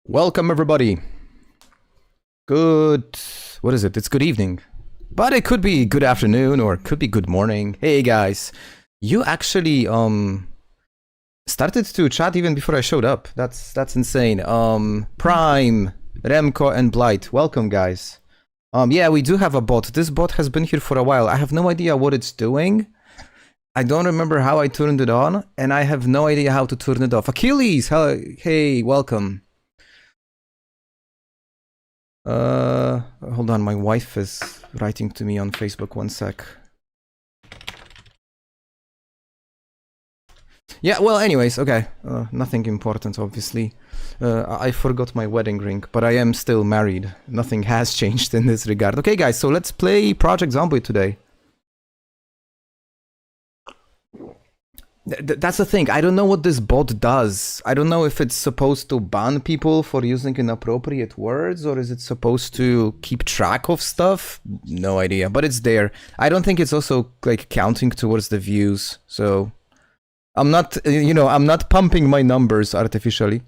Welcome everybody. What is it? It's good evening. But it could be good afternoon or it could be good morning. Hey guys, you actually started to chat even before I showed up. That's insane. Prime, Remco and Blight, welcome guys. Yeah, we do have a bot. This bot has been here for a while. I have no idea what it's doing. I don't remember how I turned it on, and I have no idea how to turn it off. Achilles, hey, welcome. Hold on, my wife is writing to me on Facebook, 1 sec. Yeah, well, anyways, okay, nothing important, obviously. I forgot my wedding ring, but I am still married. Nothing has changed in this regard. Okay, guys, so let's play Project Zomboid today. That's the thing, I don't know what this bot does. I don't know if it's supposed to ban people for using inappropriate words, or is it supposed to keep track of stuff? No idea, but it's there. I don't think it's also like counting towards the views, so I'm not, I'm not pumping my numbers artificially.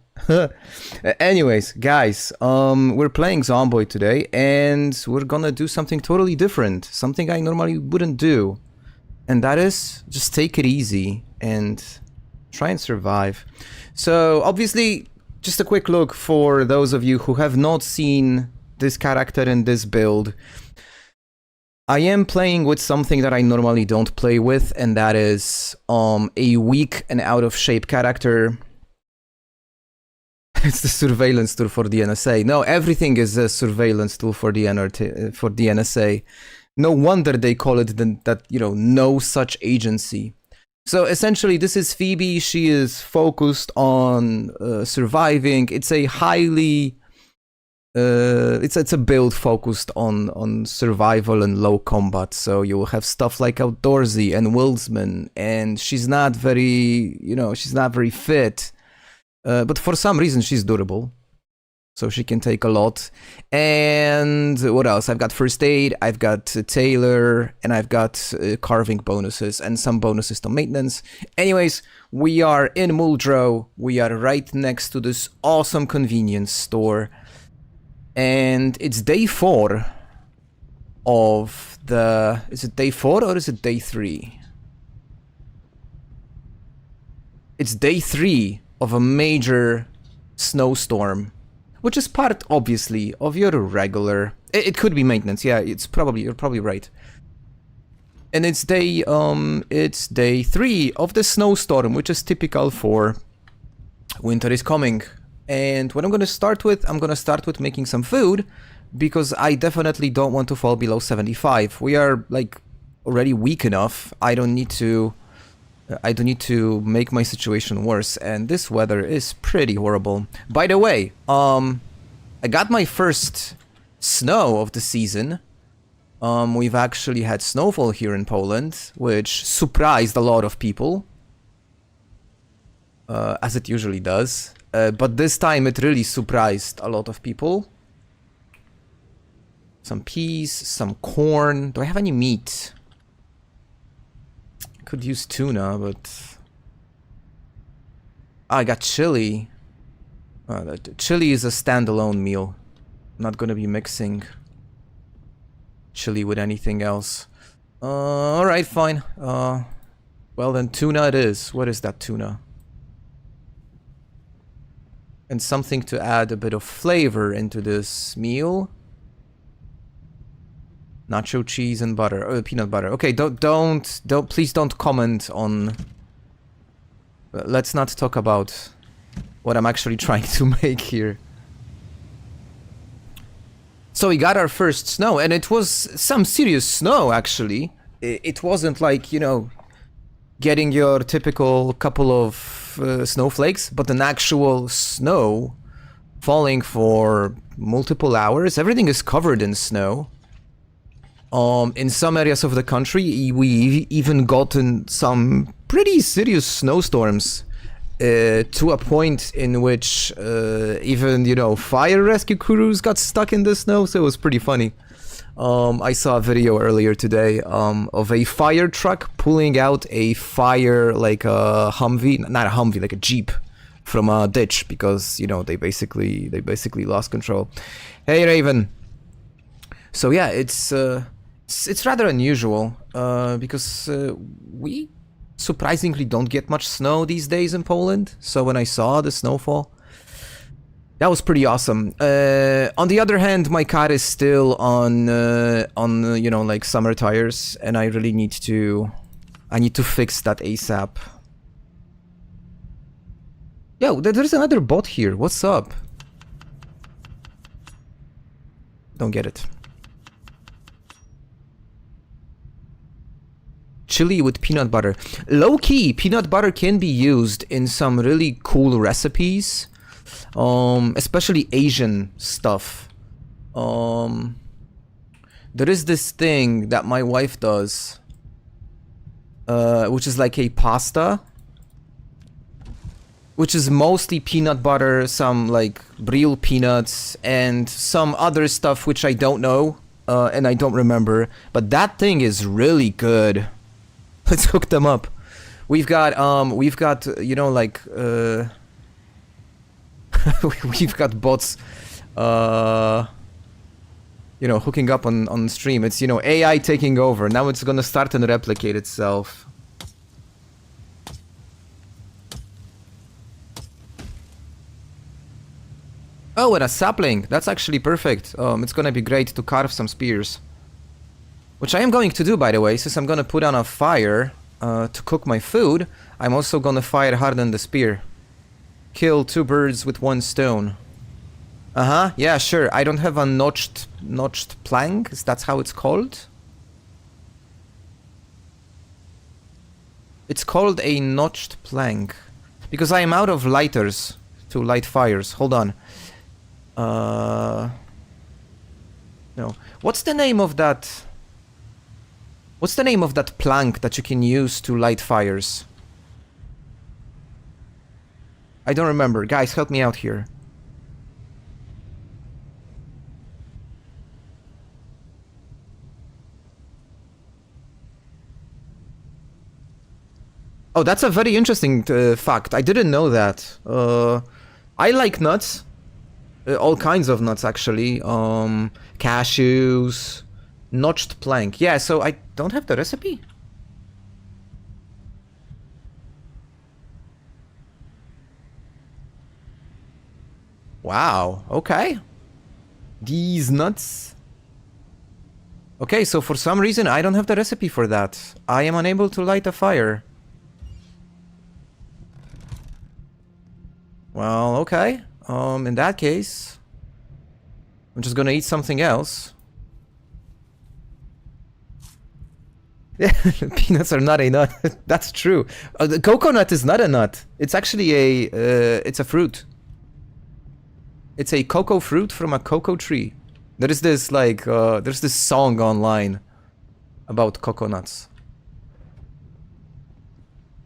Anyways, guys, we're playing Zomboid today, and we're gonna do something totally different, something I normally wouldn't do. And that is just take it easy and try and survive. So obviously, just a quick look for those of you who have not seen this character in this build. I am playing with something that I normally don't play with, and that is a weak and out of shape character. It's the surveillance tool for the NSA. No, everything is a surveillance tool for the NSA. No wonder they call it that, no such agency. So essentially, this is Phoebe. She is focused on surviving. It's a highly, it's a build focused on survival and low combat. So you will have stuff like Outdoorsy and Wildsman, and she's not very, she's not very fit. But for some reason, she's durable. So she can take a lot. And what else? I've got first aid, I've got tailor, and I've got carving bonuses and some bonuses to maintenance. Anyways, we are in Muldraugh. We are right next to this awesome convenience store. And it's day 4 of the... Is it day 4 or is it day 3? It's day 3 of a major snowstorm. Which is part, obviously, of your regular... It could be maintenance, yeah, you're probably right. And it's day 3 of the snowstorm, which is typical for winter is coming. And what I'm gonna start with, making some food, because I definitely don't want to fall below 75. We are, like, already weak enough. I don't need to make my situation worse, and this weather is pretty horrible. By the way, I got my first snow of the season. We've actually had snowfall here in Poland, which surprised a lot of people, as it usually does. But this time it really surprised a lot of people. Some peas, some corn. Do I have any meat? Could use tuna, but I got chili. Chili is a standalone meal. I'm not gonna be mixing chili with anything else. Alright, fine. Well then, tuna it is. What is that tuna? And something to add a bit of flavor into this meal. Nacho cheese and butter, peanut butter. Okay, please don't comment on... Let's not talk about what I'm actually trying to make here. So we got our first snow, and it was some serious snow, actually. It wasn't like, you know, getting your typical couple of snowflakes, but an actual snow falling for multiple hours. Everything is covered in snow. In some areas of the country, we even gotten some pretty serious snowstorms, to a point in which even, you know, fire rescue crews got stuck in the snow, so it was pretty funny. I saw a video earlier today of a fire truck pulling out a fire, like a Humvee, not a Humvee, like a Jeep from a ditch, because, you know, they basically lost control. Hey, Raven. So yeah, it's rather unusual, because we surprisingly don't get much snow these days in Poland. So when I saw the snowfall, that was pretty awesome. On the other hand, my car is still on you know, like summer tires, and I really need to fix that ASAP. Yo, there's another bot here. What's up? Don't get it. Chili with peanut butter. Low-key, peanut butter can be used in some really cool recipes. Especially Asian stuff. There is this thing that my wife does, which is like a pasta, which is mostly peanut butter, some like real peanuts, and some other stuff which I don't know, and I don't remember. But that thing is really good. Let's hook them up. We've got you know, like we've got bots, you know, hooking up on stream. It's, you know, AI taking over. Now it's gonna start and replicate itself. Oh, and a sapling. That's actually perfect. It's gonna be great to carve some spears. Which I am going to do, by the way, since I'm gonna put on a fire to cook my food. I'm also gonna fire harden the spear. Kill two birds with one stone. Uh-huh, yeah, sure. I don't have a notched plank. That's how it's called? It's called a notched plank. Because I am out of lighters to light fires. Hold on. No. What's the name of that... What's the name of that plank that you can use to light fires? I don't remember. Guys, help me out here. Oh, that's a very interesting fact. I didn't know that. I like nuts. All kinds of nuts, actually. Cashews. Notched plank. Yeah, so I don't have the recipe. Wow, okay. These nuts. Okay, so for some reason I don't have the recipe for that. I am unable to light a fire. Well, okay. In that case, I'm just gonna eat something else. Peanuts are not a nut. That's true. The coconut is not a nut. It's actually it's a fruit. It's a cocoa fruit from a cocoa tree. There is this like there's this song online about coconuts.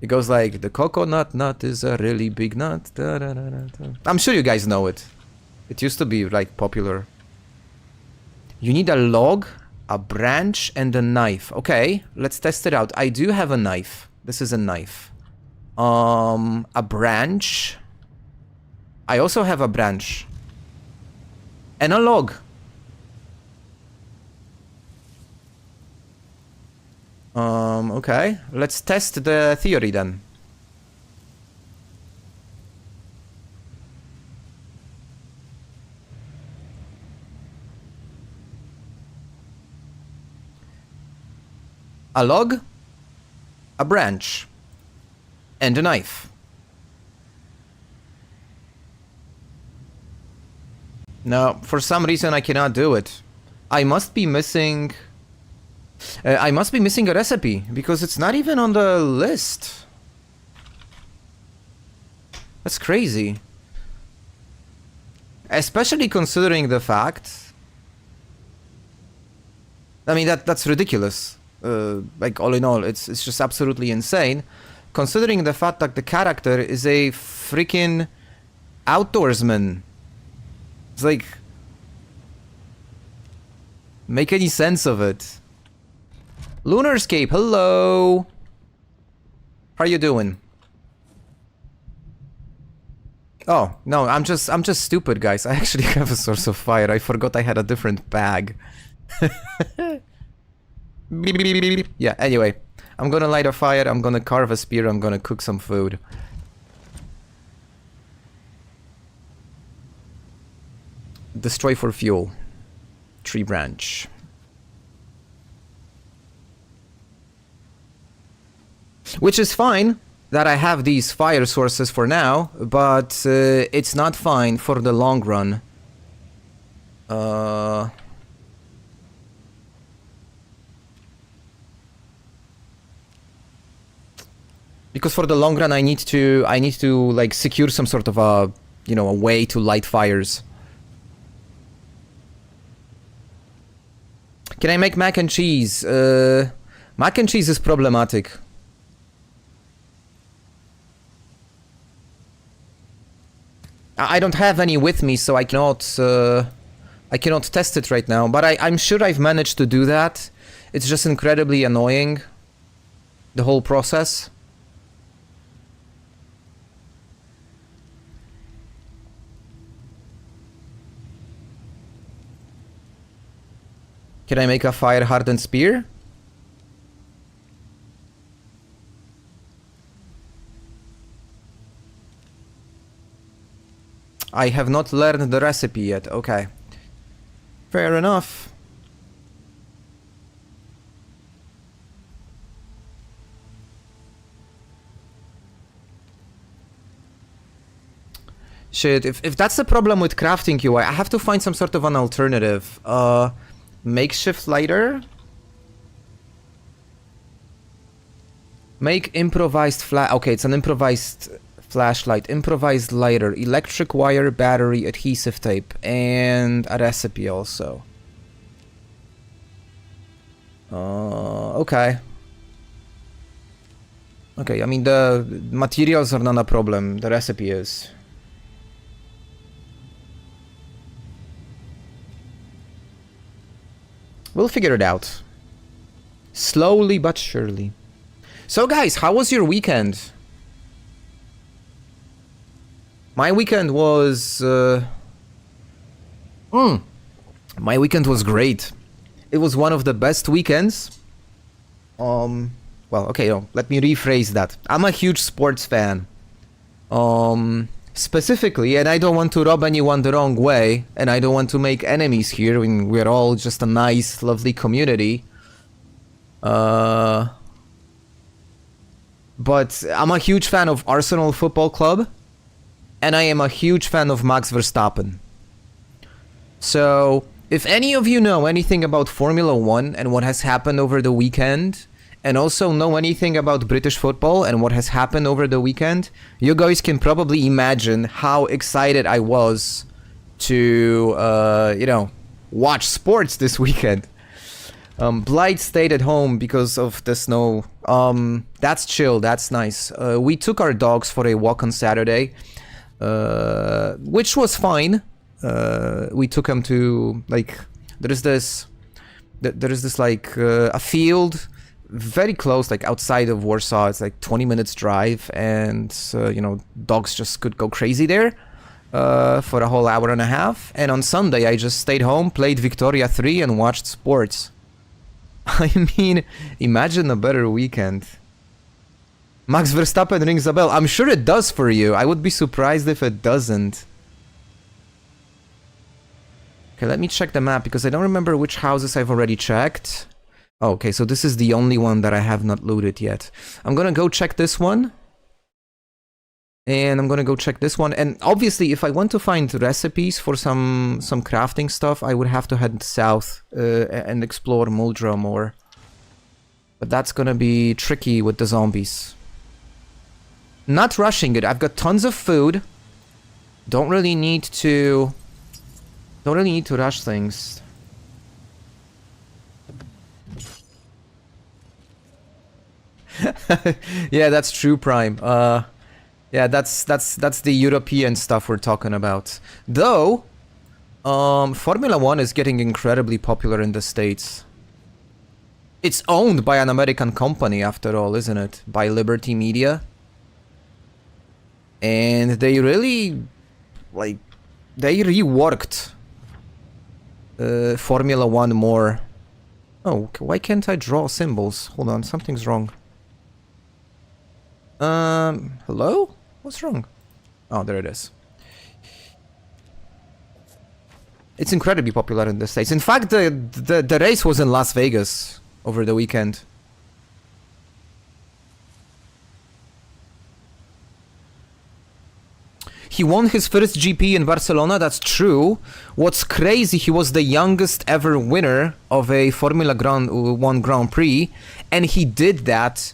It goes like, the coconut nut is a really big nut. Da, da, da, da. I'm sure you guys know it. It used to be like popular. You need a log, a branch, and a knife. Okay, let's test it out. I do have a knife. This is a knife. A branch. I also have a branch. And a log. Okay. Let's test the theory then. a log, a branch, and a knife. No, for some reason I cannot do it. I must be missing a recipe, because it's not even on the list. That's crazy. Especially considering the fact... I mean, that's ridiculous. Like, all in all, it's just absolutely insane. Considering the fact that the character is a freaking outdoorsman. It's like... Make any sense of it. Lunarscape, hello! How are you doing? Oh, no, I'm just stupid, guys. I actually have a source of fire. I forgot I had a different bag. Yeah, anyway. I'm gonna light a fire, I'm gonna carve a spear, I'm gonna cook some food. Destroy for fuel. Tree branch. Which is fine that I have these fire sources for now, but it's not fine for the long run. Because for the long run I need to like secure some sort of a, you know, a way to light fires. Can I make mac and cheese? Mac and cheese is problematic. I don't have any with me, so I cannot test it right now, but I'm sure I've managed to do that. It's just incredibly annoying, the whole process. Can I make a fire-hardened spear? I have not learned the recipe yet, okay. Fair enough. Shit, if that's the problem with crafting UI, I have to find some sort of an alternative. Makeshift lighter? Make improvised okay, it's an improvised flashlight, improvised lighter, electric wire, battery, adhesive tape, and a recipe also. Okay. Okay, I mean the materials are not a problem, the recipe is. We'll figure it out. Slowly but surely. So guys, how was your weekend? My weekend was... My weekend was great. It was one of the best weekends. Well, okay, no, let me rephrase that. I'm a huge sports fan. Specifically, and I don't want to rub anyone the wrong way, and I don't want to make enemies here, when we're all just a nice, lovely community. But I'm a huge fan of Arsenal Football Club, and I am a huge fan of Max Verstappen. So, if any of you know anything about Formula 1 and what has happened over the weekend, and also know anything about British football and what has happened over the weekend, you guys can probably imagine how excited I was to, you know, watch sports this weekend. Blythe stayed at home because of the snow. That's chill, that's nice. We took our dogs for a walk on Saturday, which was fine. We took them to, like, there is this like, a field very close, like outside of Warsaw. It's like 20 minutes drive, and you know, dogs just could go crazy there for a whole hour and a half. And on Sunday I just stayed home, played Victoria 3 and watched sports. I mean, imagine a better weekend. Max Verstappen rings a bell. I'm sure it does for you. I would be surprised if it doesn't. Okay, let me check the map, because I don't remember which houses I've already checked. Okay, so this is the only one that I have not looted yet. I'm gonna go check this one. And I'm gonna go check this one. And obviously, if I want to find recipes for some crafting stuff, I would have to head south and explore Muldraugh more. But that's gonna be tricky with the zombies. Not rushing it. I've got tons of food. Don't really need to rush things. Yeah, that's true, Prime. Yeah, that's the European stuff we're talking about. Though, Formula 1 is getting incredibly popular in the States. It's owned by an American company, after all, isn't it? By Liberty Media. And they really, like, they reworked Formula 1 more. Oh, why can't I draw symbols? Hold on, something's wrong. Hello? What's wrong? Oh, there it is. It's incredibly popular in the States. In fact, the race was in Las Vegas over the weekend. He won his first GP in Barcelona, that's true. What's crazy, he was the youngest ever winner of a Formula 1 Grand Prix, and he did that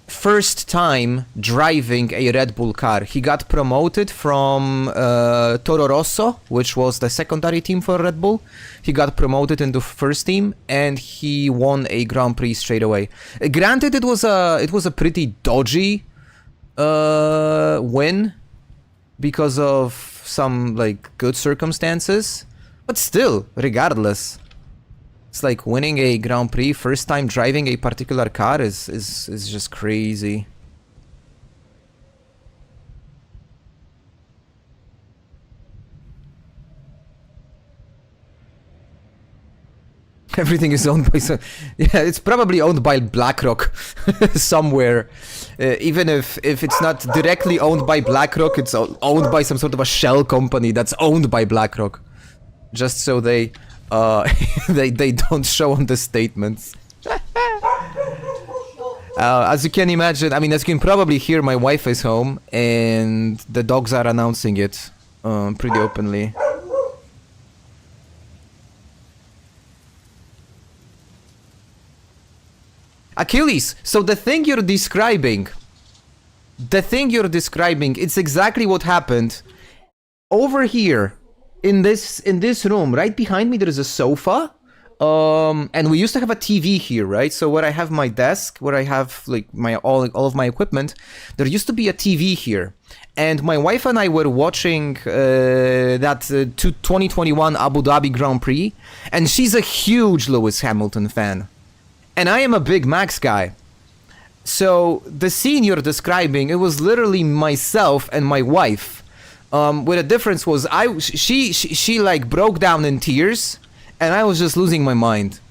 first time driving a Red Bull car. He got promoted from Toro Rosso, which was the secondary team for Red Bull. He got promoted into first team, and he won a Grand Prix straight away. Granted, it was a pretty dodgy win because of some like good circumstances, but still, regardless. It's like winning a Grand Prix, first time driving a particular car is just crazy. Everything is owned by some... Yeah, it's probably owned by BlackRock somewhere. Even if it's not directly owned by BlackRock, it's owned by some sort of a shell company that's owned by BlackRock. Just so they they don't show on the statements. As you can imagine, I mean, as you can probably hear, my wife is home and the dogs are announcing it pretty openly. Achilles, so the thing you're describing, it's exactly what happened over here. In this room, right behind me, there is a sofa, and we used to have a TV here, right? So where I have my desk, where I have like all of my equipment, there used to be a TV here, and my wife and I were watching that 2021 Abu Dhabi Grand Prix, and she's a huge Lewis Hamilton fan, and I am a big Max guy. So the scene you're describing, it was literally myself and my wife. Where the difference was, she like broke down in tears, and I was just losing my mind.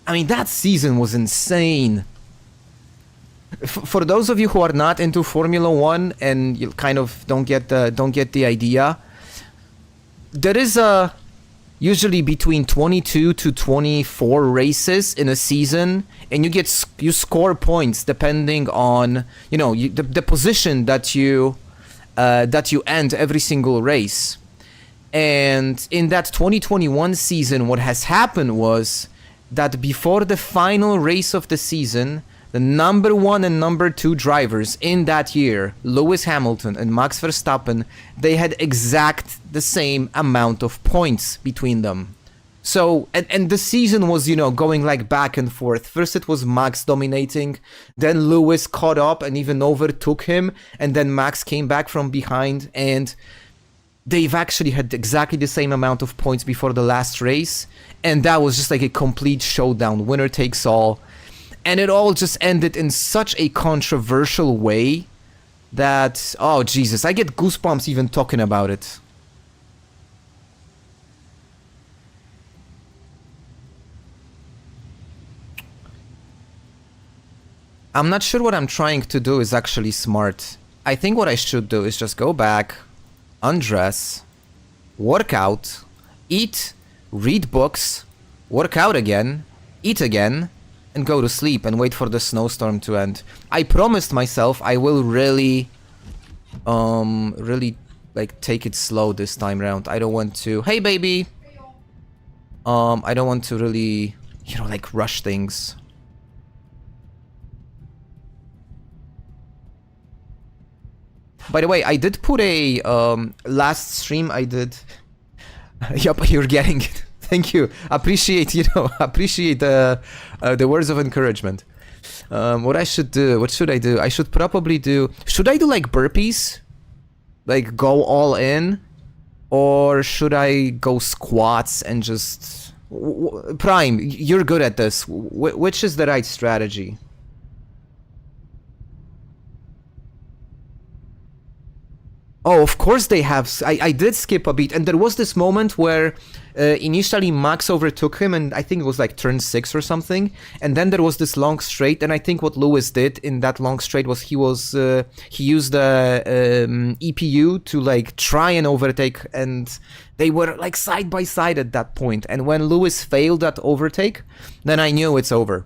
I mean, that season was insane. For those of you who are not into Formula 1 and you kind of don't get the idea, there is usually between 22 to 24 races in a season, and you score points depending on the position that you end every single race. And in that 2021 season, what has happened was that before the final race of the season, the number 1 and number 2 drivers in that year, Lewis Hamilton and Max Verstappen, they had exact the same amount of points between them. So, and the season was, going like back and forth. First it was Max dominating, then Lewis caught up and even overtook him, and then Max came back from behind, and they've actually had exactly the same amount of points before the last race, and that was just like a complete showdown, winner takes all. And it all just ended in such a controversial way that, oh Jesus, I get goosebumps even talking about it. I'm not sure what I'm trying to do is actually smart. I think what I should do is just go back, undress, work out, eat read books, work out again, eat again, and go to sleep and wait for the snowstorm to end. I promised myself I will really like take it slow this time around. I don't want to, hey baby, I don't want to really, you know, like rush things. By the way, I did put a last stream I did. Yup, you're getting it. Thank you. Appreciate, you know, appreciate the words of encouragement. What I should do? What should I do? I should probably do. Should I do like burpees? Like go all in, or should I go squats and just Prime? You're good at this. Which is the right strategy? Oh, of course they have. I did skip a beat, and there was this moment where initially Max overtook him, and I think it was like turn 6 or something, and then there was this long straight, and I think what Lewis did in that long straight was he used the EPU to like try and overtake, and they were like side by side at that point, and when Lewis failed that overtake, then I knew it's over.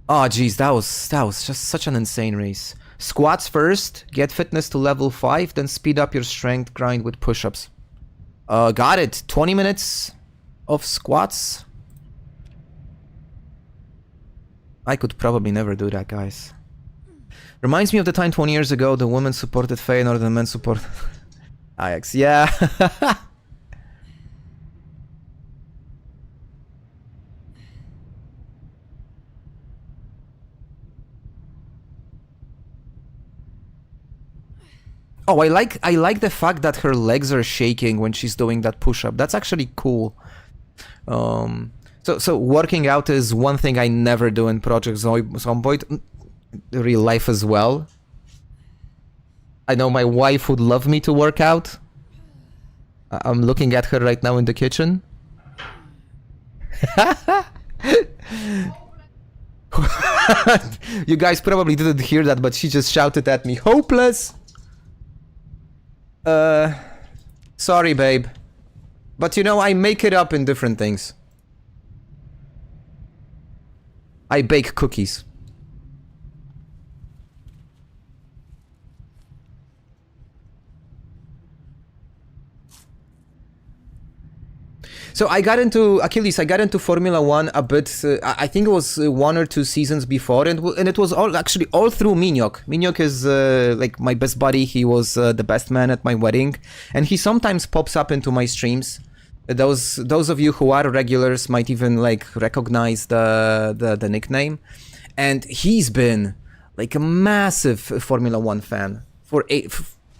Oh geez, that was just such an insane race. Squats first, get fitness to level 5, then speed up your strength grind with push-ups. Got it. 20 minutes of squats. I could probably never do that, guys. Reminds me of the time 20 years ago the women supported Feyenoord and the men supported Ajax. Yeah. Oh, I like the fact that her legs are shaking when she's doing that push-up. That's actually cool. So working out is one thing I never do in Project Zomboid. Real life as well. I know my wife would love me to work out. I'm looking at her right now in the kitchen. You guys probably didn't hear that, but she just shouted at me, "Hopeless!" Sorry, babe. But you know, I make it up in different things. I bake cookies. So I got into Achilles. I got into Formula One a bit. I think it was 1 or 2 seasons before, and it was actually all through Miniok. Miniok is like my best buddy. He was the best man at my wedding, and he sometimes pops up into my streams. Those of you who are regulars might even like recognize the nickname, and he's been like a massive Formula One fan for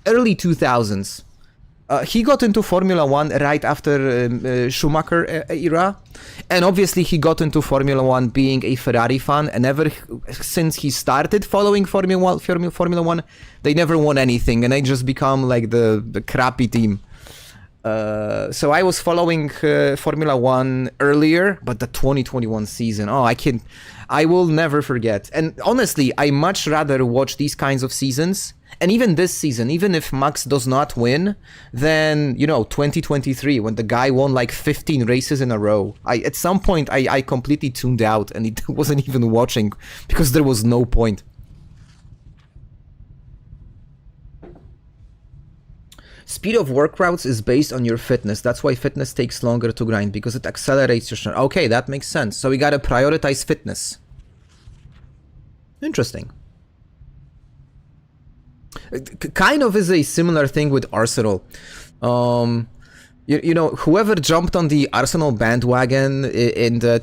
early 2000s. He got into Formula One right after Schumacher era, and obviously he got into Formula One being a Ferrari fan, and ever since he started following Formula One, they never won anything, and they just become like the crappy team. So I was following Formula One earlier, but the 2021 season, oh, I will never forget. And honestly, I much rather watch these kinds of seasons, and even this season, even if Max does not win, then, you know, 2023, when the guy won like 15 races in a row. At some point, I completely tuned out, and it wasn't even watching, because there was no point. Speed of work routes is based on your fitness. That's why fitness takes longer to grind, because it accelerates your strength. Okay, that makes sense. So we gotta prioritize fitness. Interesting. Kind of is a similar thing with Arsenal. You know, whoever jumped on the Arsenal bandwagon in the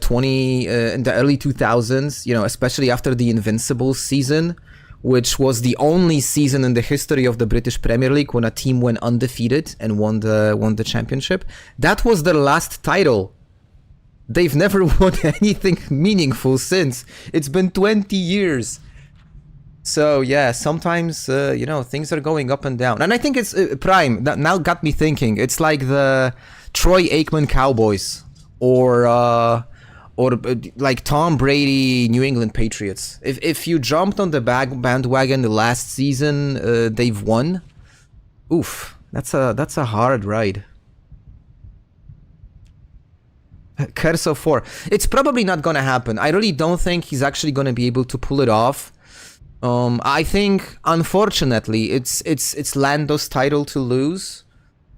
early 2000s, you know, especially after the Invincibles season, which was the only season in the history of the British Premier League when a team went undefeated and won the championship. That was their last title. They've never won anything meaningful since. It's been 20 years. So yeah, sometimes, you know, things are going up and down. And I think it's Prime, that now got me thinking. It's like the Troy Aikman Cowboys or like Tom Brady New England Patriots. If you jumped on the bandwagon the last season, they've won. Oof, that's a hard ride. Curse of 4. It's probably not gonna happen. I really don't think he's actually gonna be able to pull it off. I think, unfortunately, it's Lando's title to lose.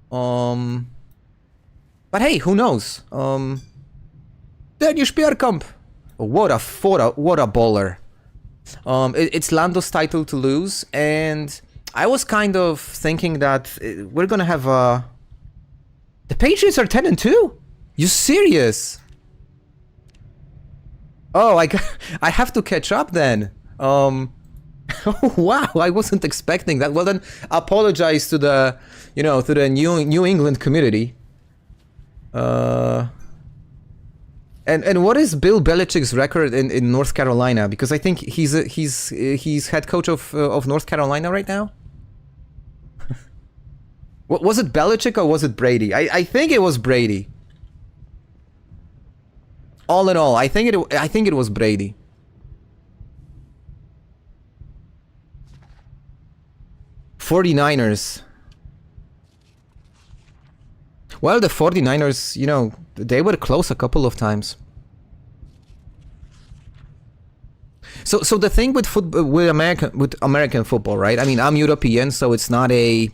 But hey, who knows? Daniel Speerkamp. What a baller. It's Lando's title to lose, and I was kind of thinking that we're gonna have a... The Patriots are 10-2? You serious? Oh, I have to catch up then. Oh, wow, I wasn't expecting that. Well then, apologize to the, to the New England community. And what is Bill Belichick's record in North Carolina? Because I think he's head coach of North Carolina right now. Was it Belichick or was it Brady? I think it was Brady. All in all, I think it was Brady. '49ers. Well, the 49ers, they were close a couple of times. So the thing with American football, right? I mean, I'm European, so it's not a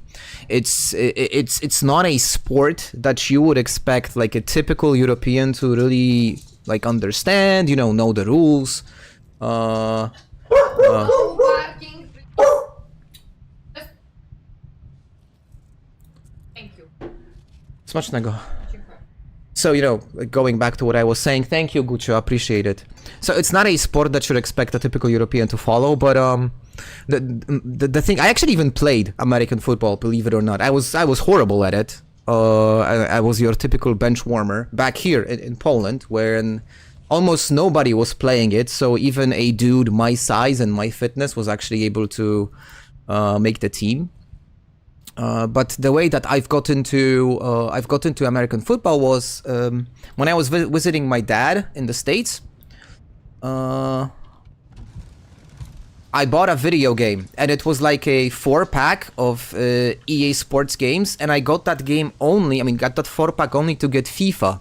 sport that you would expect like a typical European to really like understand, know the rules. Thank you. Smacznego. So, going back to what I was saying, thank you, Guccio, appreciate it. So it's not a sport that you'd expect a typical European to follow, but the thing, I actually even played American football, believe it or not. I was horrible at it. I was your typical bench warmer back here in Poland, where almost nobody was playing it, so even a dude my size and my fitness was actually able to make the team. But the way that I've got into American football was when I was visiting my dad in the States. I bought a video game, and it was like a 4-pack of EA Sports games, and I got that game only. I mean, got that 4-pack only to get FIFA.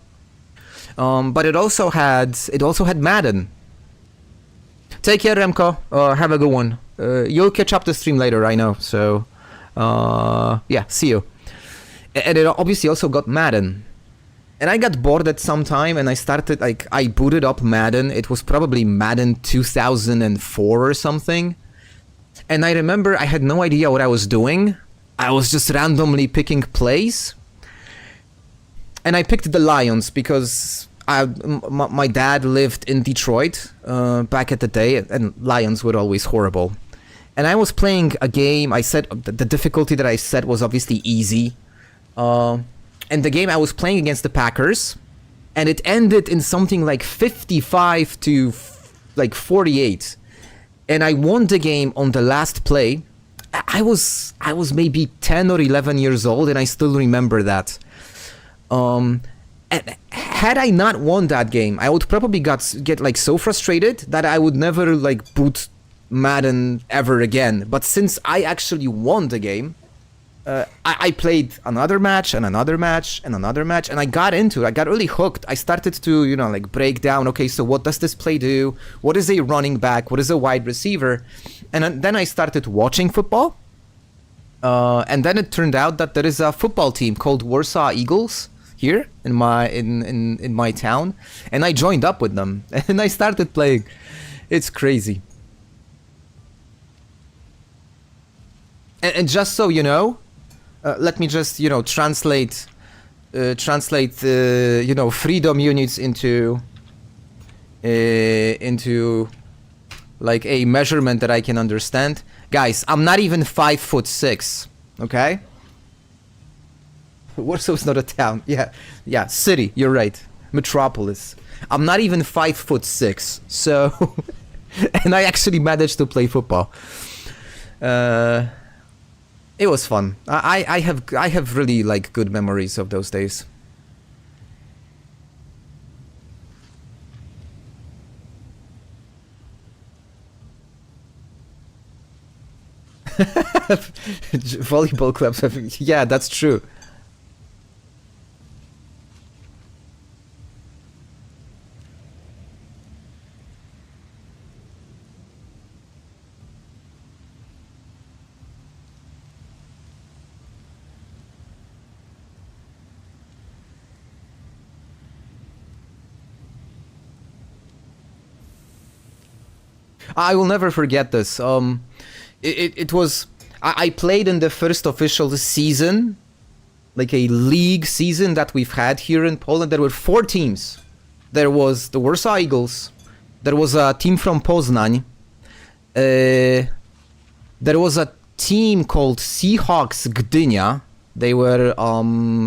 But it also had Madden. Take care, Remco. Have a good one. You'll catch up the stream later, I know. So. Yeah, see you. And it obviously also got Madden. And I got bored at some time and I started, I booted up Madden. It was probably Madden 2004 or something. And I remember I had no idea what I was doing. I was just randomly picking plays. And I picked the Lions because my dad lived in Detroit back at the day, and Lions were always horrible. And I was playing a game. I said the difficulty that I set was obviously easy. And the game I was playing against the Packers, and it ended in something like 55 to 48. And I won the game on the last play. I was maybe 10 or 11 years old, and I still remember that. And had I not won that game, I would probably get like so frustrated that I would never like boot Madden ever again. But since I actually won the game, I played another match and another match and another match, and I got into it. I got really hooked. I started to, like break down, okay, so what does this play do? What is a running back? What is a wide receiver? And then I started watching football. And then it turned out that there is a football team called Warsaw Eagles here in my town, and I joined up with them and I started playing. It's crazy. And just so you know, let me just translate freedom units into like a measurement that I can understand. Guys, I'm not even 5'6", okay? Warsaw's not a town. Yeah, city. You're right. Metropolis. I'm not even 5'6", so and I actually managed to play football. It was fun. I have really like good memories of those days. Volleyball clubs have, yeah, that's true. I will never forget this. It was I played in the first official season, like a league season that we've had here in Poland. There were 4 teams. There was the Warsaw Eagles. There was a team from Poznań. There was a team called Seahawks Gdynia. They were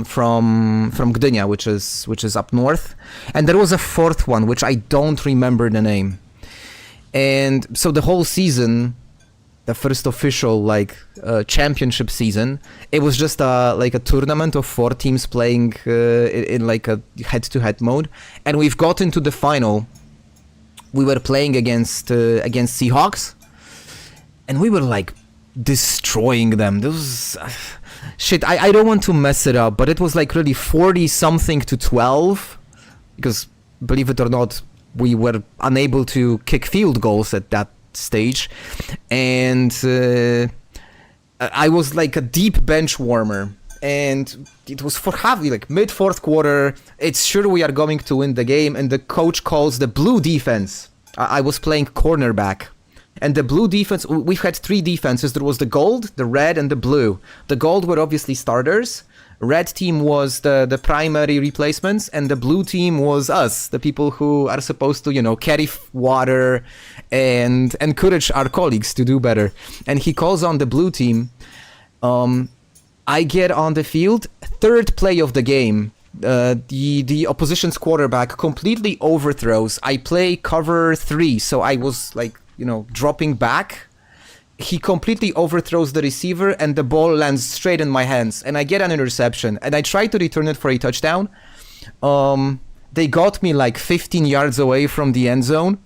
from Gdynia, which is up north. And there was a 4th one, which I don't remember the name. And so the whole season, the first official championship season, it was just like a tournament of 4 teams playing in like a head-to-head mode, and we've got into the final. We were playing against Seahawks, and we were like destroying them. This was shit. I don't want to mess it up, but it was like really 40 something to 12, because believe it or not, we were unable to kick field goals at that stage, and I was like a deep bench warmer, and it was for heavy, like mid 4th quarter. It's sure we are going to win the game, and the coach calls the blue defense. I was playing cornerback, and the blue defense, we've had 3 defenses. There was the gold, the red, and the blue. The gold were obviously starters. Red team was the primary replacements, and the blue team was us, the people who are supposed to, carry water and encourage our colleagues to do better. And he calls on the blue team. I get on the field, 3rd play of the game. The opposition's quarterback completely overthrows. I play cover 3, so I was like, dropping back. He completely overthrows the receiver, and the ball lands straight in my hands, and I get an interception, and I try to return it for a touchdown. They got me like 15 yards away from the end zone.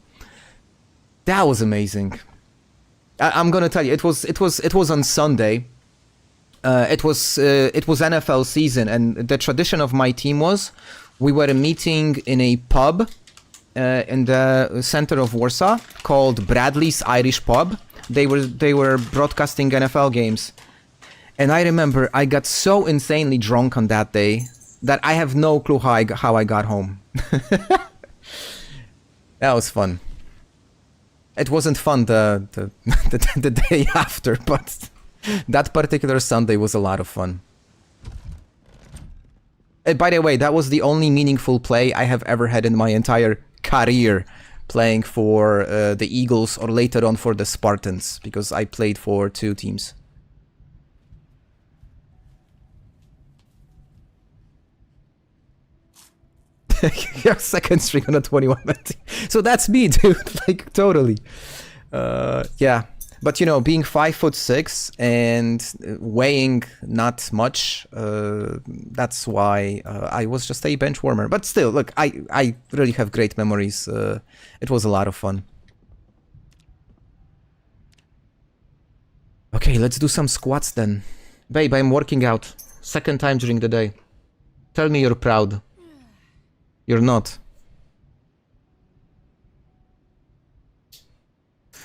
That was amazing. I'm gonna tell you, it was on Sunday. It was NFL season, and the tradition of my team was we were meeting in a pub in the center of Warsaw called Bradley's Irish Pub. They were broadcasting NFL games, and I remember I got so insanely drunk on that day that I have no clue how I got home. That was fun. It wasn't fun the day after, but that particular Sunday was a lot of fun. And by the way, that was the only meaningful play I have ever had in my entire career, playing for the Eagles, or later on for the Spartans, because I played for 2 teams. Your second string on a 21 man team. So that's me, dude. Like, totally. Yeah. But, being 5'6" and weighing not much, that's why I was just a bench warmer. But still, look, I really have great memories. It was a lot of fun. Okay, let's do some squats then. Babe, I'm working out. 2nd time during the day. Tell me you're proud. You're not.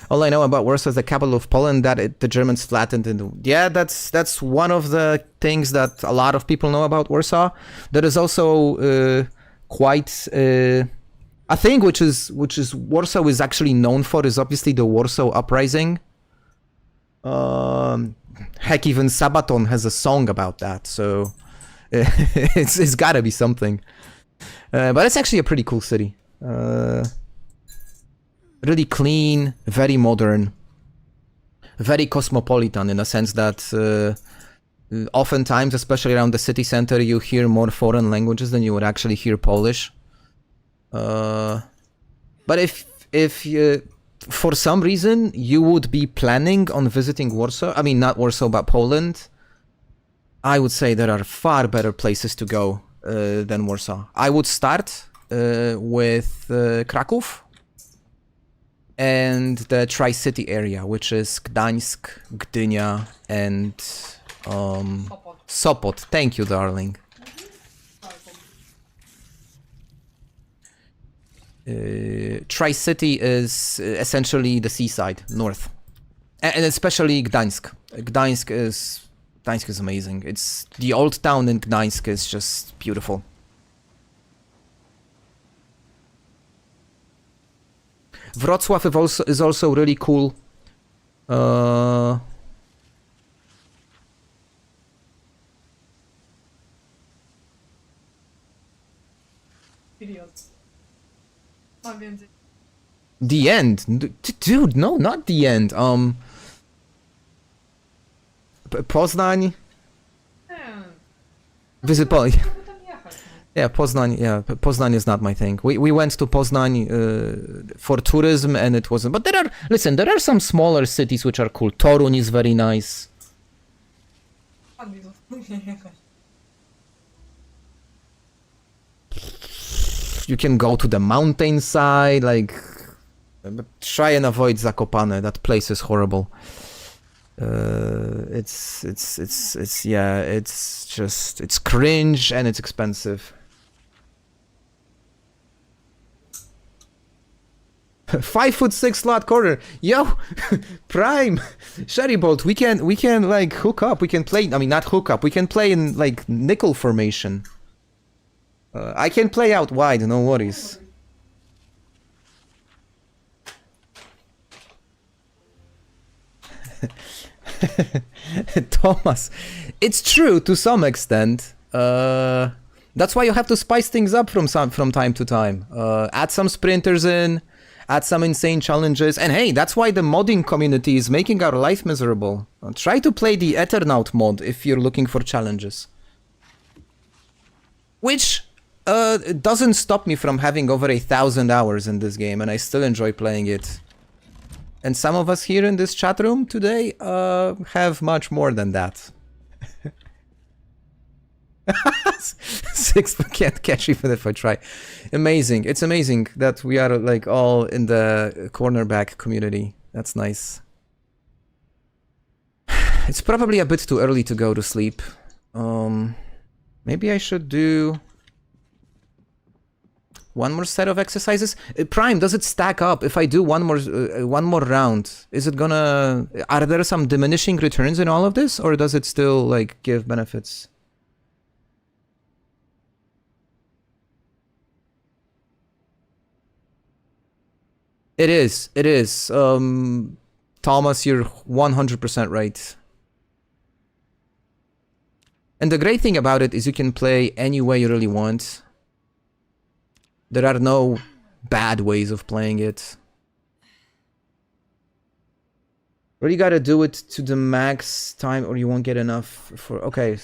All I know about Warsaw is the capital of Poland, that the Germans flattened into. Yeah, that's one of the things that a lot of people know about Warsaw. There is also quite a thing which is Warsaw is actually known for, is obviously the Warsaw Uprising. Heck, even Sabaton has a song about that, so it's gotta be something. But it's actually a pretty cool city. Really clean, very modern, very cosmopolitan, in a sense that oftentimes, especially around the city center, you hear more foreign languages than you would actually hear Polish. But if you, for some reason you would be planning on visiting Warsaw, I mean not Warsaw but Poland, I would say there are far better places to go than Warsaw. I would start with Kraków and the Tri-City area, which is Gdańsk, Gdynia, and Sopot. Thank you, darling. Tri-City is essentially the seaside, north. And especially Gdańsk. Gdańsk is amazing. It's the old town in Gdańsk is just beautiful. Wrocław is also really cool. Period. Mam więcej. The end, dude. No, not the end. Poznań. Visit Poznań. Mogę tam jechać. No. Yeah, Poznań. Yeah, Poznań is not my thing. We went to Poznań for tourism, and it wasn't. But there are some smaller cities which are cool. Toruń is very nice. Pan mi nie jechać. You can go to the mountainside, like. But try and avoid Zakopane. That place is horrible. It's cringe and it's expensive. 5'6" slot corner. Yo, Prime, Sherry Bolt. We can like hook up. We can play. I mean, not hook up. We can play in like nickel formation. I can play out wide. No worries. Thomas, it's true to some extent. That's why you have to spice things up from time to time. Add some sprinters in, add some insane challenges, and hey, that's why the modding community is making our life miserable. Try to play the Eternaut mod if you're looking for challenges. Which doesn't stop me from having over 1,000 hours in this game, and I still enjoy playing it. And some of us here in this chat room today have much more than that. 6 can't catch even if I try. Amazing. It's amazing that we are like all in the cornerback community. That's nice. It's probably a bit too early to go to sleep. Maybe I should do one more set of exercises. Prime, does it stack up if I do one more round? Is it gonna? Are there some diminishing returns in all of this, or does it still like give benefits? It is. It is. Thomas, you're 100% right. And the great thing about it is you can play any way you really want. There are no bad ways of playing it. Really gotta do it to the max time or you won't get enough for... Okay.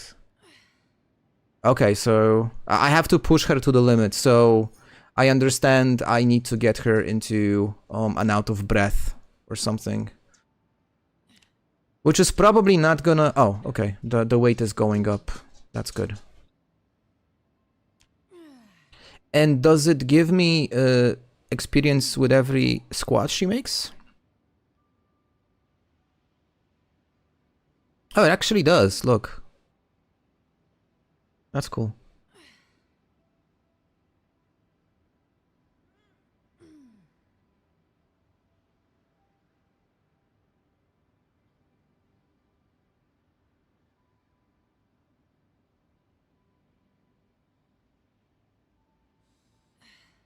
Okay, so I have to push her to the limit. So I understand I need to get her into an out of breath or something. Which is probably not gonna... Oh, okay. The weight is going up. That's good. And does it give me experience with every squat she makes? Oh, it actually does. Look. That's cool.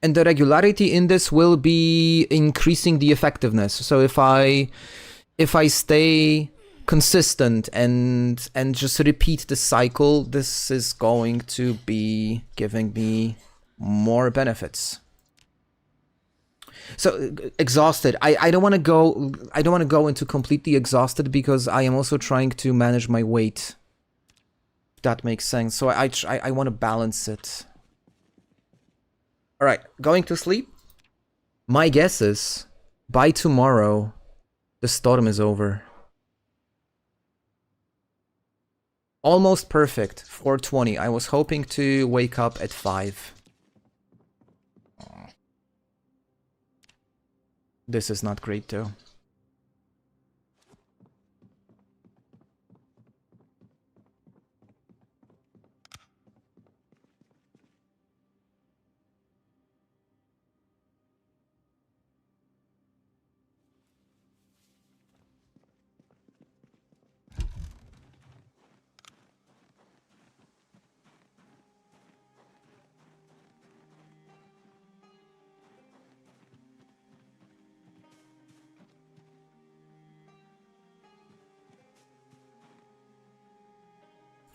And the regularity in this will be increasing the effectiveness. So if I stay consistent and just repeat the cycle, this is going to be giving me more benefits. So exhausted. I don't want to go into completely exhausted because I am also trying to manage my weight. If that makes sense. So I want to balance it. All right, going to sleep. My guess is by tomorrow the storm is over. Almost perfect. 4:20. I was hoping to wake up at 5. This is not great though.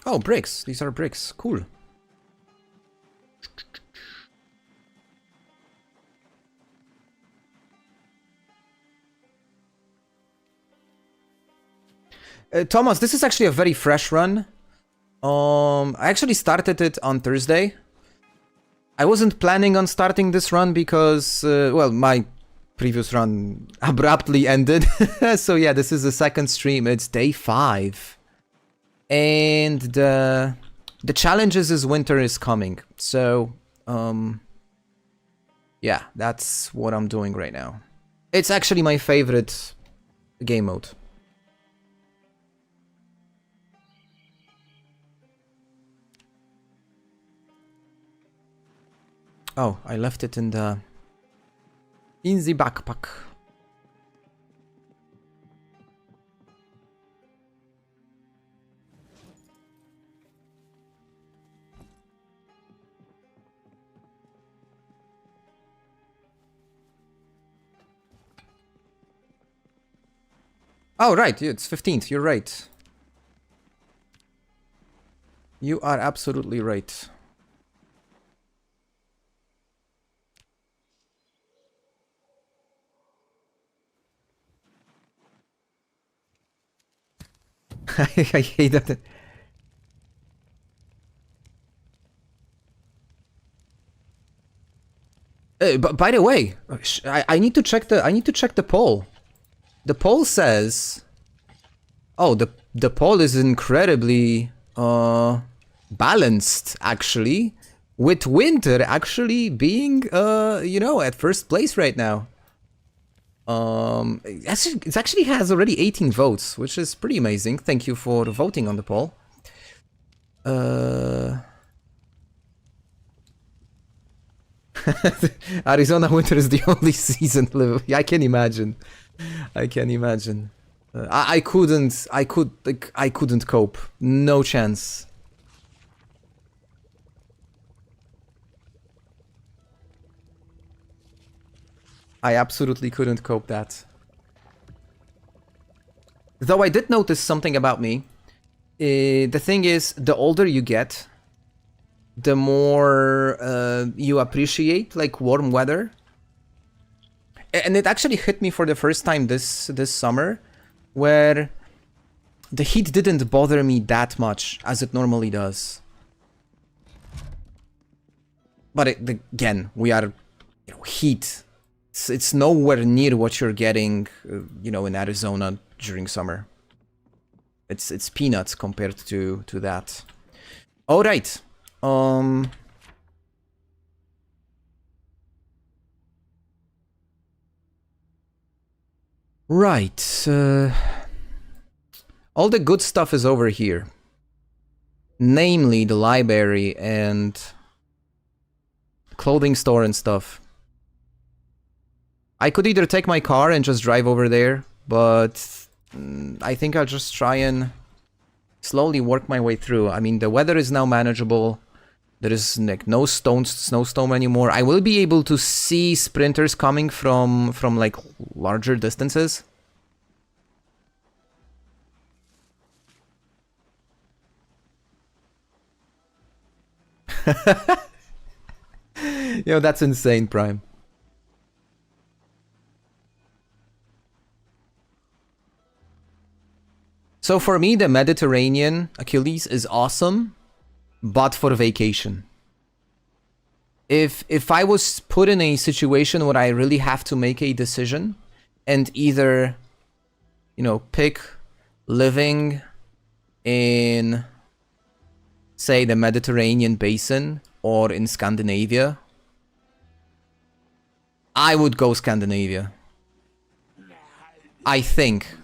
Oh, bricks. These are bricks. Cool. Thomas, this is actually a very fresh run. I actually started it on Thursday. I wasn't planning on starting this run because, well, my previous run abruptly ended. So yeah, this is the second stream. It's day 5. And the challenge is winter is coming. So, yeah, that's what I'm doing right now. It's actually my favorite game mode. Oh, I left it in the backpack. Oh, right, it's 15th, you're right. You are absolutely right. I hate that. But by the way, I need to check the poll. The poll says, oh, the poll is incredibly balanced actually, with winter actually being you know, at first place right now. It actually has already 18 votes, which is pretty amazing. Thank you for voting on the poll. Arizona winter is the only season. I can imagine. I can imagine. I couldn't cope. No chance. I absolutely couldn't cope that. Though I did notice something about me. The thing is, the older you get, the more you appreciate like warm weather. And it actually hit me for the first time this summer, where the heat didn't bother me that much as it normally does. But again, we are, you know, heat. It's nowhere near what you're getting, you know, in Arizona during summer. It's peanuts compared to that. All right. Right. All the good stuff is over here. Namely, the library and clothing store and stuff. I could either take my car and just drive over there, but I think I'll just try and slowly work my way through. I mean, the weather is now manageable. There is like no snowstorm anymore. I will be able to see sprinters coming from like larger distances. Yo, that's insane, Prime. So for me, the Mediterranean Achilles is awesome, but for vacation. If I was put in a situation where I really have to make a decision and either, you know, pick living in, say, the Mediterranean basin or in Scandinavia, I would go Scandinavia. I think.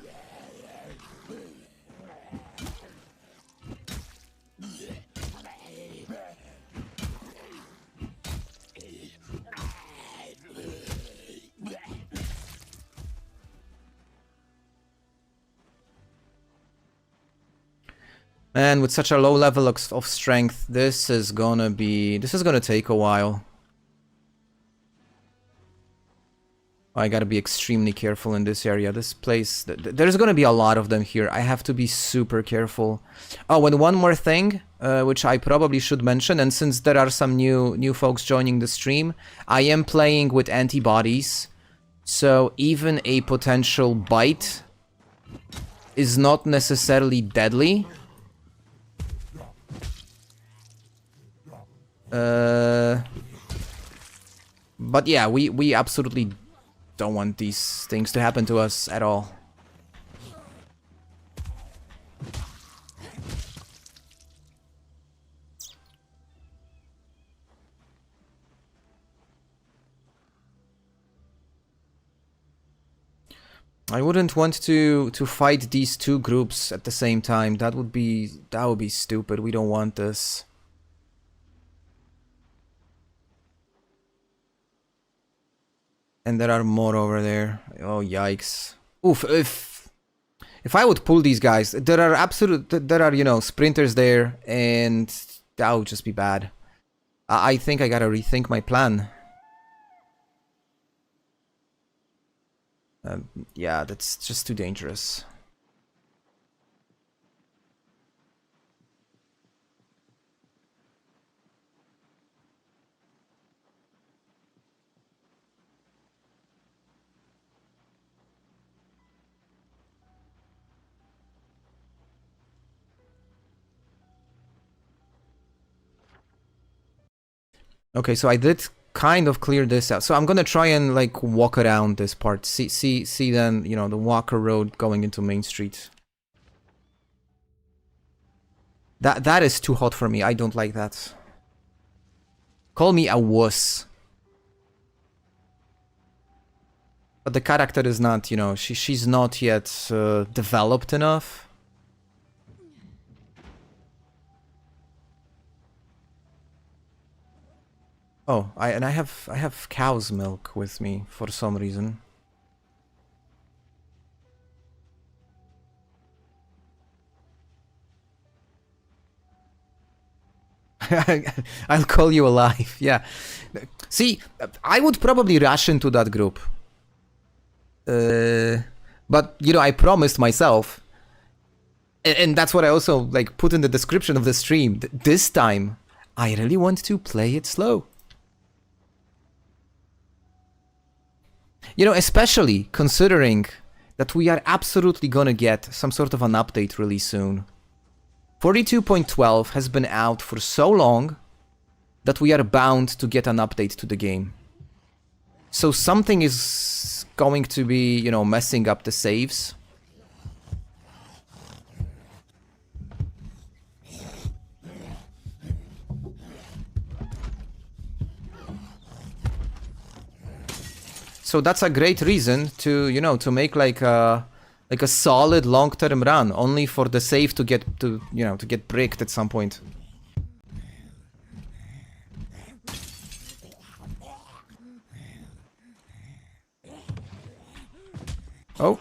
And with such a low level of strength, this is gonna take a while. I gotta be extremely careful in this area. This place, there's gonna be a lot of them here. I have to be super careful. Oh, and one more thing, which I probably should mention, and since there are some new folks joining the stream, I am playing with antibodies, so even a potential bite is not necessarily deadly. But yeah, we absolutely don't want these things to happen to us at all. I wouldn't want to fight these two groups at the same time. That would be stupid. We don't want this. And there are more over there. Oh, yikes. Oof, if I would pull these guys, there are, you know, sprinters there, and that would just be bad. I think I gotta rethink my plan. Yeah, that's just too dangerous. Okay, so I did kind of clear this out. So I'm gonna try and like walk around this part. See then, you know, the Walker Road going into Main Street. That is too hot for me. I don't like that. Call me a wuss. But the character is not, you know, she's not yet developed enough. Oh, I have cow's milk with me for some reason. I'll call you alive. Yeah. See, I would probably rush into that group. But you know, I promised myself, and that's what I also like put in the description of the stream. This time, I really want to play it slow. You know, especially considering that we are absolutely gonna get some sort of an update really soon. 42.12 has been out for so long that we are bound to get an update to the game. So something is going to be, you know, messing up the saves. So that's a great reason to, you know, to make like a solid long-term run, only for the save to get to, you know, to get bricked at some point. Oh.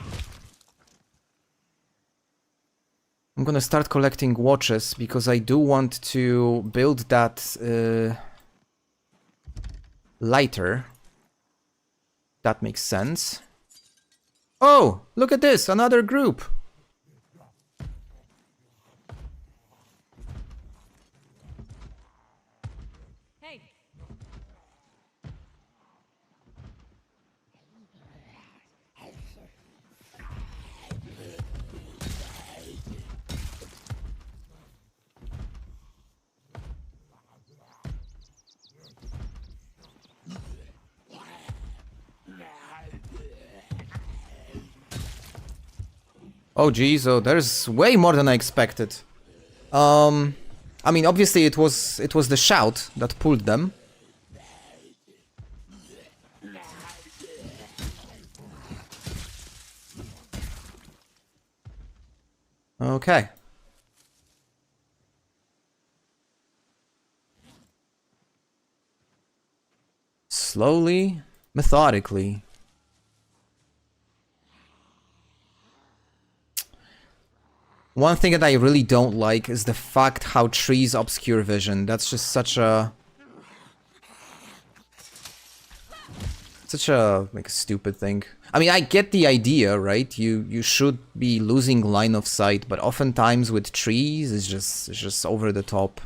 I'm gonna start collecting watches because I do want to build that lighter. That makes sense. Oh, look at this, another group. Hey. Oh geez, oh, there's way more than I expected. I mean, obviously it was the shout that pulled them. Okay. Slowly, methodically. One thing that I really don't like is the fact how trees obscure vision. That's just such a such a like stupid thing. I mean, I get the idea, right? You should be losing line of sight, but oftentimes with trees, it's just over the top.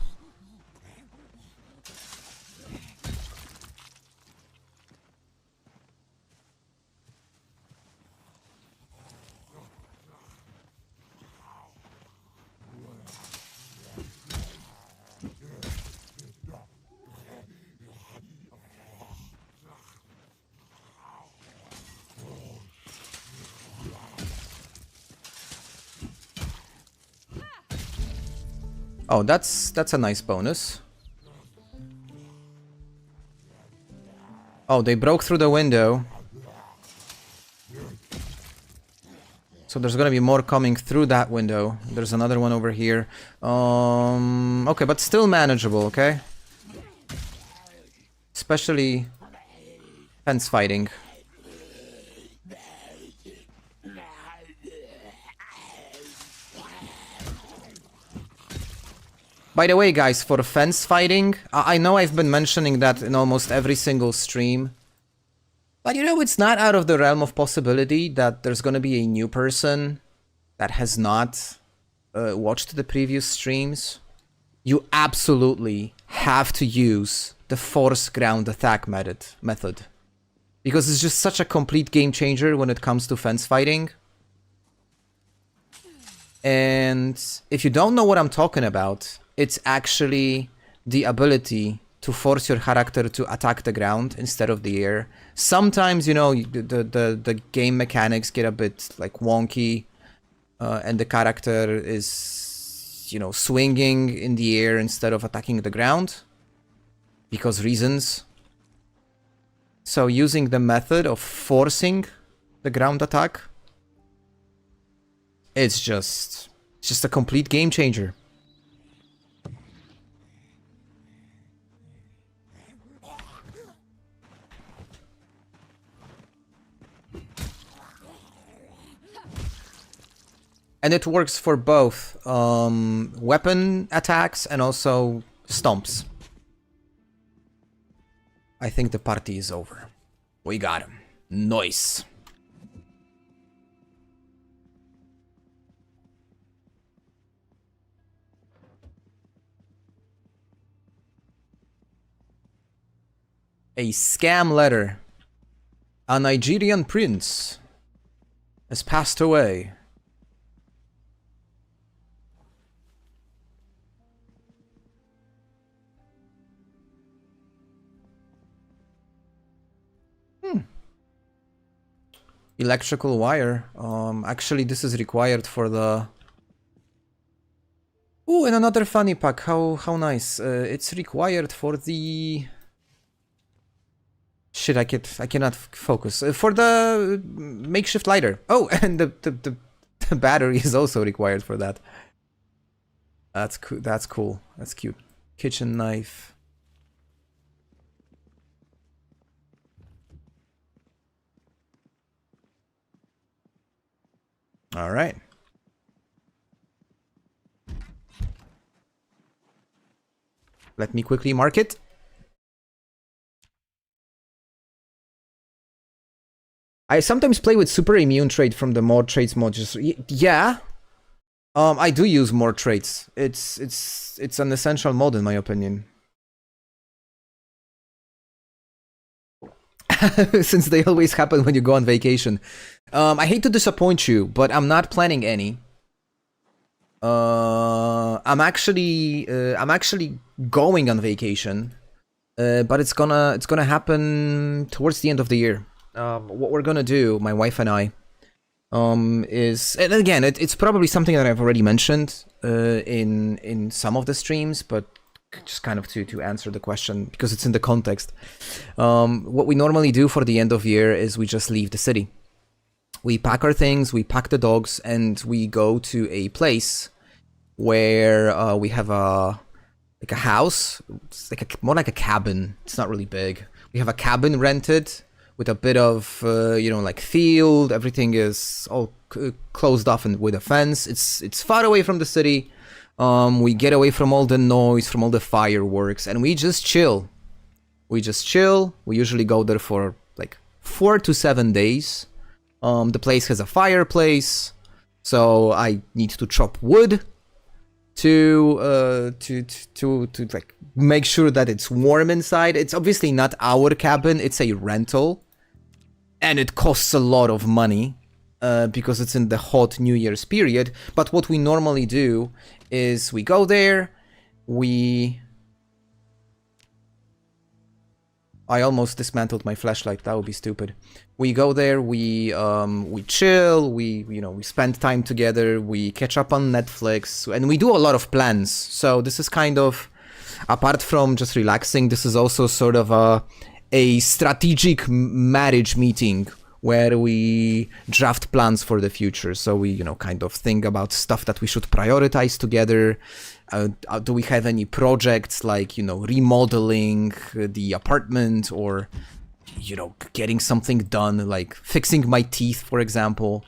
Oh, that's a nice bonus. Oh, they broke through the window. So there's gonna be more coming through that window. There's another one over here. Okay, but still manageable, okay? Especially fence fighting. By the way, guys, for fence fighting, I know I've been mentioning that in almost every single stream. But you know, it's not out of the realm of possibility that there's gonna be a new person that has not watched the previous streams. You absolutely have to use the force ground attack method. Because it's just such a complete game changer when it comes to fence fighting. And if you don't know what I'm talking about, it's actually the ability to force your character to attack the ground instead of the air. Sometimes, you know, the game mechanics get a bit like wonky, and the character is, you know, swinging in the air instead of attacking the ground because reasons. So using the method of forcing the ground attack, it's just a complete game changer. And it works for both weapon attacks and also stomps. I think the party is over. We got him. Nice. A scam letter. A Nigerian prince has passed away. Electrical wire. Actually, this is required for the... Ooh, and another funny pack. How nice. It's required for the... Shit, I cannot focus. For the makeshift lighter. Oh, and the battery is also required for that. That's cool. That's cool. That's cute. Kitchen knife. All right. Let me quickly mark it. I sometimes play with super immune trait from the mod traits mod. Just yeah. I do use more traits. It's an essential mod in my opinion. Since they always happen when you go on vacation. I hate to disappoint you, but I'm not planning any. I'm actually going on vacation, but it's gonna happen towards the end of the year. What we're gonna do, my wife and I, is, and again, it's probably something that I've already mentioned in some of the streams, but just kind of to answer the question because it's in the context. What we normally do for the end of year is we just leave the city. We pack our things, we pack the dogs, and we go to a place where we have a house. It's like more like a cabin. It's not really big. We have a cabin rented with a bit of like field. Everything is all closed off and with a fence. It's far away from the city. We get away from all the noise, from all the fireworks, and we just chill. We usually go there for like 4 to 7 days. The place has a fireplace, so I need to chop wood to like make sure that it's warm inside. It's obviously not our cabin, it's a rental, and it costs a lot of money because it's in the hot New Year's period. But what we normally do is we go there, I almost dismantled my flashlight. That would be stupid. We go there, we chill, we spend time together, we catch up on Netflix, and we do a lot of plans. So this is kind of, apart from just relaxing, this is also sort of a strategic marriage meeting where we draft plans for the future. So we, kind of think about stuff that we should prioritize together. Do we have any projects like, remodeling the apartment, or, getting something done, like fixing my teeth, for example.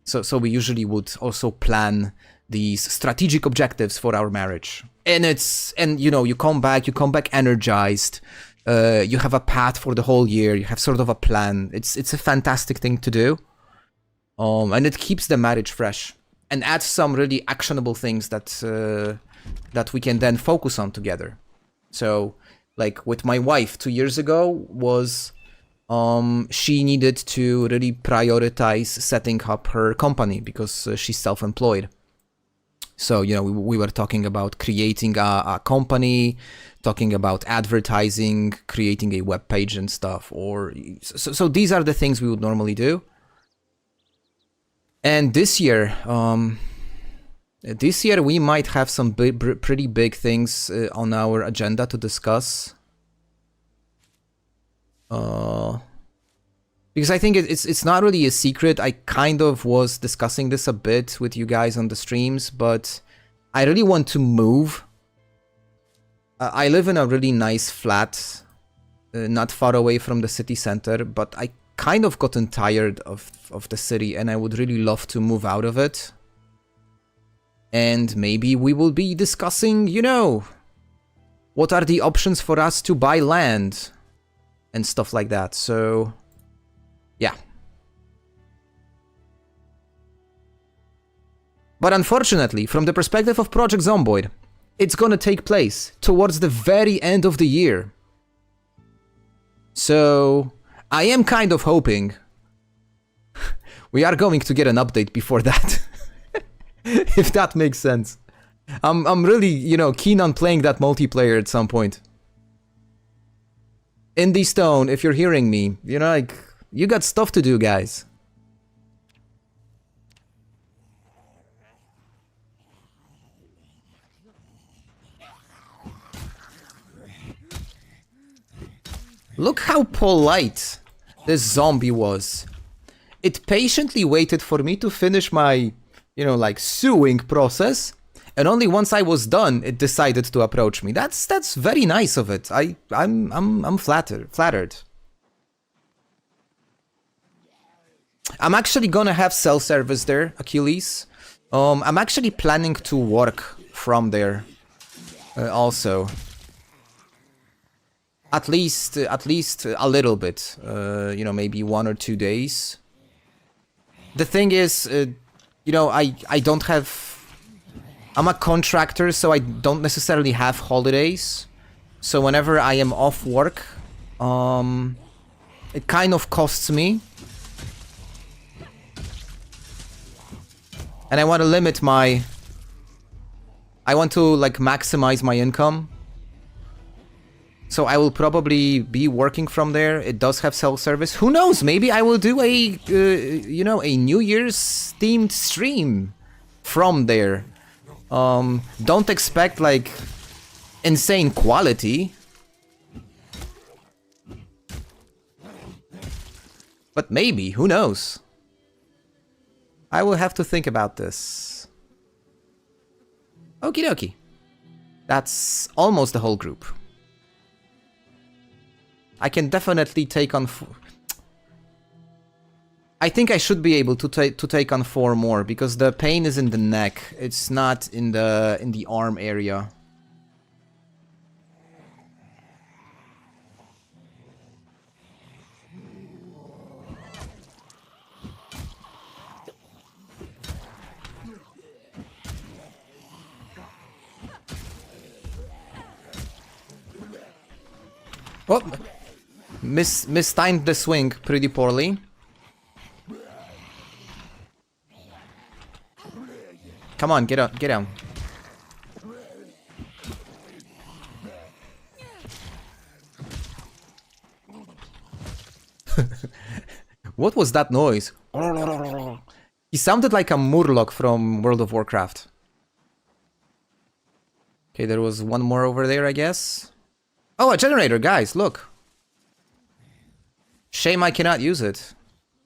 So we usually would also plan these strategic objectives for our marriage. And you come back energized. You have a path for the whole year. You have sort of a plan. It's a fantastic thing to do. And it keeps the marriage fresh and adds some really actionable things that we can then focus on together. So, like with my wife 2 years ago was, she needed to really prioritize setting up her company because she's self-employed. So, we were talking about creating a company, talking about advertising, creating a web page and stuff. So these are the things we would normally do. And this year we might have some pretty big things on our agenda to discuss. Because I think it's not really a secret. I kind of was discussing this a bit with you guys on the streams, but I really want to move. I live in a really nice flat, not far away from the city center, but I kind of gotten tired of the city, and I would really love to move out of it. And maybe we will be discussing, what are the options for us to buy land and stuff like that. So, yeah. But unfortunately, from the perspective of Project Zomboid, it's gonna take place towards the very end of the year. So, I am kind of hoping we are going to get an update before that. If that makes sense. I'm really, keen on playing that multiplayer at some point. Indie Stone, if you're hearing me, you got stuff to do, guys. Look how polite this zombie was. It patiently waited for me to finish my, suing process, and only once I was done, it decided to approach me. That's very nice of it. I'm flattered. I'm actually gonna have cell service there, Achilles. I'm actually planning to work from there, also. At least a little bit, maybe 1 or 2 days. The thing is, I don't have... I'm a contractor, so I don't necessarily have holidays. So whenever I am off work, it kind of costs me. And I want to limit my... I want to, maximize my income. So I will probably be working from there. It does have self-service. Who knows? Maybe I will do a, a New Year's themed stream from there. Don't expect, insane quality. But maybe, who knows? I will have to think about this. Okie dokie. That's almost the whole group. I can definitely take on... I think I should be able to take on 4 more, because the pain is in the neck. It's not in the arm area. Oh, mistimed the swing pretty poorly. Come on, get up, get down. What was that noise? He sounded like a Murloc from World of Warcraft. Okay, there was one more over there, I guess. Oh, a generator, guys, look. Shame I cannot use it.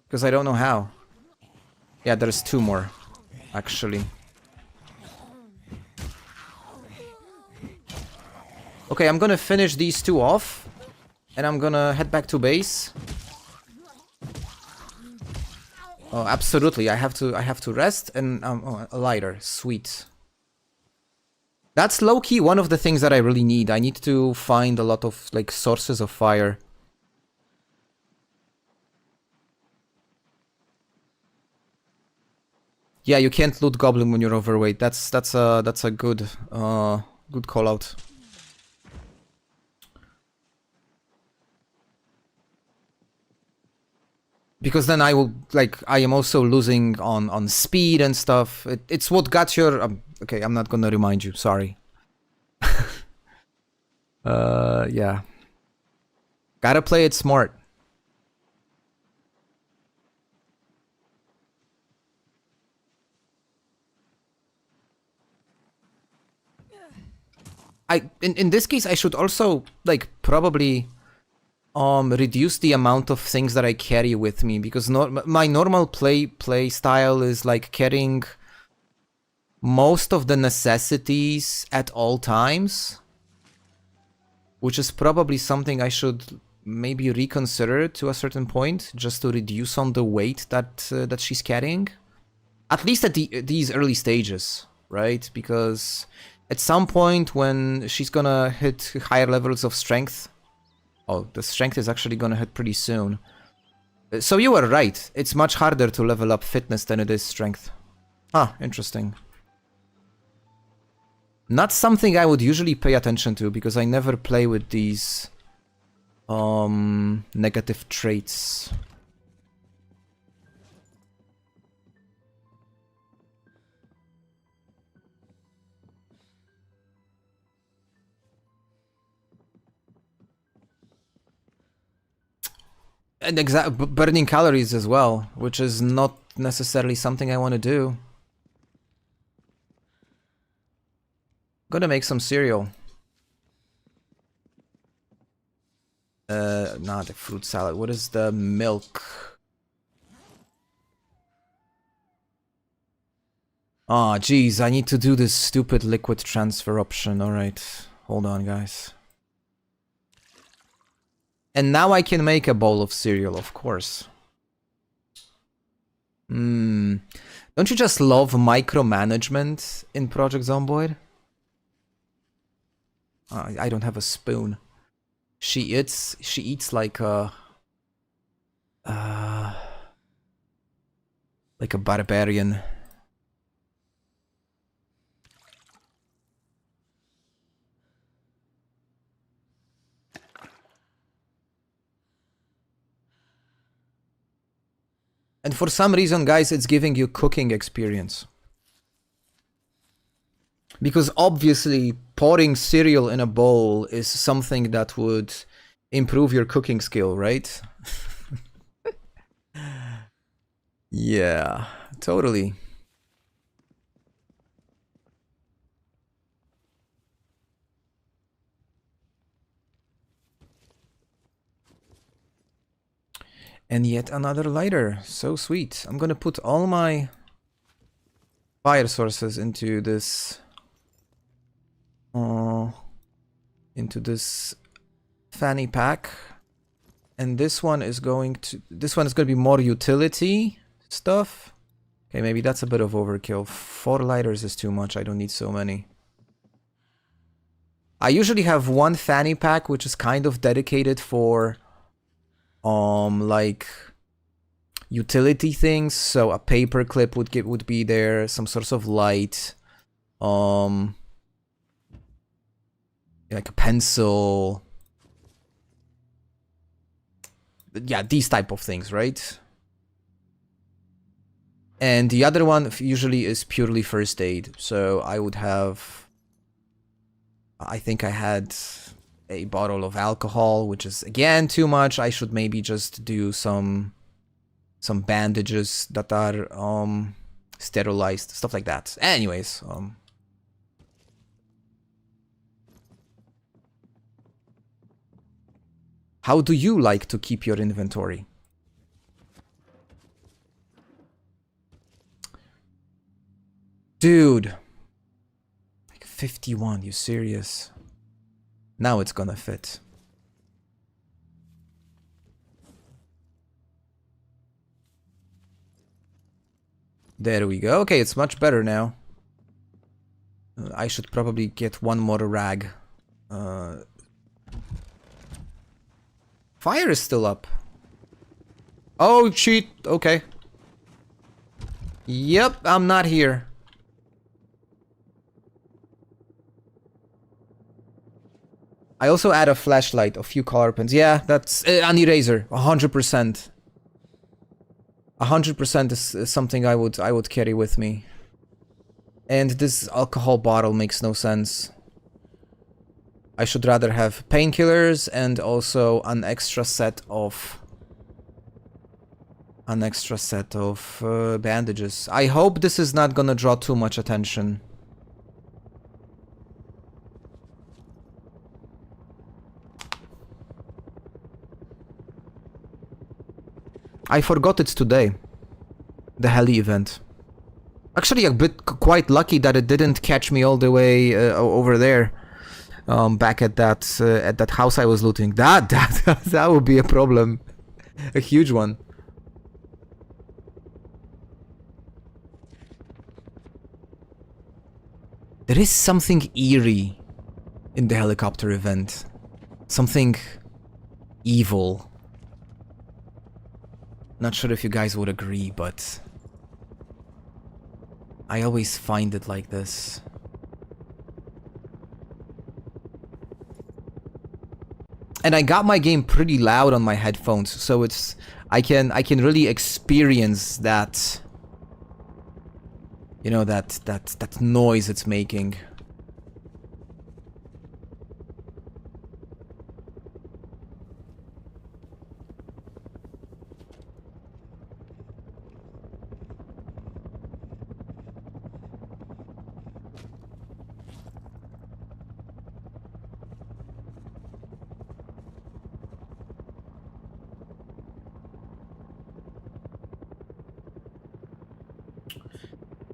Because I don't know how. Yeah, there's two more, actually. Okay, I'm gonna finish these two off. And I'm gonna head back to base. Oh, absolutely. I have to rest and oh, a lighter. Sweet. That's low-key one of the things that I really need. I need to find a lot of like sources of fire. Yeah, you can't loot goblin when you're overweight. That's a good good call out. Because then I will, like, I am also losing on speed and stuff. It's what got your... okay, I'm not gonna remind you, sorry. Yeah. Gotta play it smart. In this case, I should also, like, probably... reduce the amount of things that I carry with me, because my normal play style is like carrying most of the necessities at all times, which is probably something I should maybe reconsider to a certain point, just to reduce on the weight that she's carrying, at least at these early stages, right? Because at some point when she's gonna hit higher levels of strength. Oh, the strength is actually gonna hit pretty soon. So you were right. It's much harder to level up fitness than it is strength. Ah, interesting. Not something I would usually pay attention to, because I never play with these negative traits. And burning calories as well, which is not necessarily something I want to do. Gonna make some cereal. Not the fruit salad. What is the milk? Oh, geez, I need to do this stupid liquid transfer option. Alright, hold on, guys. And now I can make a bowl of cereal, of course. Don't you just love micromanagement in Project Zomboid? I don't have a spoon. She eats like a barbarian. And for some reason, guys, it's giving you cooking experience. Because obviously, pouring cereal in a bowl is something that would improve your cooking skill, right? Yeah, totally. And yet another lighter. So sweet. I'm gonna put all my fire sources into this fanny pack. And this one is gonna be more utility stuff. Okay, maybe that's a bit of overkill. 4 lighters is too much. I don't need so many. I usually have one fanny pack which is kind of dedicated for like utility things. So a paper clip would be there, some source of light, like a pencil, yeah, these type of things, right? And the other one usually is purely first aid. So I would have, I think I had a bottle of alcohol, which is again too much. I should maybe just do some bandages that are sterilized, stuff like that. Anyways, how do you like to keep your inventory? Dude. Like 51, you serious? Now it's gonna fit. There we go. Okay, it's much better now. I should probably get one more rag. Fire is still up. Oh, cheat. Okay. Yep, I'm not here. I also add a flashlight, a few color pens. Yeah, that's an eraser, 100%. 100% is something I would carry with me. And this alcohol bottle makes no sense. I should rather have painkillers and also an extra set of bandages. I hope this is not gonna draw too much attention. I forgot it's today. The heli event. Actually, a bit quite lucky that it didn't catch me all the way over there. Back at that house I was looting. That would be a problem. A huge one. There is something eerie in the helicopter event. Something evil. Not sure if you guys would agree, but I always find it like this. And I got my game pretty loud on my headphones, so it's I can really experience that, you know, that noise it's making.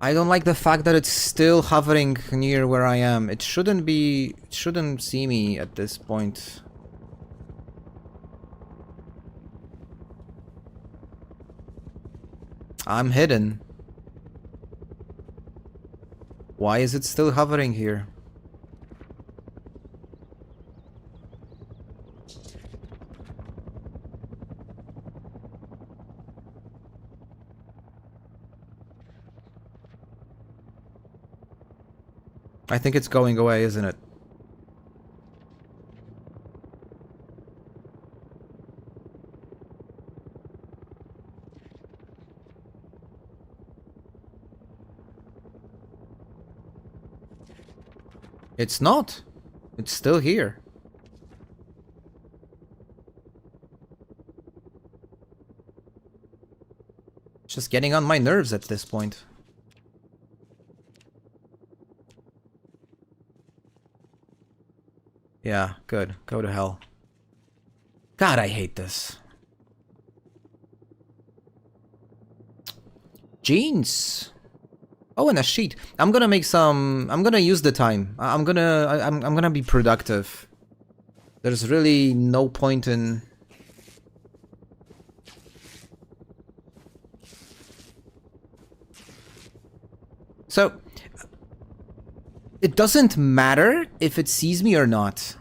I don't like the fact that it's still hovering near where I am. It shouldn't be... It shouldn't see me at this point. I'm hidden. Why is it still hovering here? I think it's going away, isn't it? It's not. It's still here. It's just getting on my nerves at this point. Yeah, good. Go to hell. God, I hate this. Jeans. Oh, and a sheet. I'm gonna make some... I'm gonna use the time. I'm gonna be productive. There's really no point in... So... It doesn't matter if it sees me or not.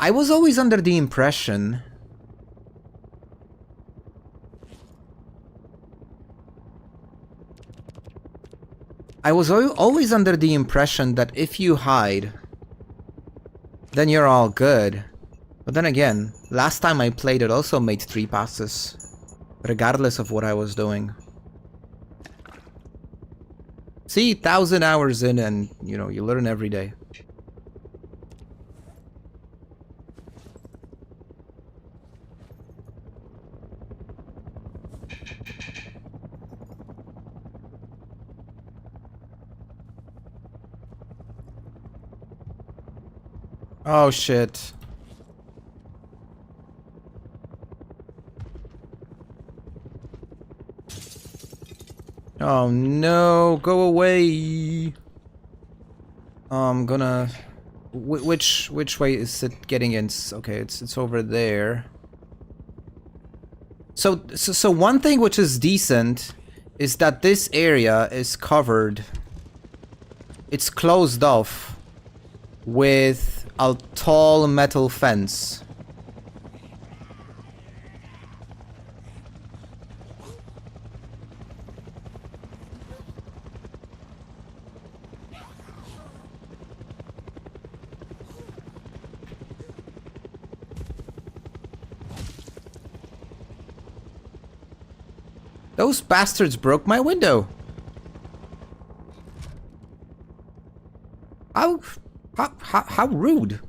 I was always under the impression... always under the impression that if you hide, then you're all good. But then again, last time I played it also made 3 passes, regardless of what I was doing. See, 1,000 hours in and, you know, you learn every day. Oh shit. Oh no, go away. I'm gonna... which way is it getting in? Okay, it's over there. So one thing which is decent is that this area is covered. It's closed off with a tall metal fence. Those bastards broke my window. How rude.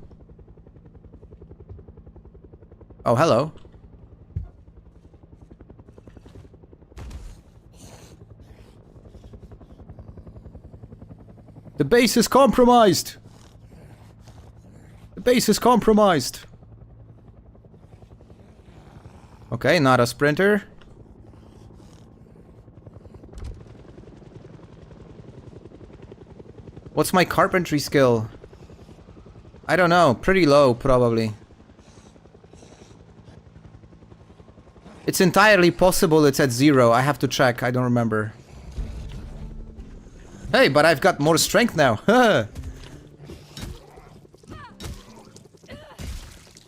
Oh, hello. The base is compromised. The base is compromised. Okay, not a sprinter. What's my carpentry skill? I don't know. Pretty low, probably. It's entirely possible it's at 0. I have to check. I don't remember. Hey, but I've got more strength now.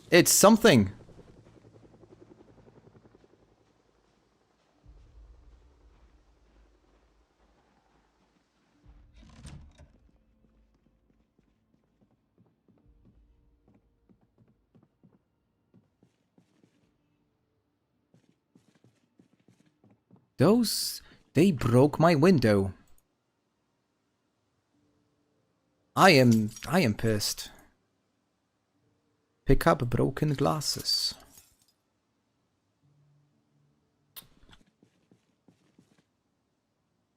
It's something. They broke my window. I am pissed. Pick up broken glasses.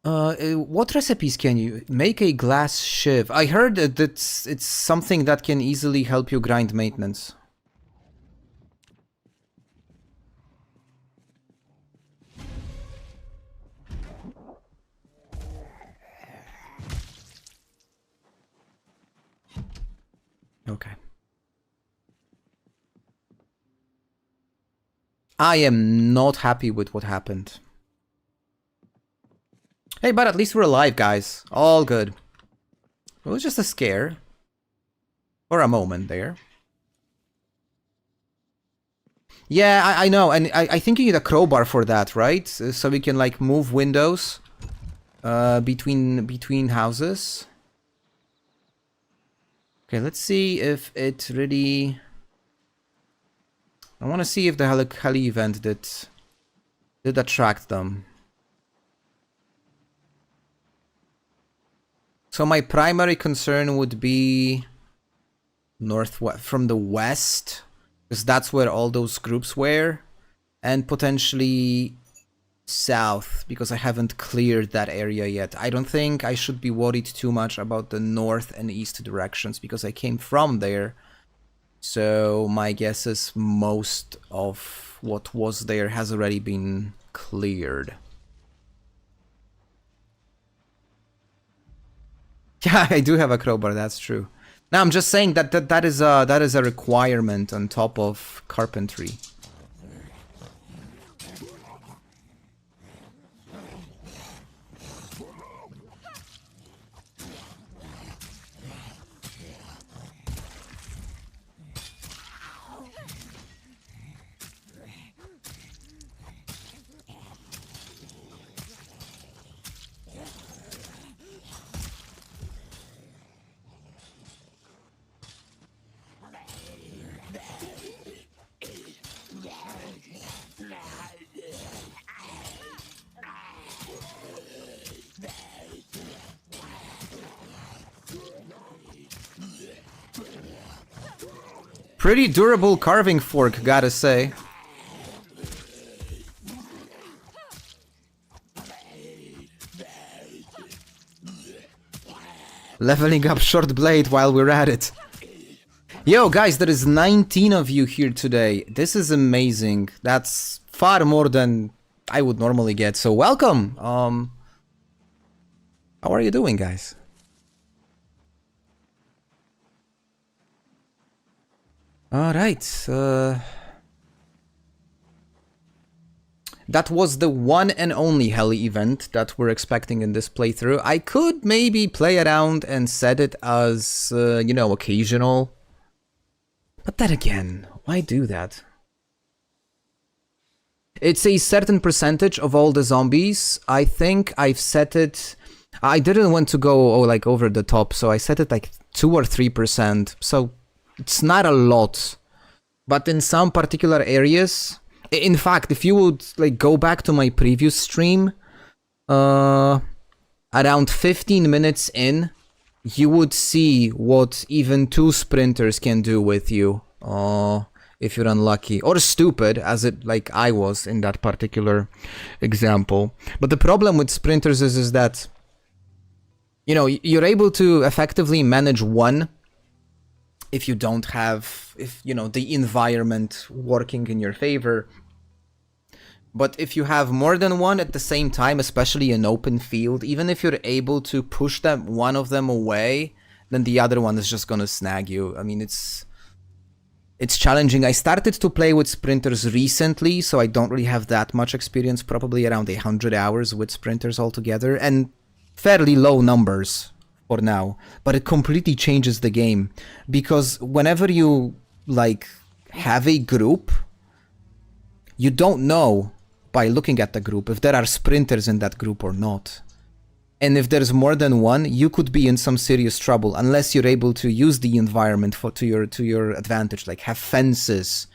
What recipes can you make? A glass shiv. I heard that it's something that can easily help you grind maintenance. Okay. I am not happy with what happened. Hey, but at least we're alive, guys. All good. It was just a scare. For a moment there. Yeah, I know. And I think you need a crowbar for that, right? So we can, like, move windows between houses. Okay, let's see if it really... I want to see if the heli event did attract them. So my primary concern would be northwest, from the west, because that's where all those groups were, and potentially south, because I haven't cleared that area yet. I don't think I should be worried too much about the north and east directions, because I came from there. So my guess is most of what was there has already been cleared. Yeah, I do have a crowbar, that's true. Now I'm just saying that is a requirement on top of carpentry. Pretty durable carving fork, gotta say. Leveling up short blade while we're at it. Yo, guys, there is 19 of you here today. This is amazing. That's far more than I would normally get. So welcome. How are you doing, guys? All right. That was the one and only heli event that we're expecting in this playthrough. I could maybe play around and set it as, you know, occasional. But then again, why do that? It's a certain percentage of all the zombies. I think I've set it... I didn't want to go like over the top, so I set it like 2 or 3%. So it's not a lot. But in some particular areas... In fact, if you would like go back to my previous stream, around 15 minutes in, you would see what even 2 sprinters can do with you, if you're unlucky or stupid, as it like I was in that particular example. But the problem with sprinters is that, you know, you're able to effectively manage one if you don't have, you know, the environment working in your favor. But if you have more than one at the same time, especially in open field, even if you're able to push one of them away, then the other one is just gonna snag you. I mean, it's challenging. I started to play with sprinters recently, so I don't really have that much experience, probably around 100 hours with sprinters altogether, and fairly low numbers for now, but it completely changes the game, because whenever you like have a group, you don't know by looking at the group if there are sprinters in that group or not. And if there's more than one, you could be in some serious trouble unless you're able to use the environment to your advantage, like have fences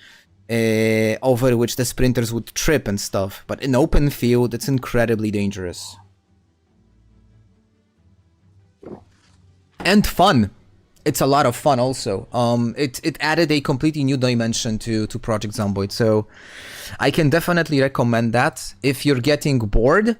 over which the sprinters would trip and stuff. But in open field, it's incredibly dangerous. And fun. It's a lot of fun also. It added a completely new dimension to Project Zomboid, so I can definitely recommend that. If you're getting bored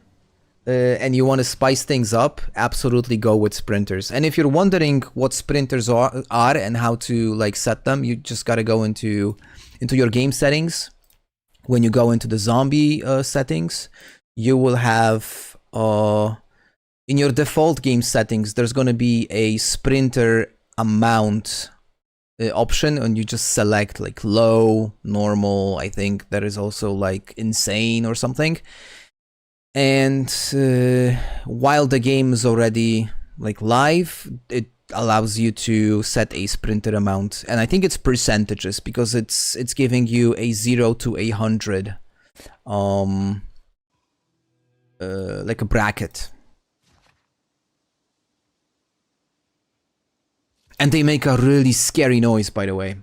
and you want to spice things up, absolutely go with sprinters. And if you're wondering what sprinters are and how to like set them, you just gotta go into your game settings. When you go into the zombie settings, you will have in your default game settings, there's going to be a sprinter amount option, and you just select like low, normal. I think there is also like insane or something. And while the game is already like live, it allows you to set a sprinter amount, and I think it's percentages, because it's giving you a 0 to 100 like a bracket. And they make a really scary noise, by the way.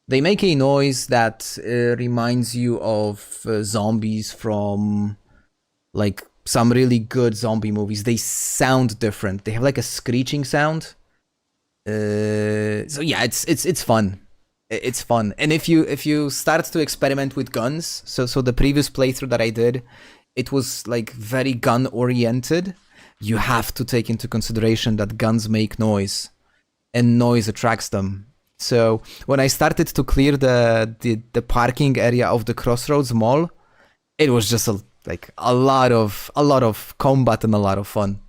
They make a noise that reminds you of zombies from like some really good zombie movies. They sound different. They have like a screeching sound. So yeah, it's fun. It's fun. And if you start to experiment with guns, so the previous playthrough that I did, it was like very gun oriented. You have to take into consideration that guns make noise, and noise attracts them. So when I started to clear the parking area of the Crossroads Mall, it was just a lot of combat and a lot of fun.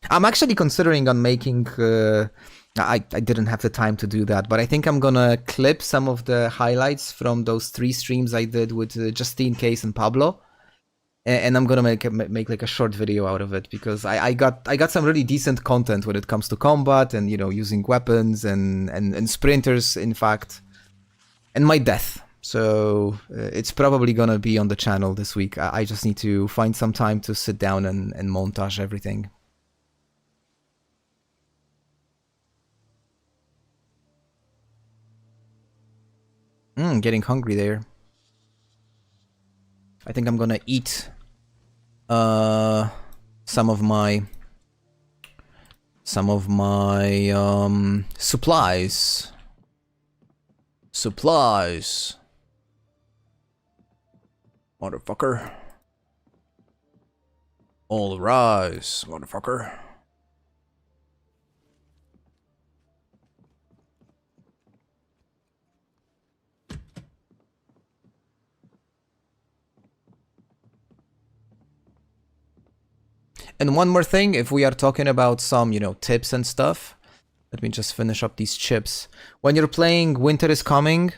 I'm actually considering on making. I didn't have the time to do that, but I think I'm gonna clip some of the highlights from those 3 streams I did with Justine, Case, and Pablo, and I'm gonna make like a short video out of it, because I got some really decent content when it comes to combat and, you know, using weapons and sprinters, in fact, and my death. So it's probably gonna be on the channel this week. I just need to find some time to sit down and montage everything. Getting hungry there. I think I'm gonna eat some of my supplies. Supplies. Motherfucker. All rise, motherfucker. And one more thing, if we are talking about some, tips and stuff, let me just finish up these chips. When you're playing Winter is Coming,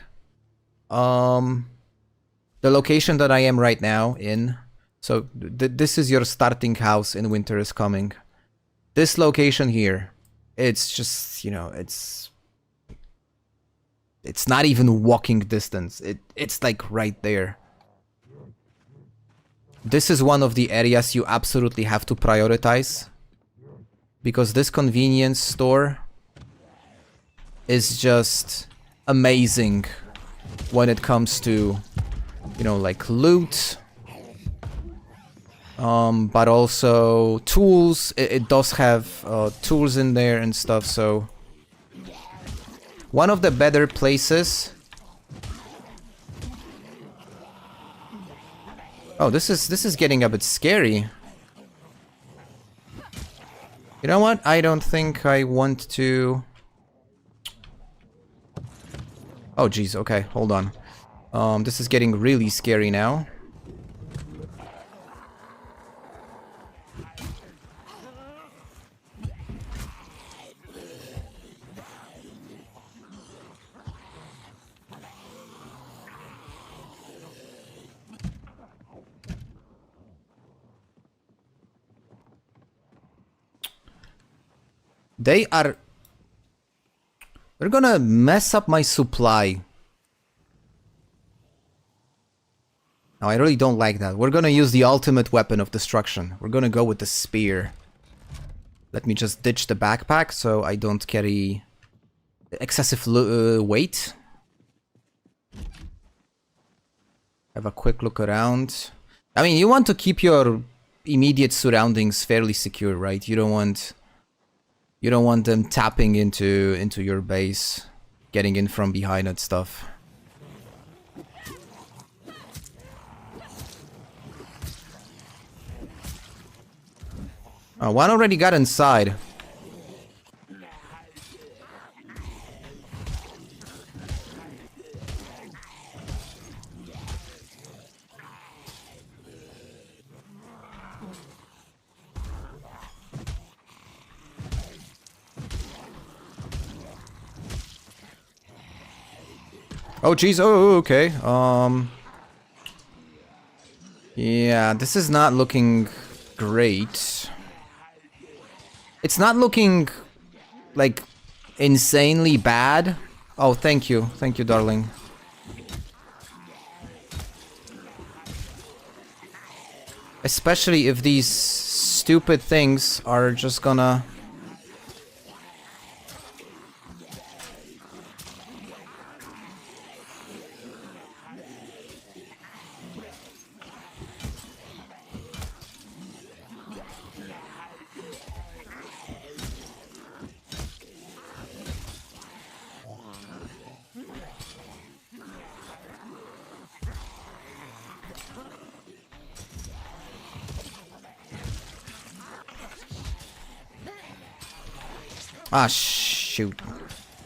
the location that I am right now in, so this is your starting house in Winter is Coming. This location here, it's just, it's not even walking distance. It's like right there. This is one of the areas you absolutely have to prioritize, because this convenience store is just amazing when it comes to, like loot, but also tools. It does have tools in there and stuff, so one of the better places. Oh, this is getting a bit scary. You know what? I don't think I want to... Oh, geez. Okay, hold on. This is getting really scary now. They're gonna mess up my supply. Now, I really don't like that. We're gonna use the ultimate weapon of destruction. We're gonna go with the spear. Let me just ditch the backpack so I don't carry excessive weight. Have a quick look around. I mean, you want to keep your immediate surroundings fairly secure, right? You don't want them tapping into your base, getting in from behind and stuff. Oh, one already got inside. Oh, geez. Oh, okay. Yeah, this is not looking great. It's not looking, like, insanely bad. Oh, thank you. Thank you, darling. Especially if these stupid things are just gonna... Ah, shoot.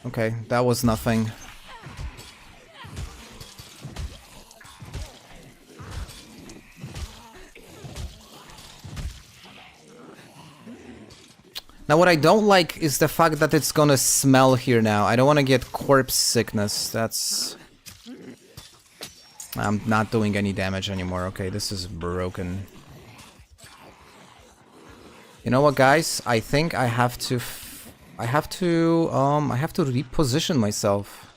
Okay, that was nothing. Now, what I don't like is the fact that it's gonna smell here now. I don't want to get corpse sickness. That's... I'm not doing any damage anymore. Okay, this is broken. You know what, guys? I think I have to... I have to reposition myself.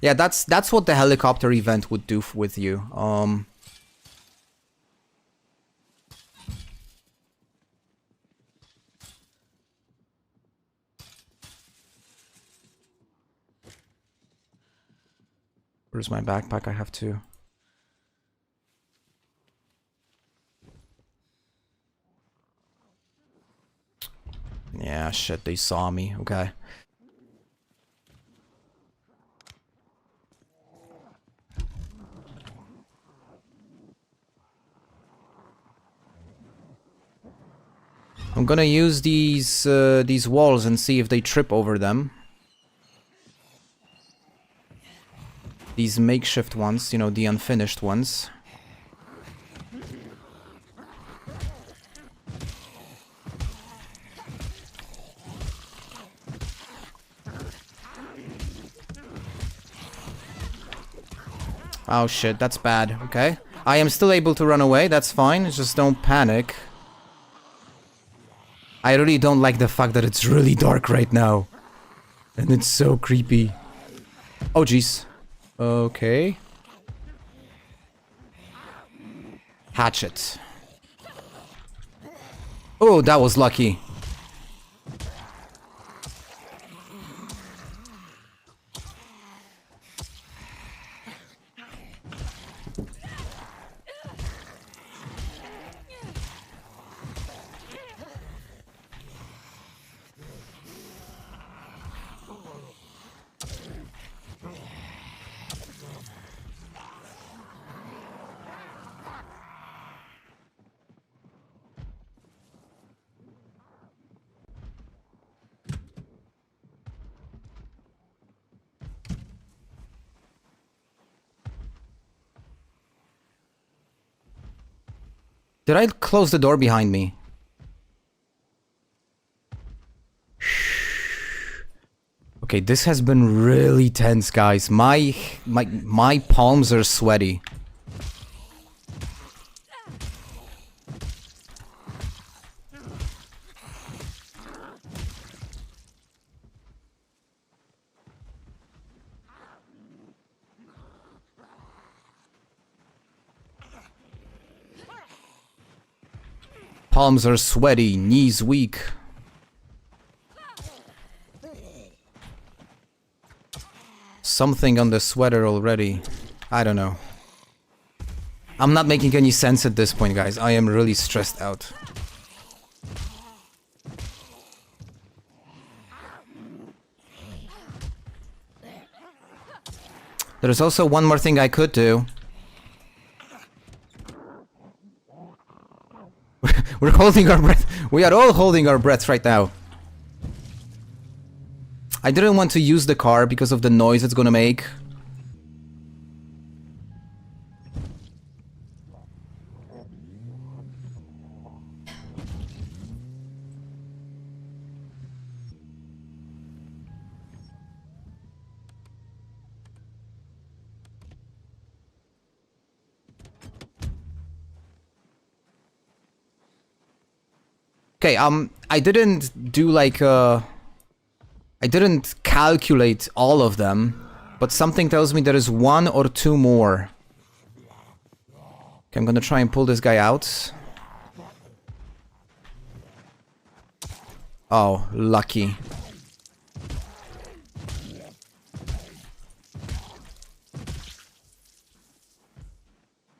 Yeah, that's what the helicopter event would do with you. Where's my backpack? I have to... Yeah, shit, they saw me. Okay. I'm gonna use these walls and see if they trip over them. These makeshift ones, you know, the unfinished ones. Oh shit, that's bad. Okay. I am still able to run away, that's fine. Just don't panic. I really don't like the fact that it's really dark right now. And it's so creepy. Oh jeez. Okay. Hatchet. Oh, that was lucky. Did I close the door behind me? Okay, this has been really tense, guys. My palms are sweaty. Palms are sweaty, knees weak. Something on the sweater already. I don't know. I'm not making any sense at this point, guys. I am really stressed out. There's also one more thing I could do. We're holding our breath. We are all holding our breaths right now. I didn't want to use the car because of the noise it's gonna make. Okay, I didn't do like I didn't calculate all of them, but something tells me there is one or two more. Okay, I'm gonna try and pull this guy out. Oh, lucky.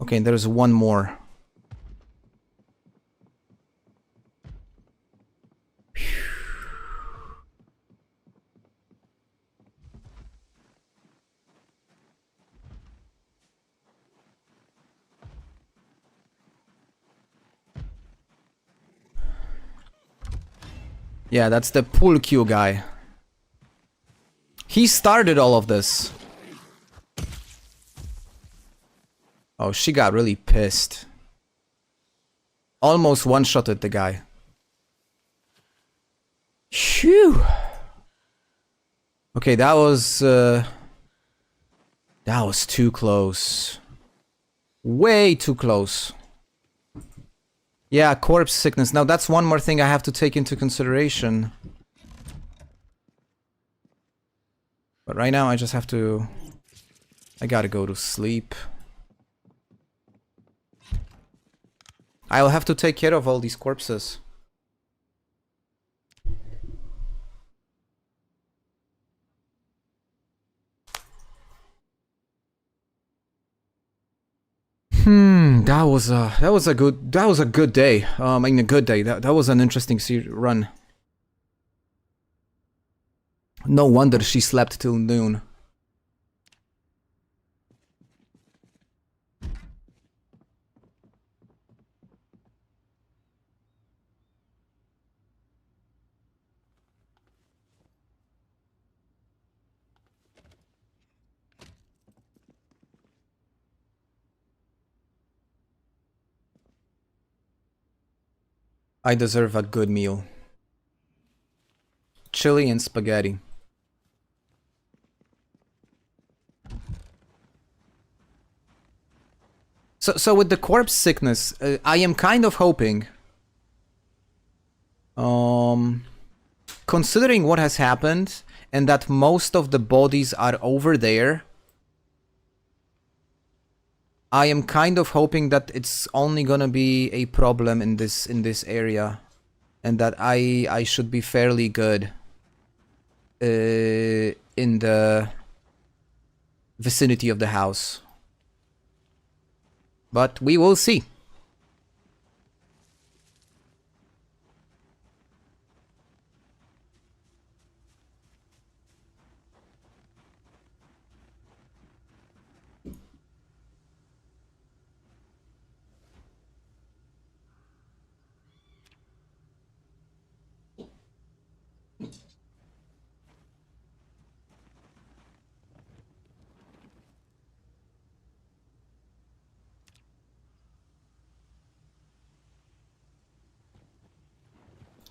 Okay, and there's one more. Yeah, that's the pool cue guy. He started all of this. Oh, she got really pissed. Almost one-shotted the guy. Phew. Okay, that was too close. Way too close. Yeah, corpse sickness. Now that's one more thing I have to take into consideration. But right now I just have to... I gotta go to sleep. I'll have to take care of all these corpses. That was a good day. I mean, a good day. That was an interesting run. No wonder she slept till noon. I deserve a good meal. Chili and spaghetti. So with the corpse sickness, I am kind of hoping, considering what has happened and that most of the bodies are over there, I am kind of hoping that it's only gonna be a problem in this area, and that I should be fairly good in the vicinity of the house. But we will see.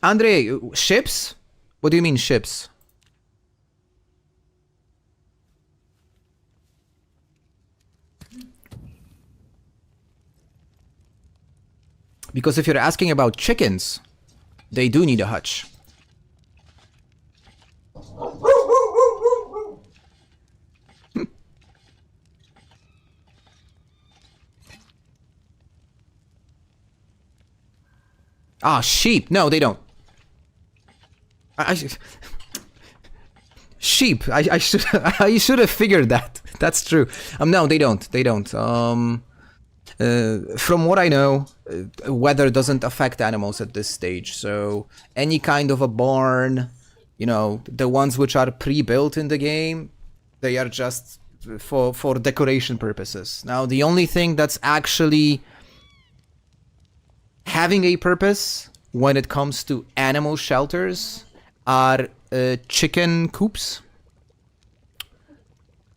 Andre, ships? What do you mean ships? Because if you're asking about chickens, they do need a hutch. Ah, sheep. No, they don't. Sheep. I should I should have figured that. That's true. No, they don't. They don't. From what I know, weather doesn't affect animals at this stage. So any kind of a barn, you know, the ones which are pre-built in the game, they are just for decoration purposes. Now, the only thing that's actually having a purpose when it comes to animal shelters are chicken coops,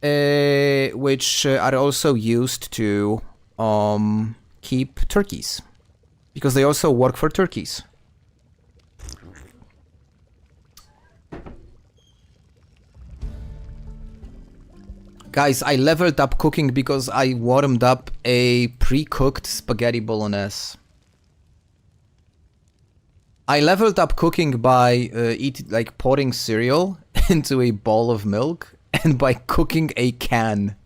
which are also used to keep turkeys, because they also work for turkeys. Guys, I leveled up cooking because I warmed up a pre-cooked spaghetti bolognese. I leveled up cooking by pouring cereal into a bowl of milk and by cooking a can.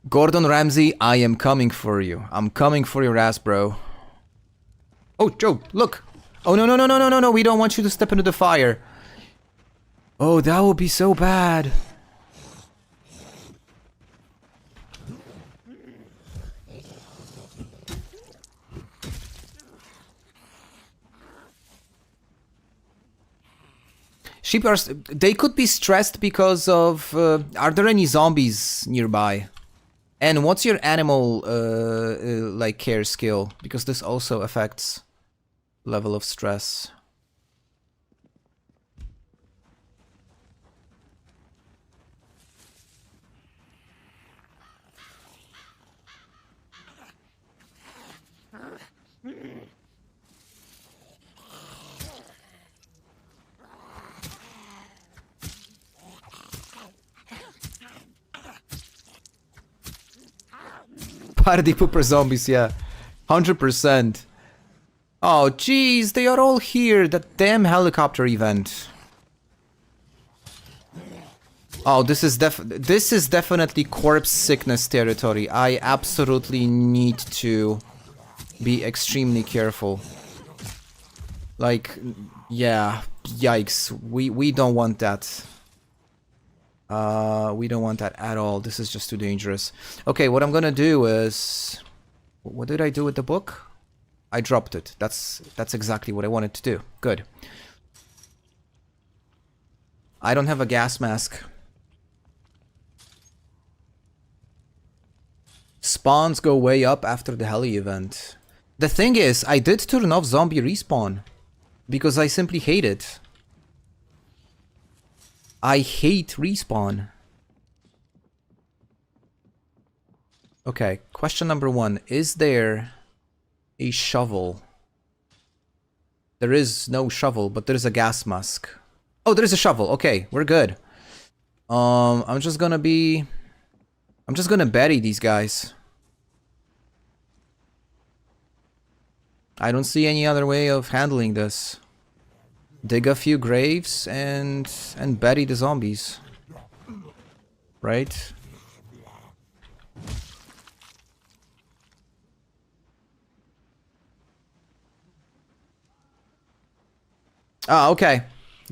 Gordon Ramsay, I am coming for you. I'm coming for your ass, bro. Oh, Joe, look. Oh, no, we don't want you to step into the fire. Oh, that would be so bad. Sheep are... They could be stressed because of... are there any zombies nearby? And what's your animal, care skill? Because this also affects level of stress. Party pooper zombies, yeah. 100%. Oh, jeez, they are all here. That damn helicopter event. Oh, this is definitely corpse sickness territory. I absolutely need to be extremely careful. Like, yeah, yikes. We don't want that. We don't want that at all. This is just too dangerous. Okay, what I'm gonna do is... What did I do with the book? I dropped it. That's exactly what I wanted to do. Good. I don't have a gas mask. Spawns go way up after the heli event. The thing is, I did turn off zombie respawn. Because I simply hate it. I hate respawn. Okay, question number 1. Is there a shovel? There is no shovel, but there's a gas mask. Oh, there's a shovel. Okay, we're good. I'm just gonna bury these guys. I don't see any other way of handling this. Dig a few graves and bury the zombies. Right? Ah, okay.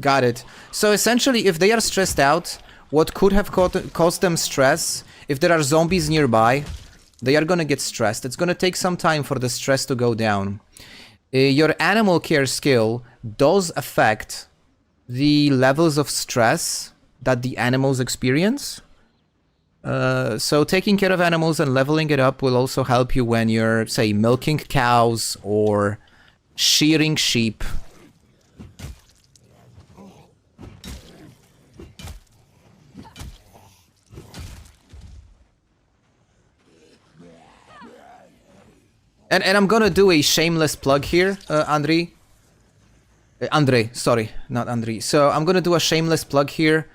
Got it. So essentially, if they are stressed out, what could have caused them stress, if there are zombies nearby, they are gonna get stressed. It's gonna take some time for the stress to go down. Your animal care skill does affect the levels of stress that the animals experience. So taking care of animals and leveling it up will also help you when you're, say, milking cows or shearing sheep. And I'm gonna do a shameless plug here, Andre, sorry, not Andre. So I'm gonna do a shameless plug here.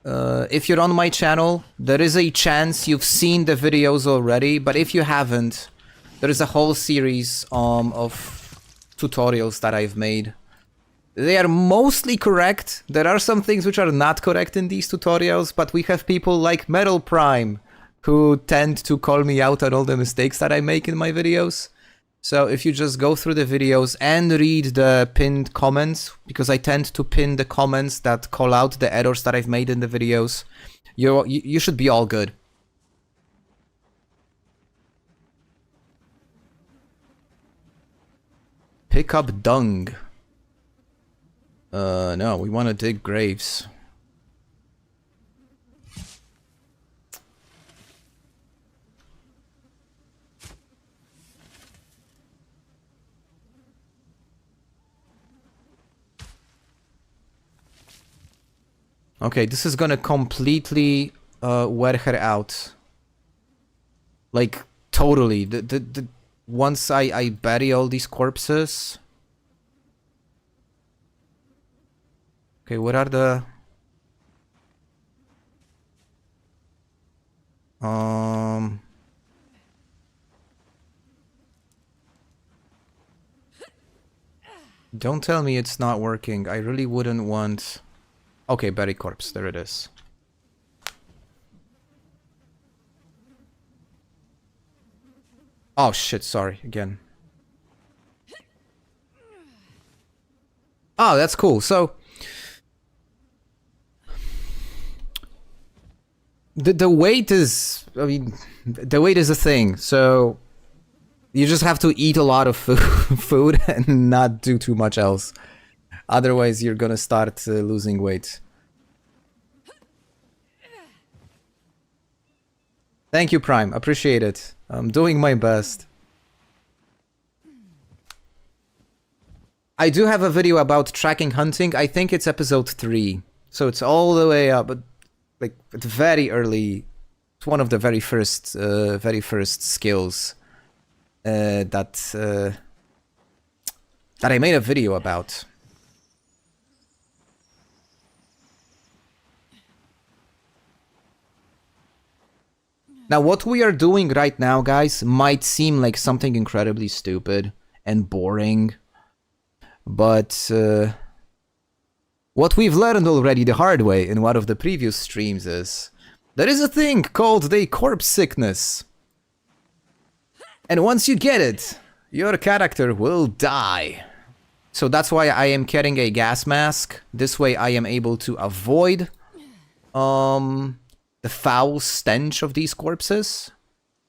If you're on my channel, there is a chance you've seen the videos already, but if you haven't, there is a whole series of tutorials that I've made. They are mostly correct. There are some things which are not correct in these tutorials, but we have people like Metal Prime who tend to call me out on all the mistakes that I make in my videos. So if you just go through the videos and read the pinned comments, because I tend to pin the comments that call out the errors that I've made in the videos, you should be all good. Pick up dung. No, we want to dig graves. Okay, this is gonna completely wear her out. Like, totally. Once I bury all these corpses... Okay, what are the... Don't tell me it's not working. I really wouldn't want... Okay, bury corpse. There it is. Oh shit, sorry, again. Oh, that's cool. So... The weight is... I mean, the weight is a thing, so... You just have to eat a lot of food and not do too much else. Otherwise, you're gonna start losing weight. Thank you, Prime. Appreciate it. I'm doing my best. I do have a video about tracking hunting. I think it's episode 3. So it's all the way up, but like it's very early. It's one of the very first skills that I made a video about. Now, what we are doing right now, guys, might seem like something incredibly stupid and boring, but what we've learned already the hard way in one of the previous streams is there is a thing called the corpse sickness. And once you get it, your character will die. So that's why I am carrying a gas mask. This way I am able to avoid the foul stench of these corpses.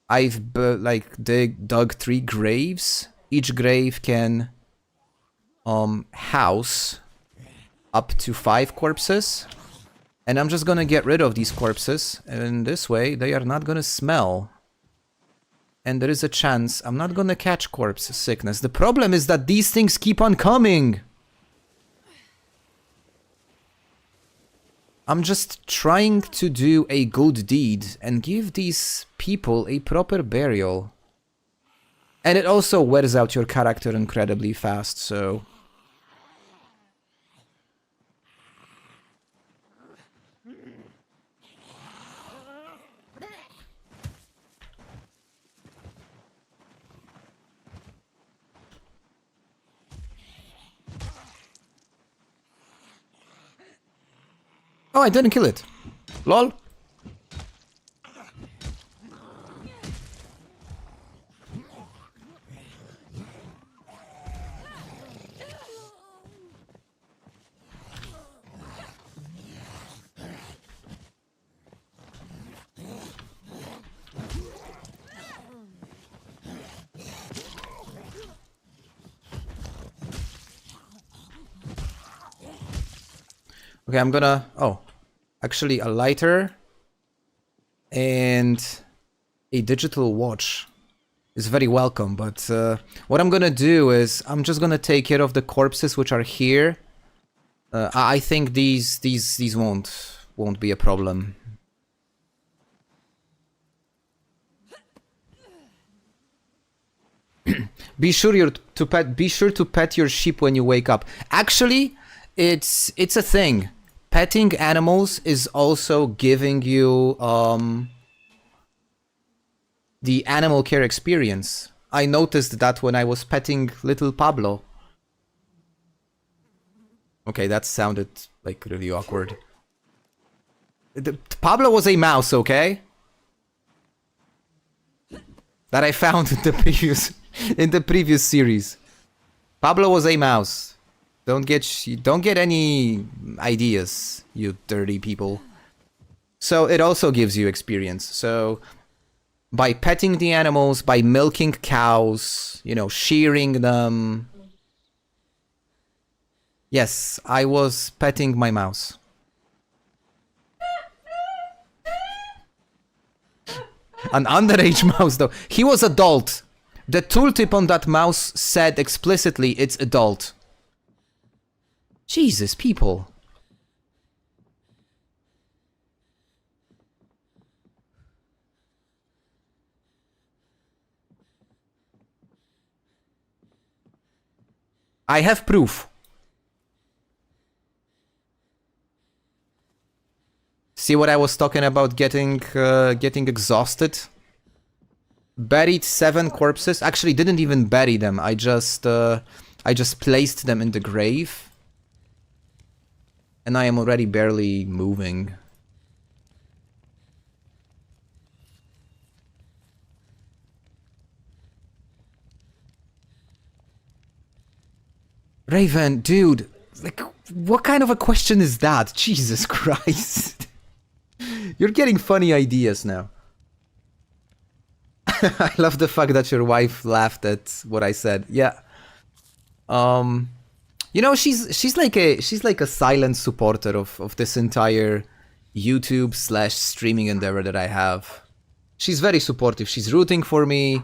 I've dug 3 graves. Each grave can house up to 5 corpses. And I'm just gonna get rid of these corpses, and this way they are not gonna smell. And there is a chance I'm not gonna catch corpse sickness. The problem is that these things keep on coming. I'm just trying to do a good deed and give these people a proper burial. And it also wears out your character incredibly fast, so... Oh, I didn't kill it. Lol. Okay, I'm gonna... Oh. Actually, a lighter and a digital watch is very welcome, but what I'm gonna do is I'm just gonna take care of the corpses which are here. I think these won't be a problem. Be sure to pet your sheep when you wake up. Actually, it's a thing. Petting animals is also giving you the animal care experience. I noticed that when I was petting little Pablo. Okay, that sounded like really awkward. Pablo was a mouse, okay? That I found in the previous series. Pablo was a mouse. Don't get any ideas, you dirty people. So it also gives you experience. So by petting the animals, by milking cows, you know, shearing them. Yes, I was petting my mouse. An underage mouse though. He was adult. The tooltip on that mouse said explicitly it's adult. Jesus, people. I have proof. See what I was talking about getting exhausted? Buried 7 corpses. Actually, didn't even bury them. I just placed them in the grave. And I am already barely moving. Raven, dude, like, what kind of a question is that? Jesus Christ. You're getting funny ideas now. I love the fact that your wife laughed at what I said. Yeah. You know, she's like a silent supporter of this entire YouTube / streaming endeavor that I have. She's very supportive. She's rooting for me.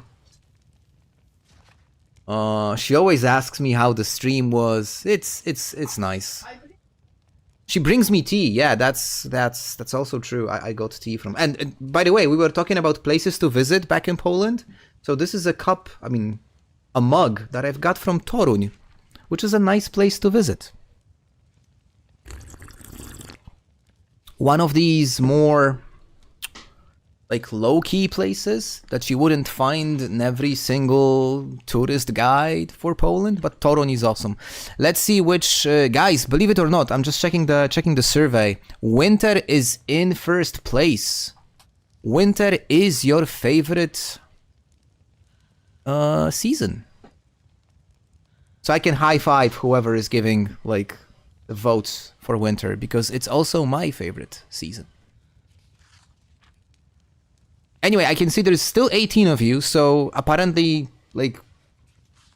She always asks me how the stream was. It's nice. She brings me tea. Yeah, that's also true. I got tea from. And by the way, we were talking about places to visit back in Poland. So this is a cup, I mean, a mug that I've got from Toruń, which is a nice place to visit. One of these more like low-key places that you wouldn't find in every single tourist guide for Poland, but Toruń is awesome. Let's see which guys, believe it or not, I'm just checking the survey. Winter is in first place. Winter is your favorite season. So I can high five whoever is giving like the votes for winter, because it's also my favorite season. Anyway, I can see there's still 18 of you, so apparently, like,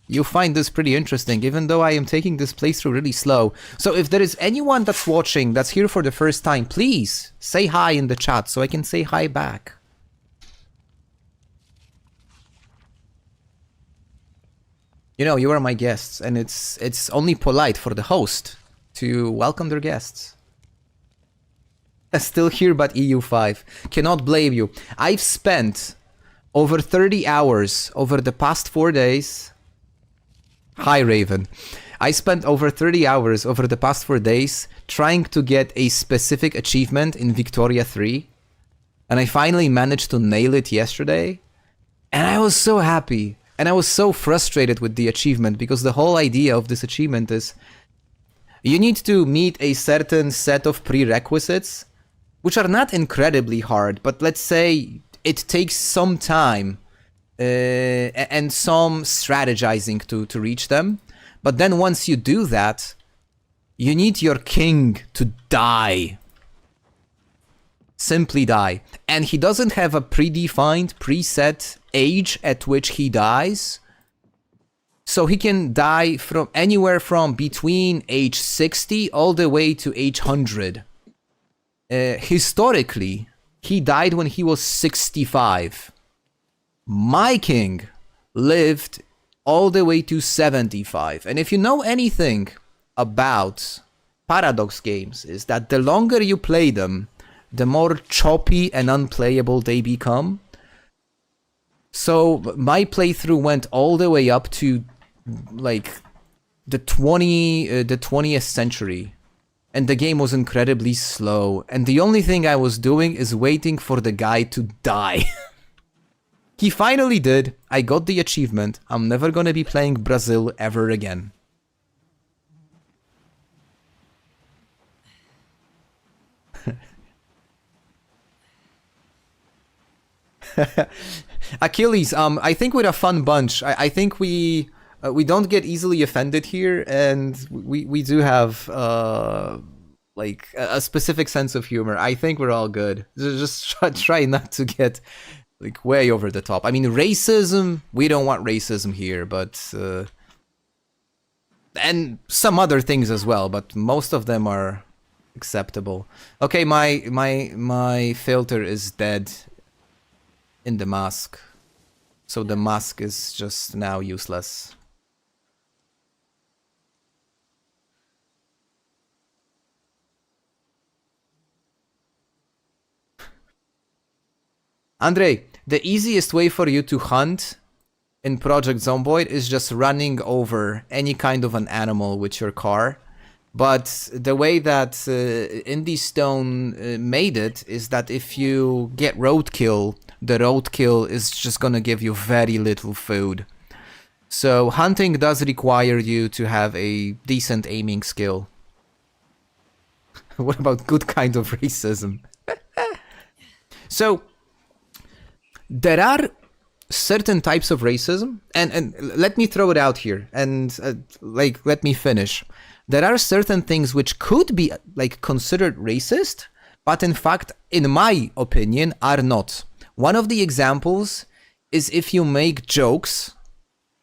you'll find this pretty interesting, even though I am taking this playthrough really slow. So if there is anyone that's watching, that's here for the first time, please say hi in the chat so I can say hi back. You know, you are my guests, and it's only polite for the host to welcome their guests. Still here, but EU5. Cannot blame you. I've spent over 30 hours over the past 4 days. Hi, Raven. I spent over 30 hours over the past 4 days trying to get a specific achievement in Victoria 3. And I finally managed to nail it yesterday. And I was so happy. And I was so frustrated with the achievement because the whole idea of this achievement is you need to meet a certain set of prerequisites, which are not incredibly hard, but let's say it takes some time and some strategizing to reach them. But then once you do that, you need your king to die. Simply die. And he doesn't have a predefined, preset age at which he dies. So he can die from anywhere from between age 60 all the way to age 100. Historically, he died when he was 65. My king lived all the way to 75. And if you know anything about Paradox games, is that the longer you play them, the more choppy and unplayable they become. So my playthrough went all the way up to like the 20th century. And the game was incredibly slow. And the only thing I was doing is waiting for the guy to die. He finally did. I got the achievement. I'm never gonna be playing Brazil ever again. Achilles, I think we're a fun bunch. I think we don't get easily offended here, and we do have like a specific sense of humor. I think we're all good. Just try not to get like way over the top. I mean, racism, we don't want racism here, but and some other things as well, but most of them are acceptable. Okay, my filter is dead in the mask. So the mask is just now useless. Andre, the easiest way for you to hunt in Project Zomboid is just running over any kind of an animal with your car. But the way that Indie Stone made it is that if you get roadkill, the roadkill is just gonna give you very little food. So hunting does require you to have a decent aiming skill. What about good kind of racism? So there are certain types of racism, and let me throw it out here, and like let me finish. There are certain things which could be like considered racist, but in fact, in my opinion, are not. One of the examples is if you make jokes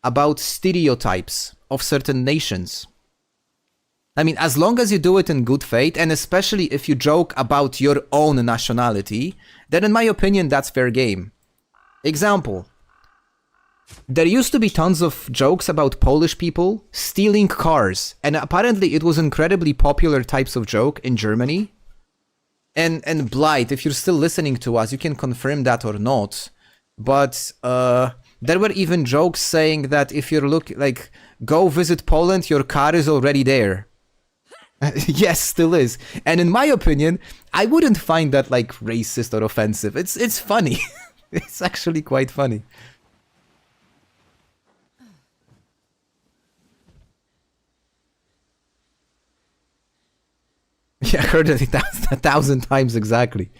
about stereotypes of certain nations. I mean, as long as you do it in good faith, and especially if you joke about your own nationality, then in my opinion, that's fair game. Example. There used to be tons of jokes about Polish people stealing cars, and apparently it was incredibly popular types of joke in Germany. And Blight, if you're still listening to us, you can confirm that or not. But there were even jokes saying that if you're go visit Poland, your car is already there. Yes, still is. And in my opinion, I wouldn't find that like racist or offensive. It's funny. It's actually quite funny. Yeah, I heard it 1,000 times exactly.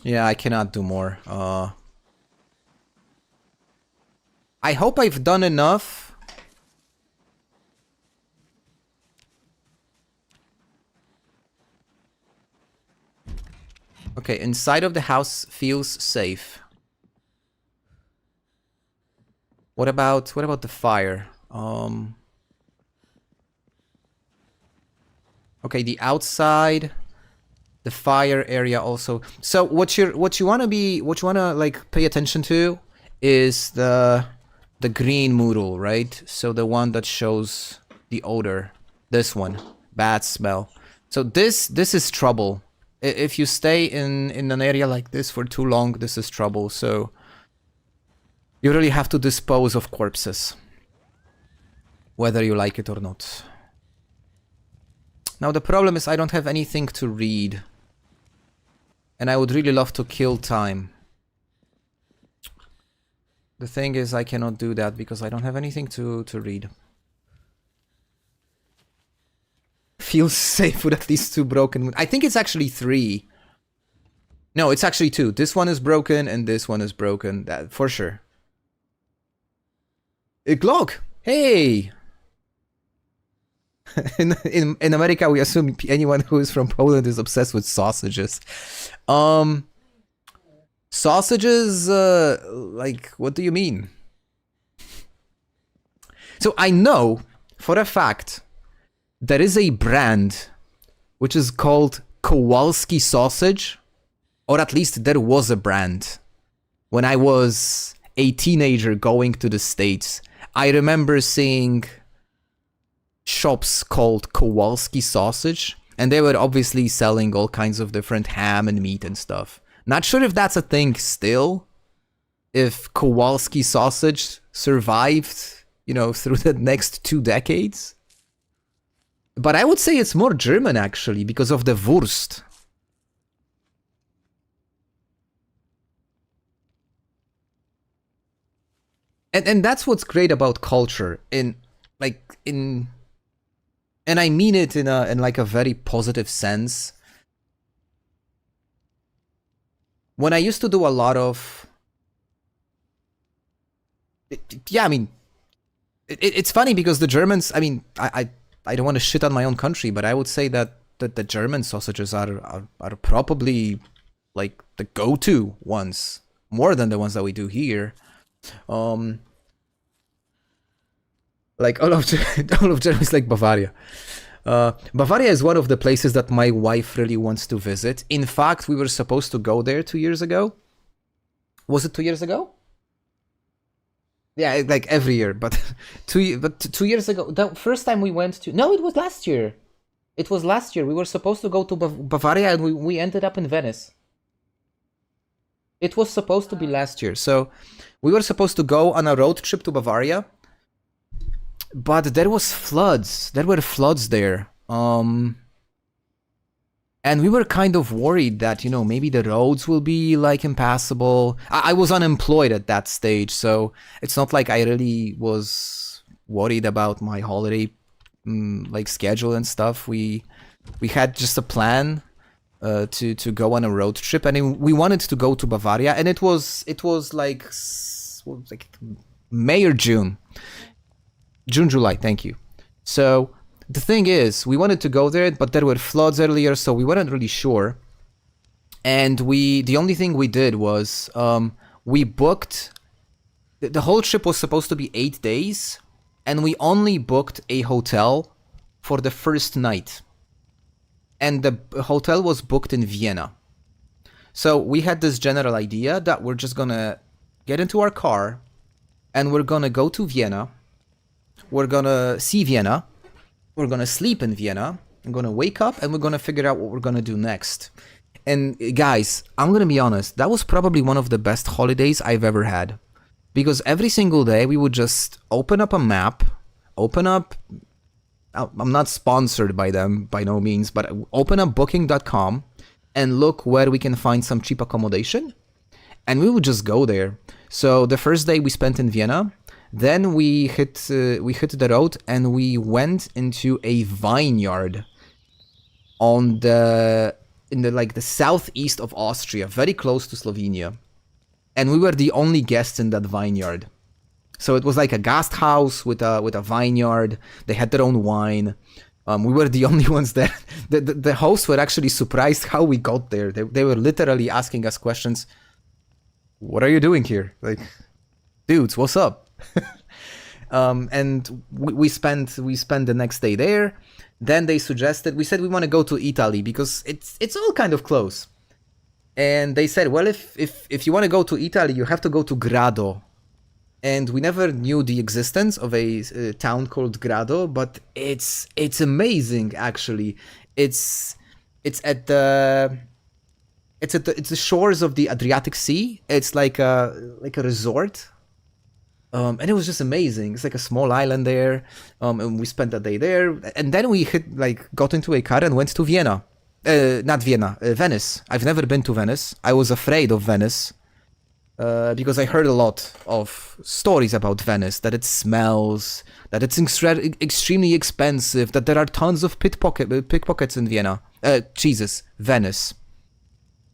Yeah, I cannot do more. I hope I've done enough. Okay, inside of the house feels safe. What about the fire? Okay, the outside, the fire area also. So what you wanna like pay attention to is the green modal, right? So the one that shows the odor. This one, bad smell. So this is trouble. If you stay in an area like this for too long, this is trouble. So you really have to dispose of corpses, whether you like it or not. Now the problem is I don't have anything to read. And I would really love to kill time. The thing is I cannot do that because I don't have anything to read. Feels safe with at least 2 broken. I think it's actually 3. No, it's actually 2. This one is broken and this one is broken. That for sure. Glock! Hey! in America, we assume anyone who is from Poland is obsessed with sausages. Sausages, like, what do you mean? So I know for a fact there is a brand which is called Kowalski sausage, or at least there was a brand. When I was a teenager going to the States, I remember seeing shops called Kowalski sausage, and they were obviously selling all kinds of different ham and meat and stuff. Not sure if that's a thing still, if Kowalski sausage survived, you know, through the next 2 decades. But I would say it's more German actually, because of the Wurst. And that's what's great about culture and I mean it in like a very positive sense. When I used to do a lot of, yeah, I mean, it's funny because the Germans, I mean, I don't want to shit on my own country, but I would say that the German sausages are probably like the go-to ones, more than the ones that we do here. Like all of Germany is like Bavaria. Bavaria is one of the places that my wife really wants to visit. In fact, we were supposed to go there 2 years ago. Was it 2 years ago? Yeah, like every year, but 2 years ago, the first time we went to, no, it was last year. It was last year. We were supposed to go to Bavaria and we ended up in Venice. It was supposed to be last year. So we were supposed to go on a road trip to Bavaria, but there was floods. There were floods there. And we were kind of worried that, you know, maybe the roads will be like impassable. I was unemployed at that stage, so it's not like I really was worried about my holiday like schedule and stuff. We had just a plan to go on a road trip, and we wanted to go to Bavaria, and it was like May or June, July. Thank you. So the thing is, we wanted to go there, but there were floods earlier, so we weren't really sure. And the only thing we did was we booked. The whole trip was supposed to be 8 days, and we only booked a hotel for the first night. And the hotel was booked in Vienna. So we had this general idea that we're just gonna get into our car and we're gonna go to Vienna. We're gonna see Vienna. We're gonna sleep in Vienna. I'm gonna wake up and we're gonna figure out what we're gonna do next. And guys, I'm gonna be honest, that was probably one of the best holidays I've ever had. Because every single day we would just open up a map, I'm not sponsored by them by no means, but open up booking.com and look where we can find some cheap accommodation. And we would just go there. So the first day we spent in Vienna, then we hit the road and we went into a vineyard in the southeast of Austria, very close to Slovenia. And we were the only guests in that vineyard. So it was like a guest house with a vineyard. They had their own wine. We were the only ones there. The hosts were actually surprised how we got there. They were literally asking us questions. What are you doing here? Like, dudes, what's up? And we spent the next day there. Then they suggested, we said we want to go to Italy because it's all kind of close. And they said, well, if you want to go to Italy, you have to go to Grado. And we never knew the existence of a town called Grado, but it's amazing actually. It's at the shores of the Adriatic Sea. It's like a resort. And it was just amazing. It's like a small island there. And we spent a day there. And then we got into a car and went to Vienna. Not Vienna, Venice. I've never been to Venice. I was afraid of Venice. Because I heard a lot of stories about Venice, that it smells, that it's extremely expensive, that there are tons of pickpockets in Vienna. Venice.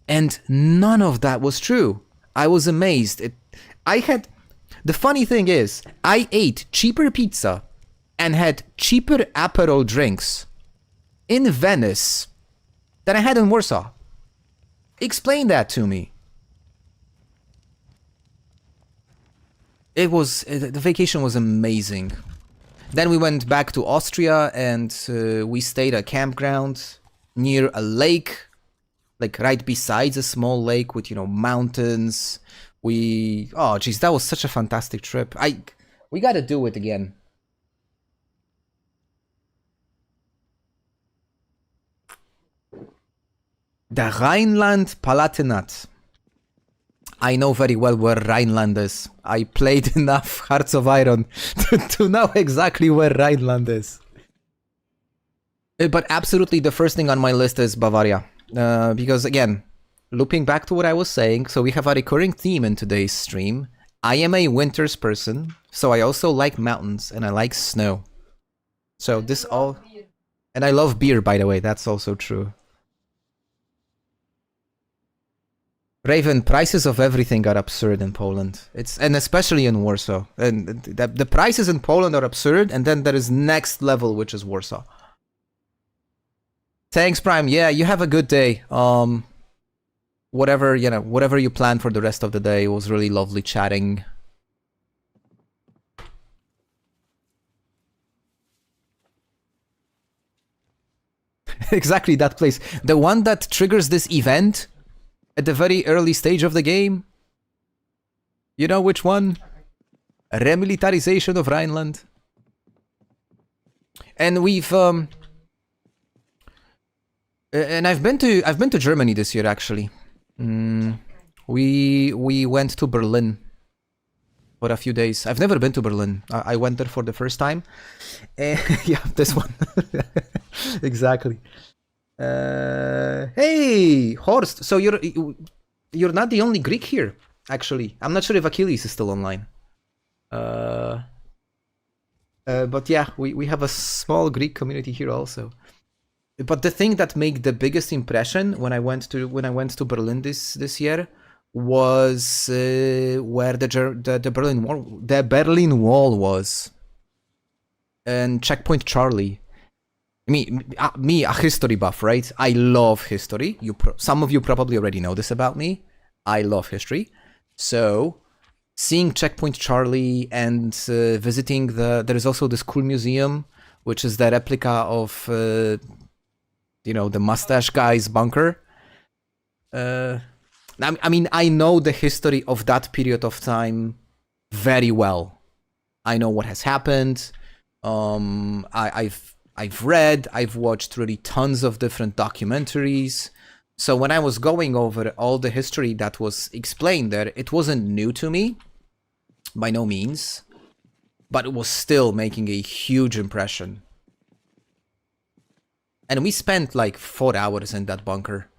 And none of that was true. I was amazed. The funny thing is, I ate cheaper pizza and had cheaper Aperol drinks in Venice than I had in Warsaw. Explain that to me. The vacation was amazing. Then we went back to Austria and we stayed at a campground near a lake, like right beside a small lake with, mountains. That was such a fantastic trip. We gotta do it again. The Rhineland-Palatinate. I know very well where Rhineland is. I played enough Hearts of Iron to know exactly where Rhineland is. But absolutely the first thing on my list is Bavaria. Because again, looping back to what I was saying, so we have a recurring theme in today's stream. I am a winters person, so I also like mountains and I like snow. So this all... And I love beer, by the way, that's also true. Raven, prices of everything are absurd in Poland. And especially in Warsaw. And the prices in Poland are absurd, and then there is next level, which is Warsaw. Thanks, Prime. Yeah, you have a good day. Whatever you plan for the rest of the day, it was really lovely chatting. Exactly that place. The one that triggers this event at the very early stage of the game. You know which one? Remilitarization of Rhineland. And we've and I've been to Germany this year actually. We went to Berlin for a few days. I've never been to Berlin. I went there for the first time. Yeah, this one. Exactly. Hey, Horst. So you're not the only Greek here, actually. I'm not sure if Achilles is still online. But yeah, we have a small Greek community here also. But the thing that made the biggest impression when I went to Berlin this year was where the Berlin Wall was, and Checkpoint Charlie. Me, a history buff, right? I love history. Some of you probably already know this about me. I love history. So, seeing Checkpoint Charlie and visiting there is also this cool museum, which is the replica of, the mustache guy's bunker. I know the history of that period of time very well. I know what has happened. I've read, I've watched really tons of different documentaries. So when I was going over all the history that was explained there, it wasn't new to me, by no means, but it was still making a huge impression. And we spent like 4 hours in that bunker.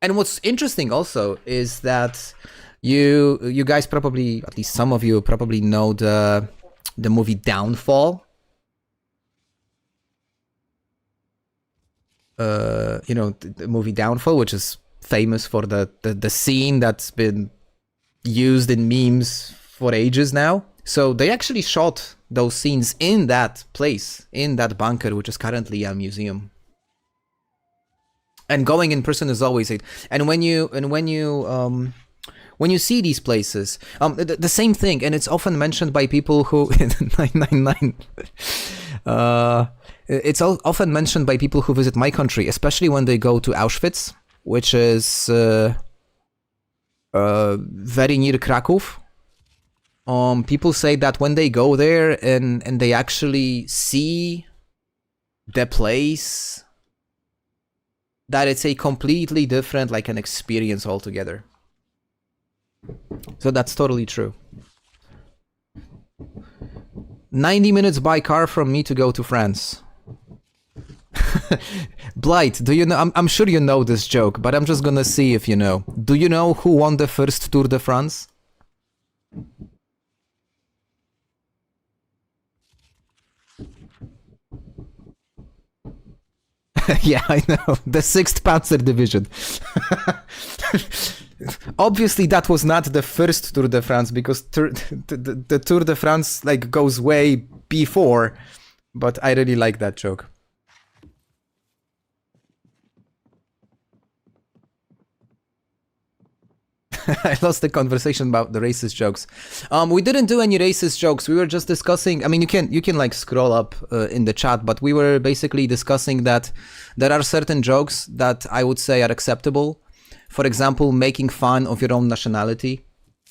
And what's interesting also is that you guys probably, at least some of you probably know the movie Downfall. The movie Downfall, which is famous for the scene that's been used in memes for ages now. So they actually shot those scenes in that place, in that bunker, which is currently a museum. And going in person is always it. And when you see these places, the same thing, and it's often mentioned by people who 999. It's often mentioned by people who visit my country, especially when they go to Auschwitz, which is very near Krakow. People say that when they go there and they actually see the place, that it's a completely different, like, an experience altogether. So that's totally true. 90 minutes by car from me to go to France. Blight, do you know? I'm sure you know this joke, but I'm just gonna see if you know. Do you know who won the first Tour de France? Yeah, I know. The 6th Panzer Division. Obviously, that was not the first Tour de France, because the Tour de France, like, goes way before. But I really like that joke. I lost the conversation about the racist jokes. We didn't do any racist jokes. We were just discussing. I mean, you can like scroll up in the chat, but we were basically discussing that there are certain jokes that I would say are acceptable. For example, making fun of your own nationality.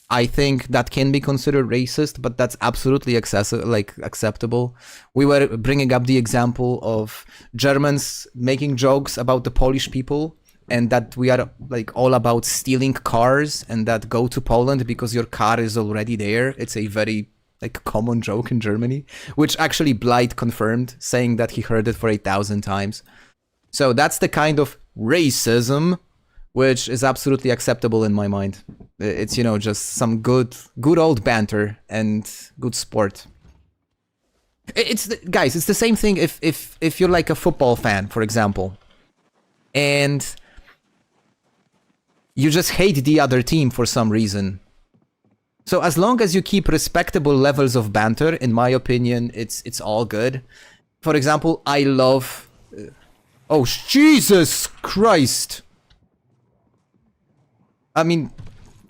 I think that can be considered racist, but that's absolutely acceptable. We were bringing up the example of Germans making jokes about the Polish people, and that we are like all about stealing cars and that go to Poland because your car is already there. It's a very like common joke in Germany, which actually Blight confirmed, saying that he heard it for 1,000 times. So that's the kind of racism which is absolutely acceptable in my mind. It's, you know, just some good old banter and good sport. Guys, it's the same thing if you're like a football fan, for example, and you just hate the other team for some reason. So as long as you keep respectable levels of banter, in my opinion, it's all good. For example, I love... oh, Jesus Christ! I mean,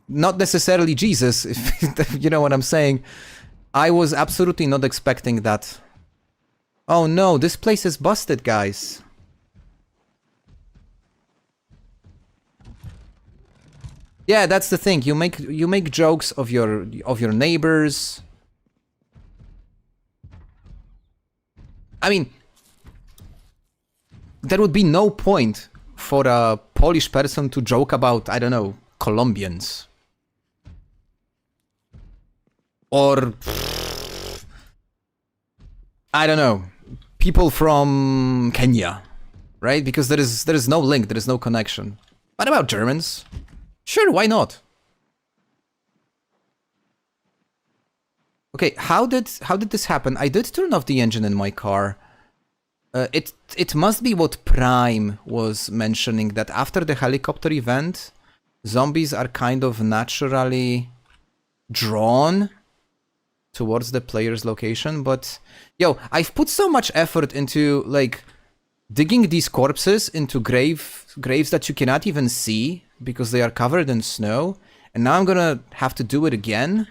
not necessarily Jesus, if you know what I'm saying. I was absolutely not expecting that. Oh no, this place is busted, guys. Yeah, that's the thing. You make jokes of your neighbors. I mean, there would be no point for a Polish person to joke about, I don't know, Colombians. Or I don't know, people from Kenya, right? Because there is no link, there is no connection. What about Germans? Sure, why not? Okay, how did this happen? I did turn off the engine in my car. It must be what Prime was mentioning, that after the helicopter event, zombies are kind of naturally drawn towards the player's location. But yo, I've put so much effort into like digging these corpses into graves that you cannot even see because they are covered in snow, and now I'm gonna have to do it again?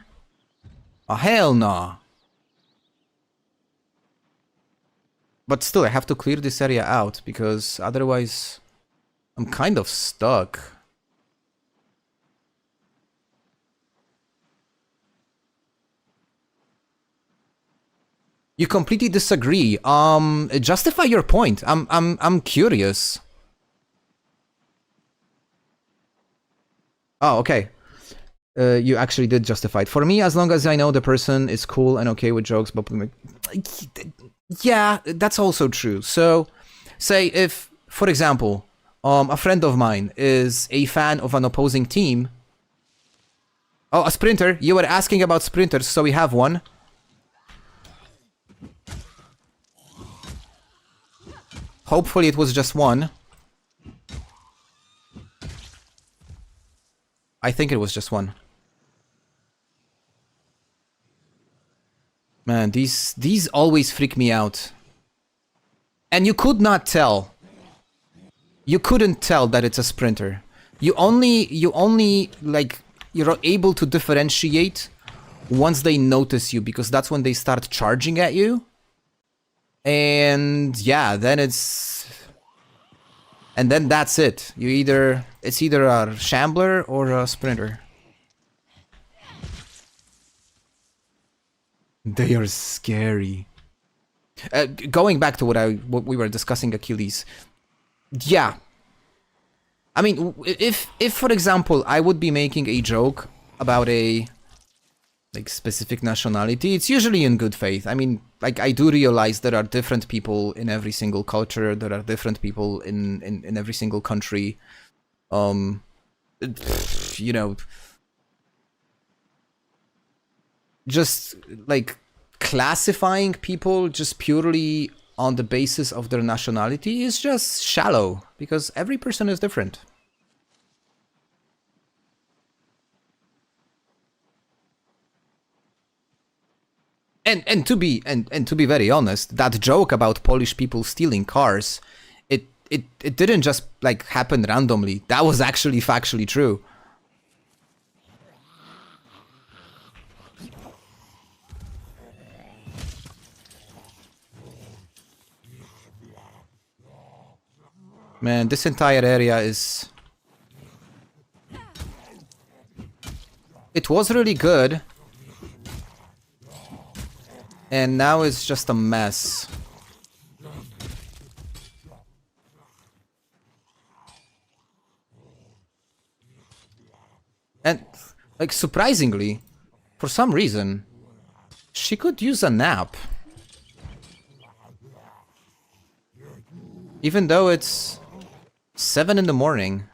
Oh, hell no. But still, I have to clear this area out, because otherwise I'm kind of stuck. You completely disagree. Justify your point. I'm curious. Oh, okay. You actually did justify it. For me, as long as I know the person is cool and okay with jokes, but yeah, that's also true. So, say if, for example, a friend of mine is a fan of an opposing team. Oh, a sprinter. You were asking about sprinters, so we have one. Hopefully it was just one. I think it was just one. Man, these always freak me out. And you could not tell. You couldn't tell that it's a sprinter. You only like you're able to differentiate once they notice you, because that's when they start charging at you. And yeah, then that's it. It's either a shambler or a sprinter. They are scary. Going back to what we were discussing, Achilles. Yeah. I mean, if for example I would be making a joke about a like specific nationality, it's usually in good faith. I mean, like, I do realize there are different people in every single culture. There are different people in every single country. You know, just like classifying people just purely on the basis of their nationality is just shallow, because every person is different. And to be very honest, that joke about Polish people stealing cars, it didn't just like happen randomly. That was actually factually true. Man, this entire area is... It was really good. And now it's just a mess. And, like, surprisingly, for some reason, she could use a nap. Even though it's 7 in the morning.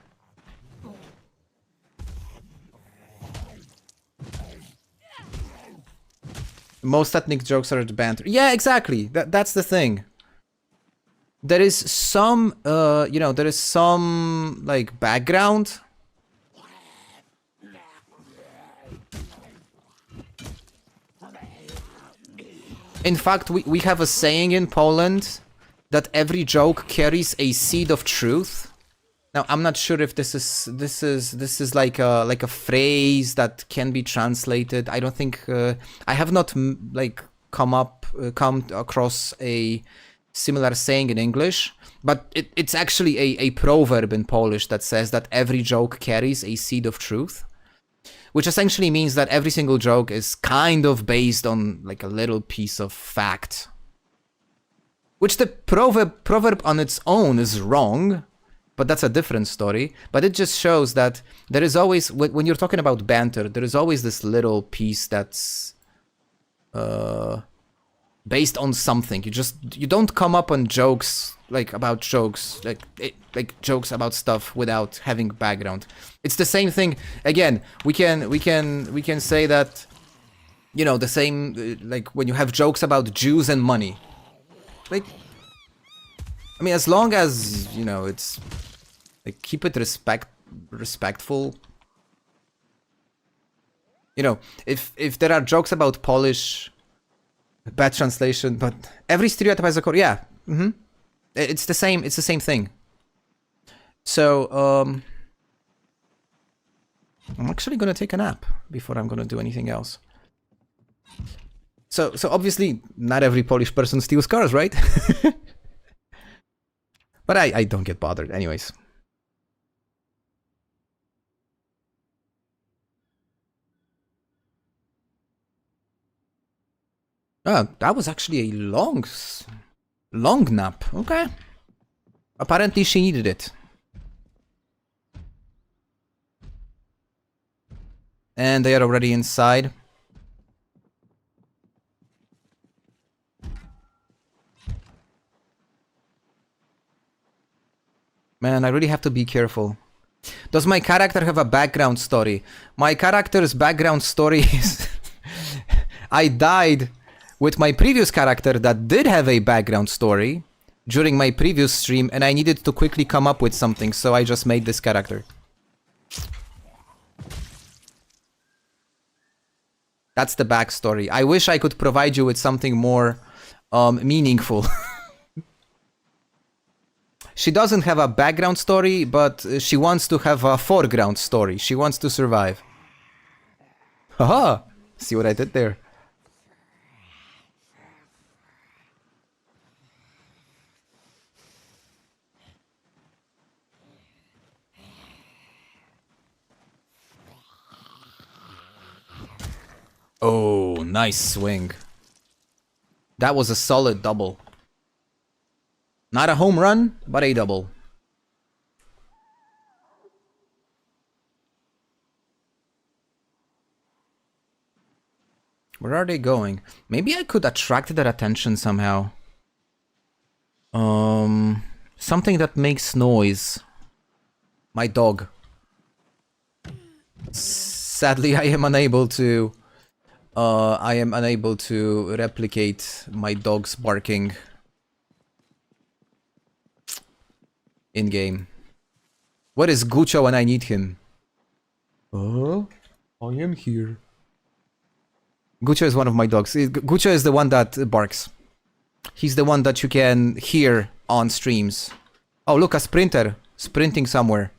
Most ethnic jokes are banter. Yeah, exactly. That's the thing. There is some, you know, there is some, like, background. In fact, we have a saying in Poland that every joke carries a seed of truth. Now, I'm not sure if this is like a phrase that can be translated. I don't think I have not like come across a similar saying in English, but it's actually a proverb in Polish that says that every joke carries a seed of truth, which essentially means that every single joke is kind of based on like a little piece of fact. Which the proverb on its own is wrong, but that's a different story. But it just shows that there is always, when you're talking about banter, there is always this little piece that's based on something. You don't come up on jokes about jokes, like jokes about stuff without having background. It's the same thing. Again, we can say that, you know, the same like when you have jokes about Jews and money. Like, I mean, as long as, you know, it's like, keep it respectful. You know, if there are jokes about Polish, bad translation, but every stereotype has a core. Yeah, it's the same thing. So I'm actually gonna take a nap before I'm gonna do anything else. So obviously not every Polish person steals cars, right? But I don't get bothered anyways. That was actually a long nap. Okay. Apparently she needed it. And they are already inside. Man, I really have to be careful. Does my character have a background story? My character's background story is... I died with my previous character that did have a background story during my previous stream, and I needed to quickly come up with something, so I just made this character. That's the backstory. I wish I could provide you with something more meaningful. She doesn't have a background story, but she wants to have a foreground story. She wants to survive. Haha! See what I did there? Oh, nice swing. That was a solid double. Not a home run, but a double. Where are they going? Maybe I could attract their attention somehow. Something that makes noise. My dog. Sadly, I am unable to replicate my dog's barking in-game. Where is Gucho when I need him? Oh, I am here. Gucho is one of my dogs. Gucho is the one that barks. He's the one that you can hear on streams. Oh, look, a sprinter. Sprinting somewhere.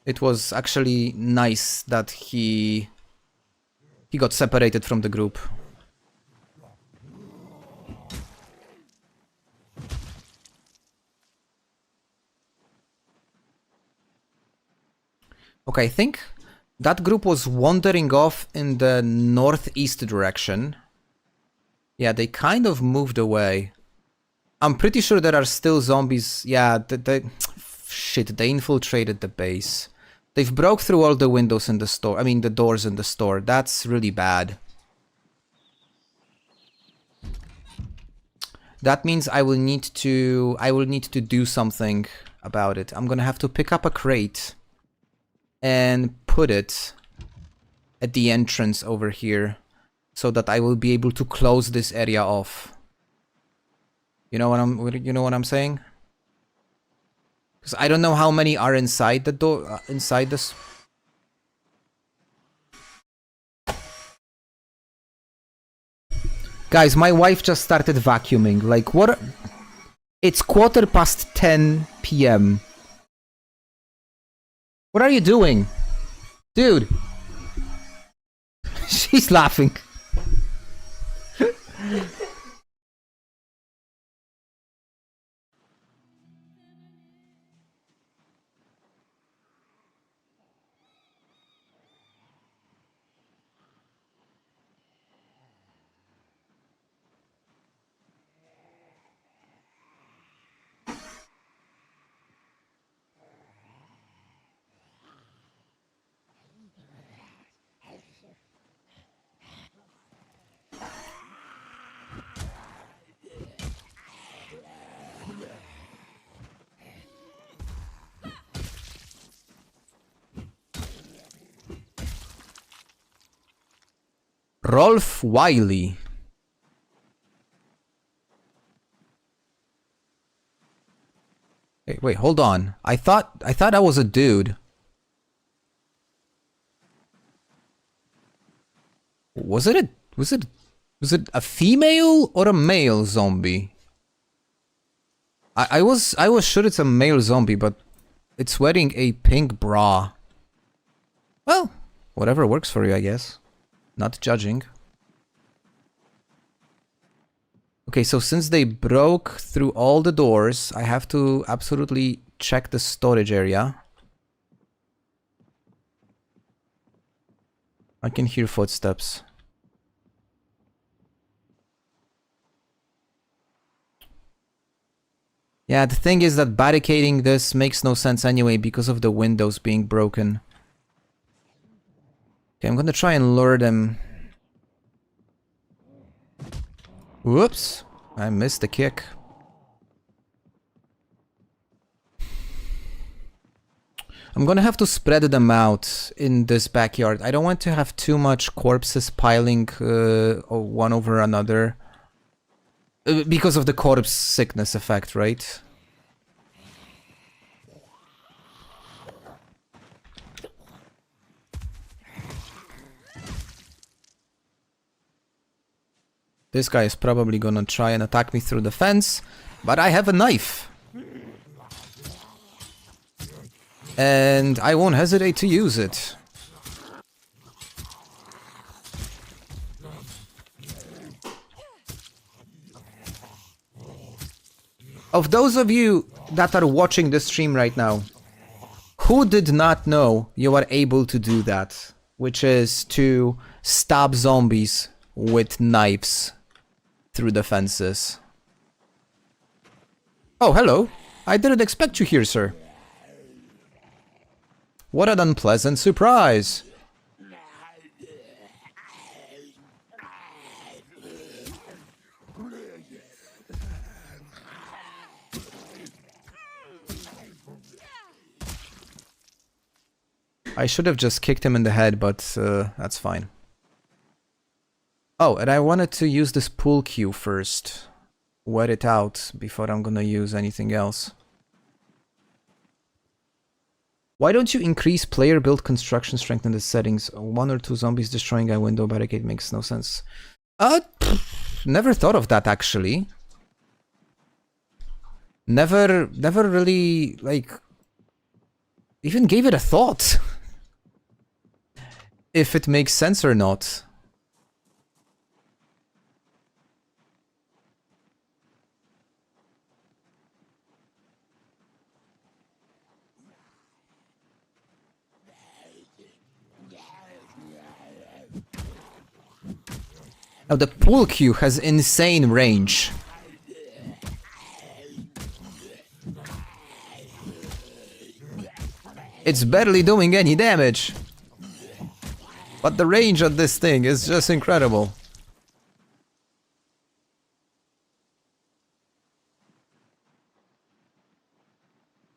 It was actually nice that he got separated from the group. Okay, I think that group was wandering off in the northeast direction. Yeah, they kind of moved away. I'm pretty sure there are still zombies. Yeah, shit, they infiltrated the base. They've broke through all the windows in the store. I mean, the doors in the store. That's really bad. That means I will need to do something about it. I'm gonna have to pick up a crate and put it at the entrance over here so that I will be able to close this area off. You know what I'm saying? Because I don't know how many are inside the door, inside this. Guys, my wife just started vacuuming. Like, what? It's 10:15 p.m. What are you doing? Dude. She's laughing. Rolf Wiley. Hey, wait, hold on. I thought I was a dude. Was it a female or a male zombie? I was sure it's a male zombie, but it's wearing a pink bra. Well, whatever works for you, I guess. Not judging. Okay, so since they broke through all the doors, I have to absolutely check the storage area. I can hear footsteps. Yeah, the thing is that barricading this makes no sense anyway because of the windows being broken. Okay, I'm gonna try and lure them. Whoops, I missed the kick. I'm gonna have to spread them out in this backyard. I don't want to have too much corpses piling one over another. Because of the corpse sickness effect, right? This guy is probably gonna try and attack me through the fence, but I have a knife. And I won't hesitate to use it. Of those of you that are watching the stream right now, who did not know you are able to do that? Which is to stab zombies with knives through the fences. Oh, hello. I didn't expect you here, sir. What an unpleasant surprise. I should have just kicked him in the head, but that's fine. Oh, and I wanted to use this pool cue first. Wet it out before I'm gonna use anything else. Why don't you increase player build construction strength in the settings? 1 or 2 zombies destroying a window barricade makes no sense. Never thought of that actually. Never really, like, even gave it a thought. If it makes sense or not. Now the pool cue has insane range. It's barely doing any damage. But the range of this thing is just incredible.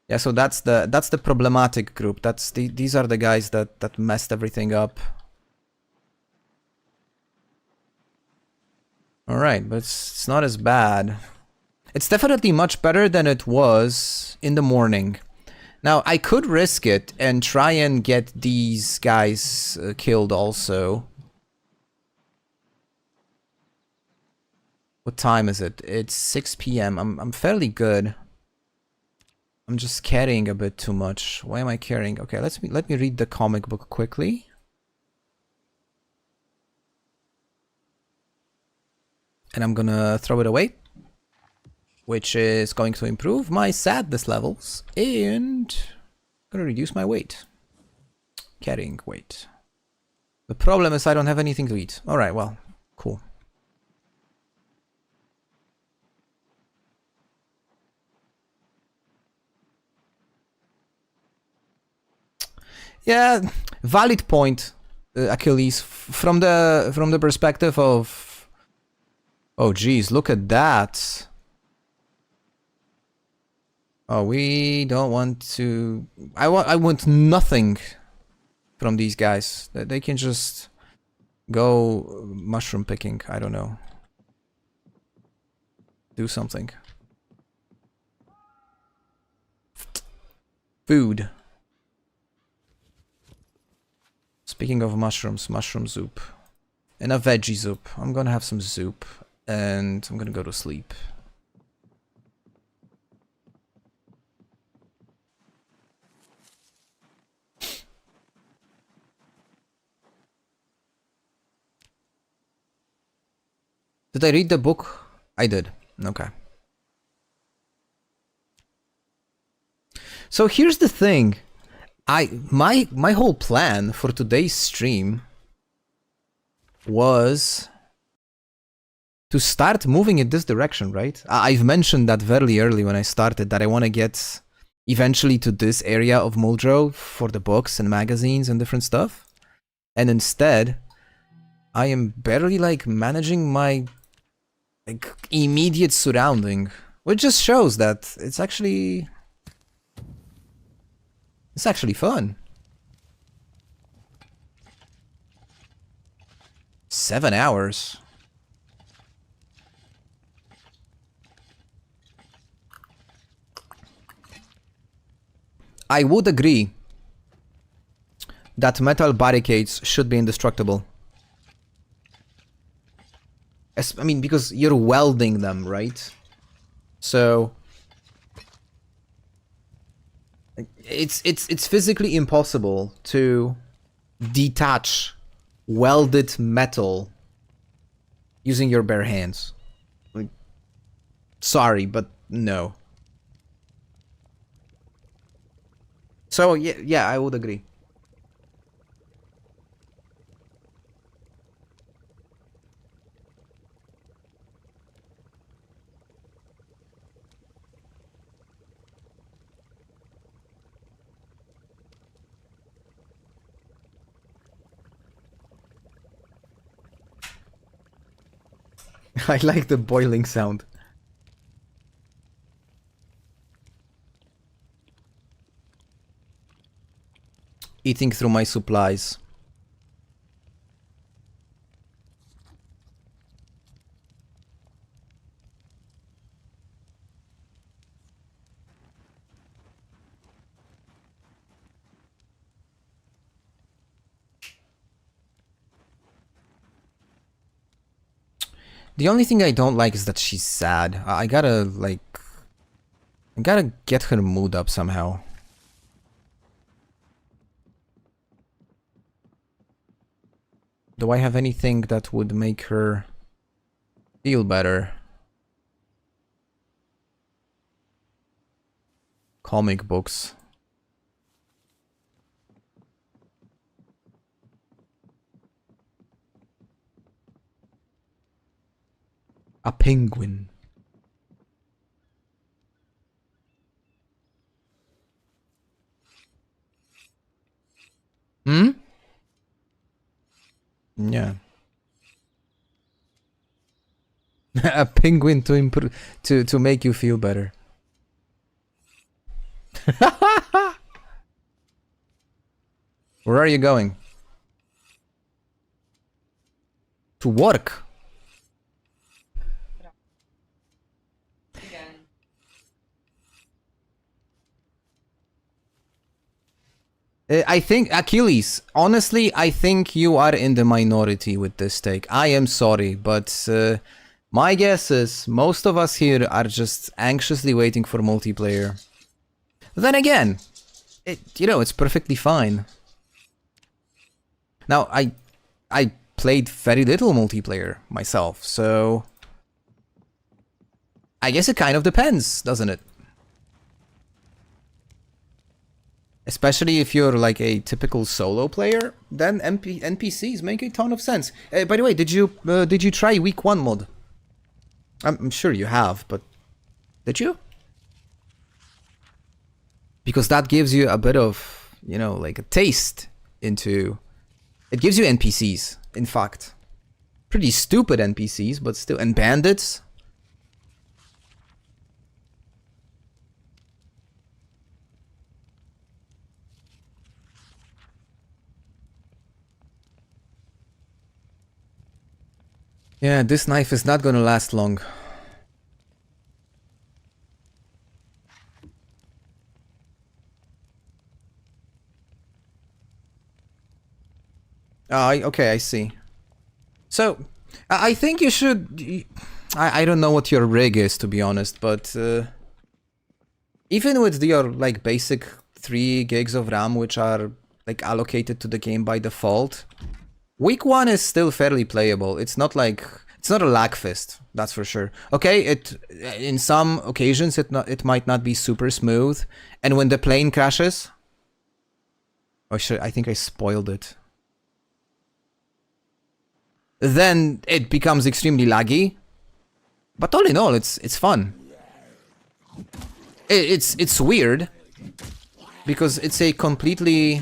Yeah, so that's the problematic group. These are the guys that messed everything up. All right, but it's not as bad. It's definitely much better than it was in the morning. Now, I could risk it and try and get these guys killed also. What time is it? It's 6 p.m. I'm fairly good. I'm just carrying a bit too much. Why am I carrying? Okay, let me read the comic book quickly. And I'm gonna throw it away, which is going to improve my sadness levels and gonna reduce my weight. Carrying weight. The problem is I don't have anything to eat. All right, well, cool. Yeah, valid point, Achilles. From the perspective of, oh geez, look at that. Oh, we don't want to. I want nothing from these guys. They can just go mushroom picking. I don't know. Do something. Food. Speaking of mushrooms, mushroom soup. And a veggie soup. I'm gonna have some soup. And I'm gonna go to sleep. Did I read the book? I did. Okay. So here's the thing. My whole plan for today's stream was to start moving in this direction, right? I've mentioned that very early when I started that I want to get eventually to this area of Muldraugh for the books and magazines and different stuff. And instead, I am barely like managing my like immediate surrounding, which just shows that it's actually fun. 7 hours. I would agree that metal barricades should be indestructible. I mean, because you're welding them, right? So it's physically impossible to detach welded metal using your bare hands. Like, sorry, but no. So yeah, I would agree. I like the boiling sound. Eating through my supplies. The only thing I don't like is that she's sad. I gotta get her mood up somehow. Do I have anything that would make her feel better? Comic books. A penguin. Hmm? Yeah. A penguin to improve to make you feel better. Where are you going? To work. Again. I think, Achilles, honestly, I think you are in the minority with this take. I am sorry, but my guess is most of us here are just anxiously waiting for multiplayer. Then again, it's perfectly fine. Now, I played very little multiplayer myself, so I guess it kind of depends, doesn't it? Especially if you're like a typical solo player, then NPCs make a ton of sense. By the way, did you try week 1 mod? I'm sure you have, but did you? Because that gives you a bit of, like a taste into... It gives you NPCs, in fact. Pretty stupid NPCs, but still... And bandits. Yeah, this knife is not gonna last long. Okay, I see. So, I think you should... I don't know what your rig is, to be honest, but... even with your, like, basic 3 gigs of RAM, which are, like, allocated to the game by default... Week 1 is still fairly playable. It's not like... It's not a lag fest, that's for sure. Okay, in some occasions it might not be super smooth. And when the plane crashes... Oh shit, I think I spoiled it. Then it becomes extremely laggy. But all in all, it's fun. It's weird. Because it's a completely...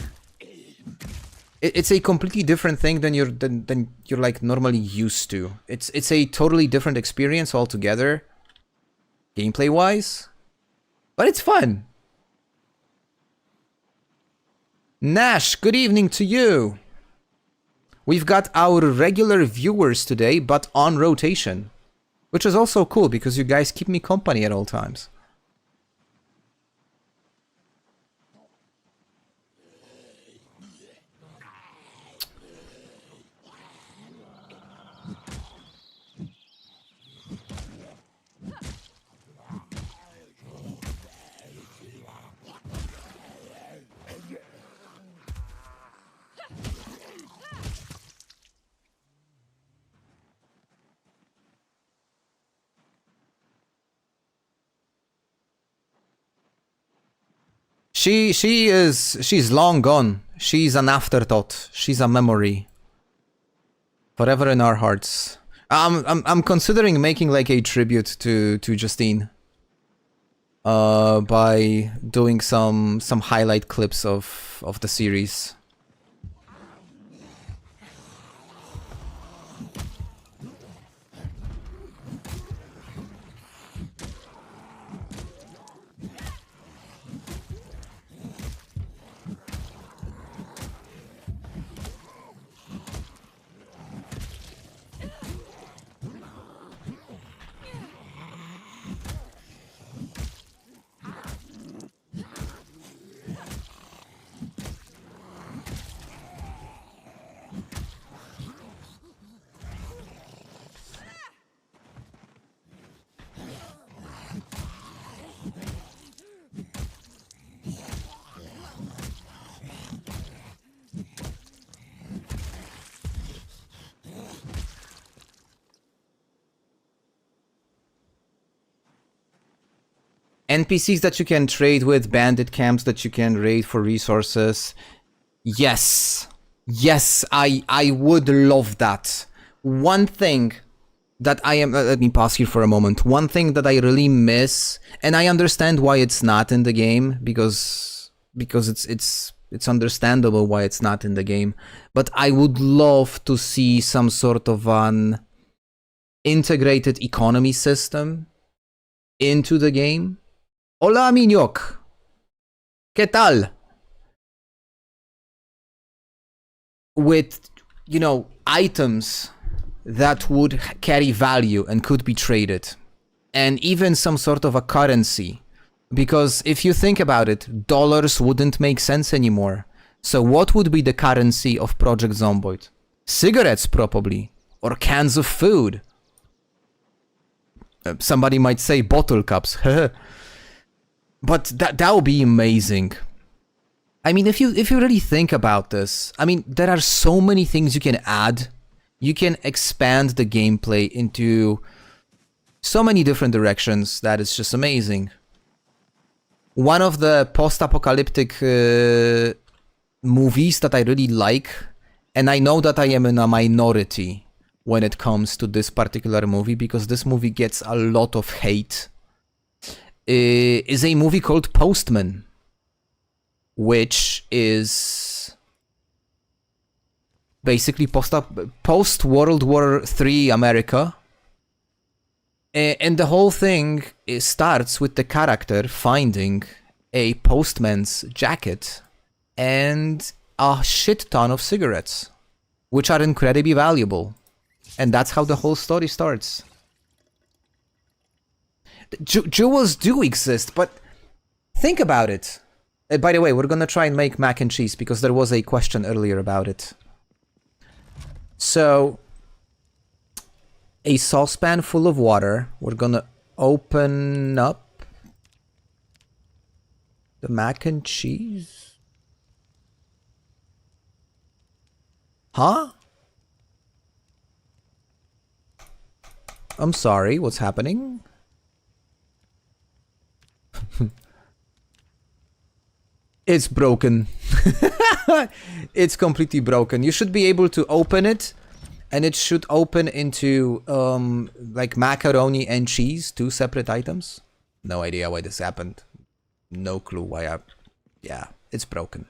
It's a completely different thing than you're like normally used to. It's a totally different experience altogether, gameplay wise, but it's fun. Nash, good evening to you. We've got our regular viewers today, but on rotation, which is also cool because you guys keep me company at all times. She's long gone. She's an afterthought. She's a memory. Forever in our hearts. I'm considering making like a tribute to Justine. By doing some highlight clips of the series. NPCs that you can trade with, bandit camps that you can raid for resources. Yes. Yes, I would love that. One thing that I am... let me pause here for a moment. One thing that I really miss, and I understand why it's not in the game, because it's understandable why it's not in the game, but I would love to see some sort of an integrated economy system into the game. Hola, Minok. ¿Qué tal? With, you know, items that would carry value and could be traded. And even some sort of a currency. Because if you think about it, dollars wouldn't make sense anymore. So what would be the currency of Project Zomboid? Cigarettes, probably. Or cans of food. Somebody might say bottle cups. But that would be amazing. I mean, if you really think about this, I mean, there are so many things you can add. You can expand the gameplay into so many different directions that it's just amazing. One of the post-apocalyptic movies that I really like, and I know that I am in a minority when it comes to this particular movie, because this movie gets a lot of hate, is a movie called Postman, which is basically post-World War III America. And the whole thing starts with the character finding a postman's jacket and a shit ton of cigarettes, which are incredibly valuable. And that's how the whole story starts. Jewels do exist, but think about it. By the way, we're gonna try and make mac and cheese because there was a question earlier about it. So, a saucepan full of water. We're gonna open up the mac and cheese. Huh? I'm sorry, what's happening? It's broken. It's completely broken. You should be able to open it, and it should open into like macaroni and cheese, two separate items. No idea why this happened. No clue why yeah, it's broken.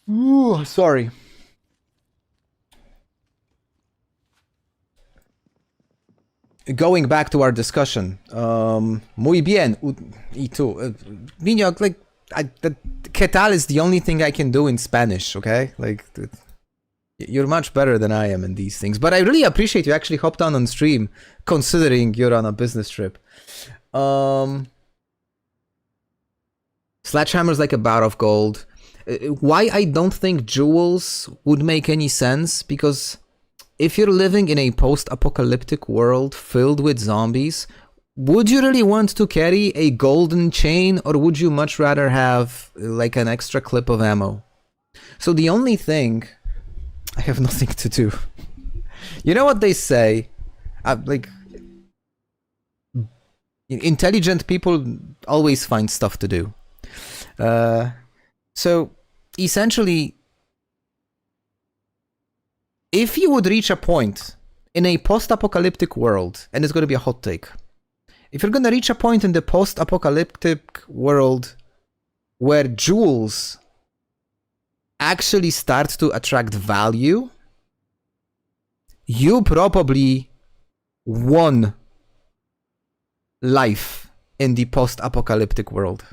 Ooh, sorry. Going back to our discussion, muy bien, y tú, Niño, like, ¿qué tal is the only thing I can do in Spanish, okay? Like, you're much better than I am in these things, but I really appreciate you actually hopped on stream, considering you're on a business trip. Sledgehammer's like a bar of gold. Why I don't think jewels would make any sense, because if you're living in a post-apocalyptic world filled with zombies, would you really want to carry a golden chain, or would you much rather have like an extra clip of ammo? So the only thing... I have nothing to do. You know what they say? Like, Intelligent people always find stuff to do. So essentially, if you would reach a point in a post-apocalyptic world, and it's going to be a hot take, if you're going to reach a point in the post-apocalyptic world where jewels actually start to attract value, you probably won life in the post-apocalyptic world.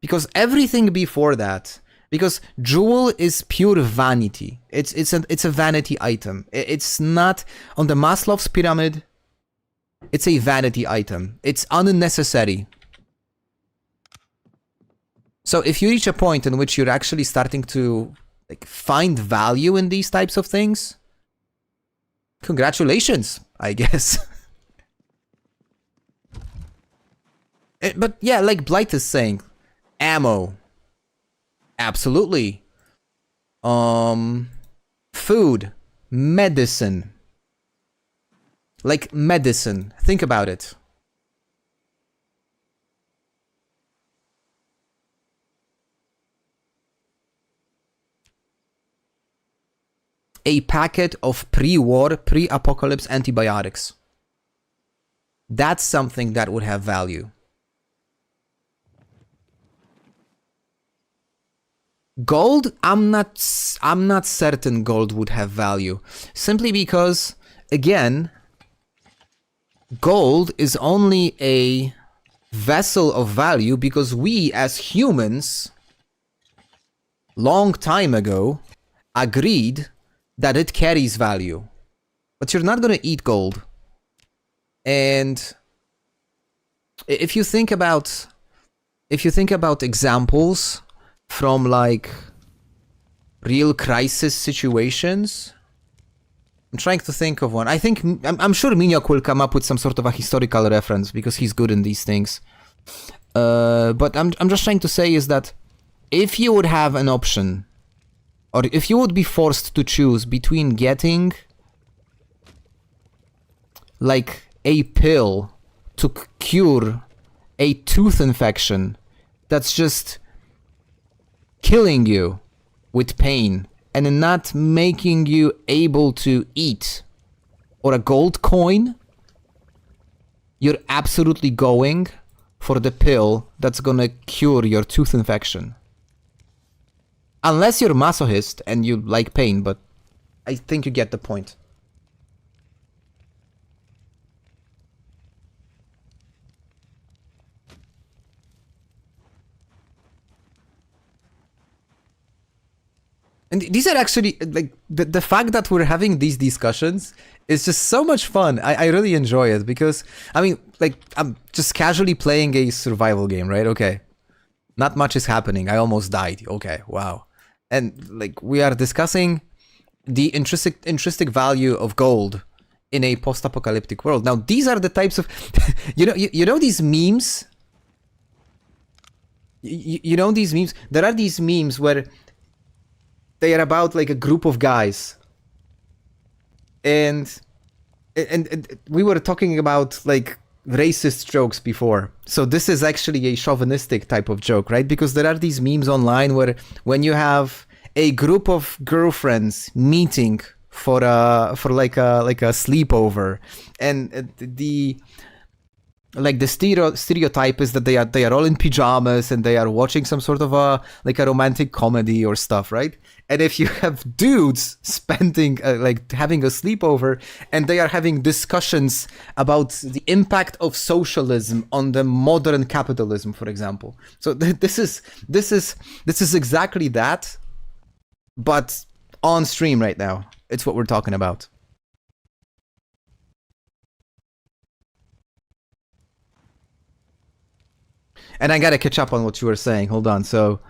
Because everything before that, because jewel is pure vanity. It's a vanity item. It's not on the Maslow's pyramid. It's a vanity item. It's unnecessary. So if you reach a point in which you're actually starting to like find value in these types of things, congratulations, I guess. But yeah, like Blight is saying, ammo. Absolutely. Food. Medicine. Like medicine. Think about it. A packet of pre-war, pre-apocalypse antibiotics. That's something that would have value. Gold, I'm not certain gold would have value. Simply because, again, gold is only a vessel of value because we as humans, long time ago, agreed that it carries value. But you're not gonna eat gold. And if you think about examples from like real crisis situations, I'm trying to think of one. I'm sure Miniok will come up with some sort of a historical reference because he's good in these things. But I'm just trying to say is that if you would have an option, or if you would be forced to choose between getting like a pill to cure a tooth infection that's just killing you with pain and not making you able to eat, or a gold coin, you're absolutely going for the pill that's gonna cure your tooth infection. Unless you're a masochist and you like pain, but I think you get the point. And these are actually, like, the fact that we're having these discussions is just so much fun. I really enjoy it because, I mean, like, I'm just casually playing a survival game, right? Okay. Not much is happening. I almost died. Okay, wow. And, like, we are discussing the intrinsic value of gold in a post-apocalyptic world. Now, these are the types of, you know these memes? You know these memes? There are these memes where they are about like a group of guys, and we were talking about like racist jokes before. So this is actually a chauvinistic type of joke, right? Because there are these memes online where when you have a group of girlfriends meeting for like a sleepover, and the stereotype is that they are all in pajamas and they are watching some sort of a romantic comedy or stuff, right? And if you have dudes spending like having a sleepover and they are having discussions about the impact of socialism on the modern capitalism, for example. So this is exactly that, but on stream right now. It's what we're talking about. And I gotta catch up on what you were saying. Hold on. So,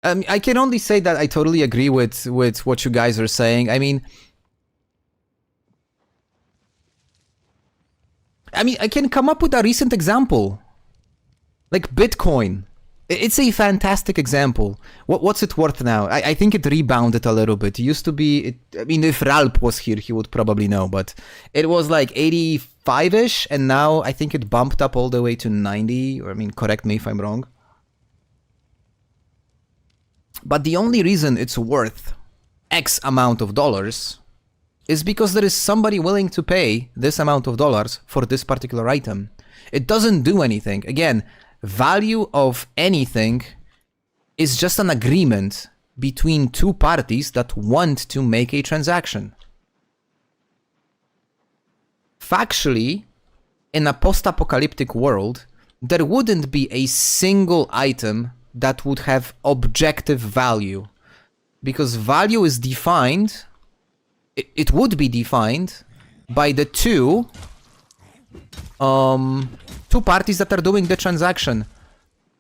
I can only say that I totally agree with what you guys are saying. I mean, I mean, I can come up with a recent example. Like Bitcoin. It's a fantastic example. What's it worth now? I think it rebounded a little bit. It used to be... I mean, if Ralp was here, he would probably know. But it was like 85-ish. And now I think it bumped up all the way to 90. Or, I mean, correct me if I'm wrong. But the only reason it's worth X amount of dollars is because there is somebody willing to pay this amount of dollars for this particular item. It doesn't do anything. Again, value of anything is just an agreement between two parties that want to make a transaction. Factually, in a post-apocalyptic world, there wouldn't be a single item that would have objective value. Because value is defined, it would be defined by the two parties that are doing the transaction.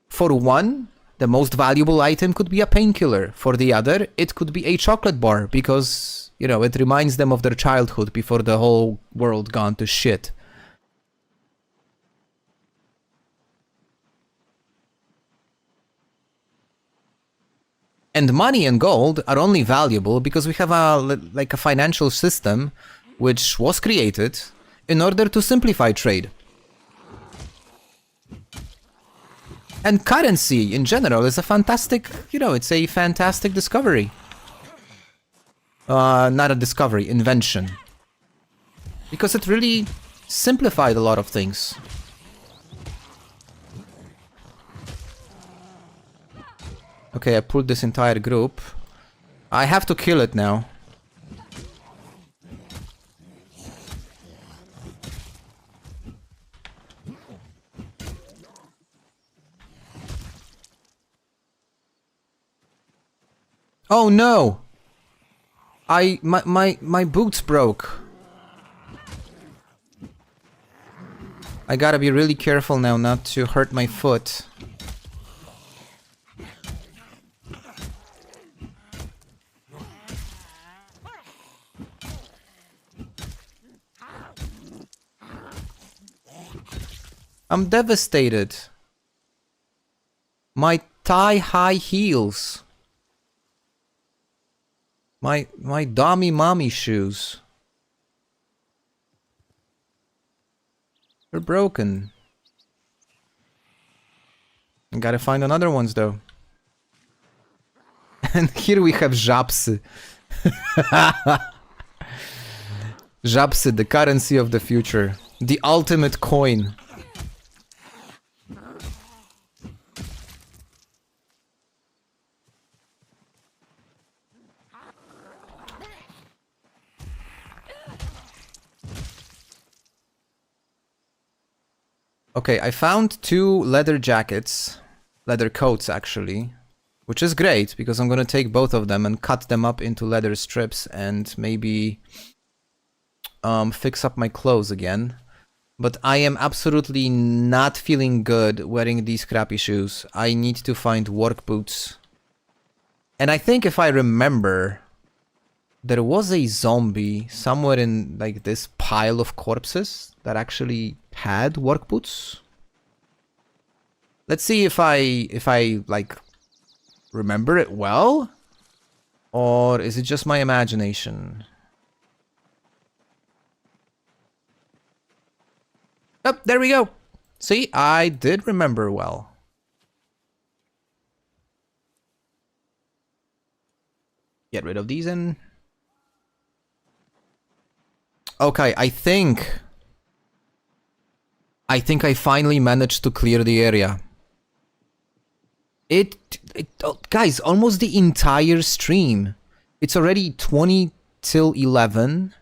For one, the most valuable item could be a painkiller. For the other, it could be a chocolate bar because, you know, it reminds them of their childhood before the whole world gone to shit. And money and gold are only valuable because we have a financial system which was created in order to simplify trade. And currency in general is a fantastic, you know, it's a fantastic discovery. Not a discovery, invention. Because it really simplified a lot of things. Okay, I pulled this entire group. I have to kill it now. Oh no! My boots broke. I gotta be really careful now not to hurt my foot. I'm devastated. My thigh-high heels. My dummy mommy shoes. They're broken. I gotta find another ones though. And here we have Żabsy. Żabsy, the currency of the future. The ultimate coin. Okay, I found 2 leather jackets, leather coats actually, which is great because I'm gonna take both of them and cut them up into leather strips and maybe fix up my clothes again. But I am absolutely not feeling good wearing these crappy shoes. I need to find work boots. And I think if I remember, there was a zombie somewhere in like this pile of corpses that actually had work boots. Let's see if I like remember it well, or is it just my imagination? Oh, there we go. See, I did remember well. Get rid of these and... Okay, I think I finally managed to clear the area. Oh, guys, almost the entire stream. It's already 20 till 11.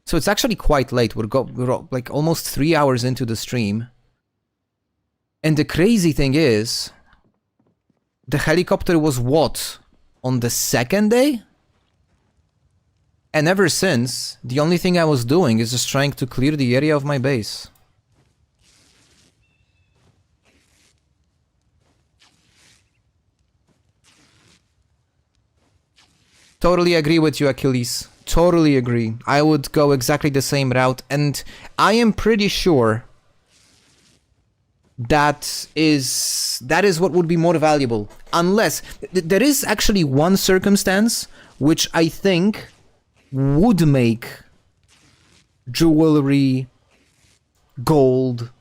So it's actually quite late. We're like almost 3 hours into the stream. And the crazy thing is, the helicopter was what? On the second day? And ever since, the only thing I was doing is just trying to clear the area of my base. Totally agree with you, Achilles. Totally agree. I would go exactly the same route, and I am pretty sure that is what would be more valuable. Unless there is actually one circumstance which I think would make jewelry, gold,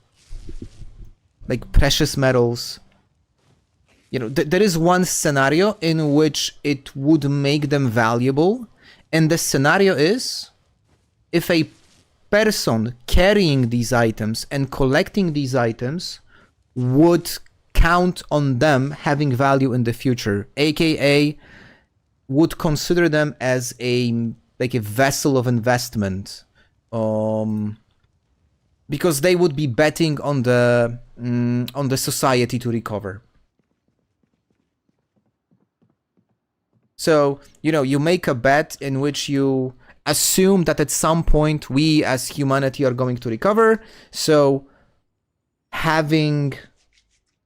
like precious metals. You know, there is one scenario in which it would make them valuable, and the scenario is if a person carrying these items and collecting these items would count on them having value in the future, aka would consider them as a vessel of investment, because they would be betting on the society to recover. So, you know, you make a bet in which you assume that at some point we as humanity are going to recover. So having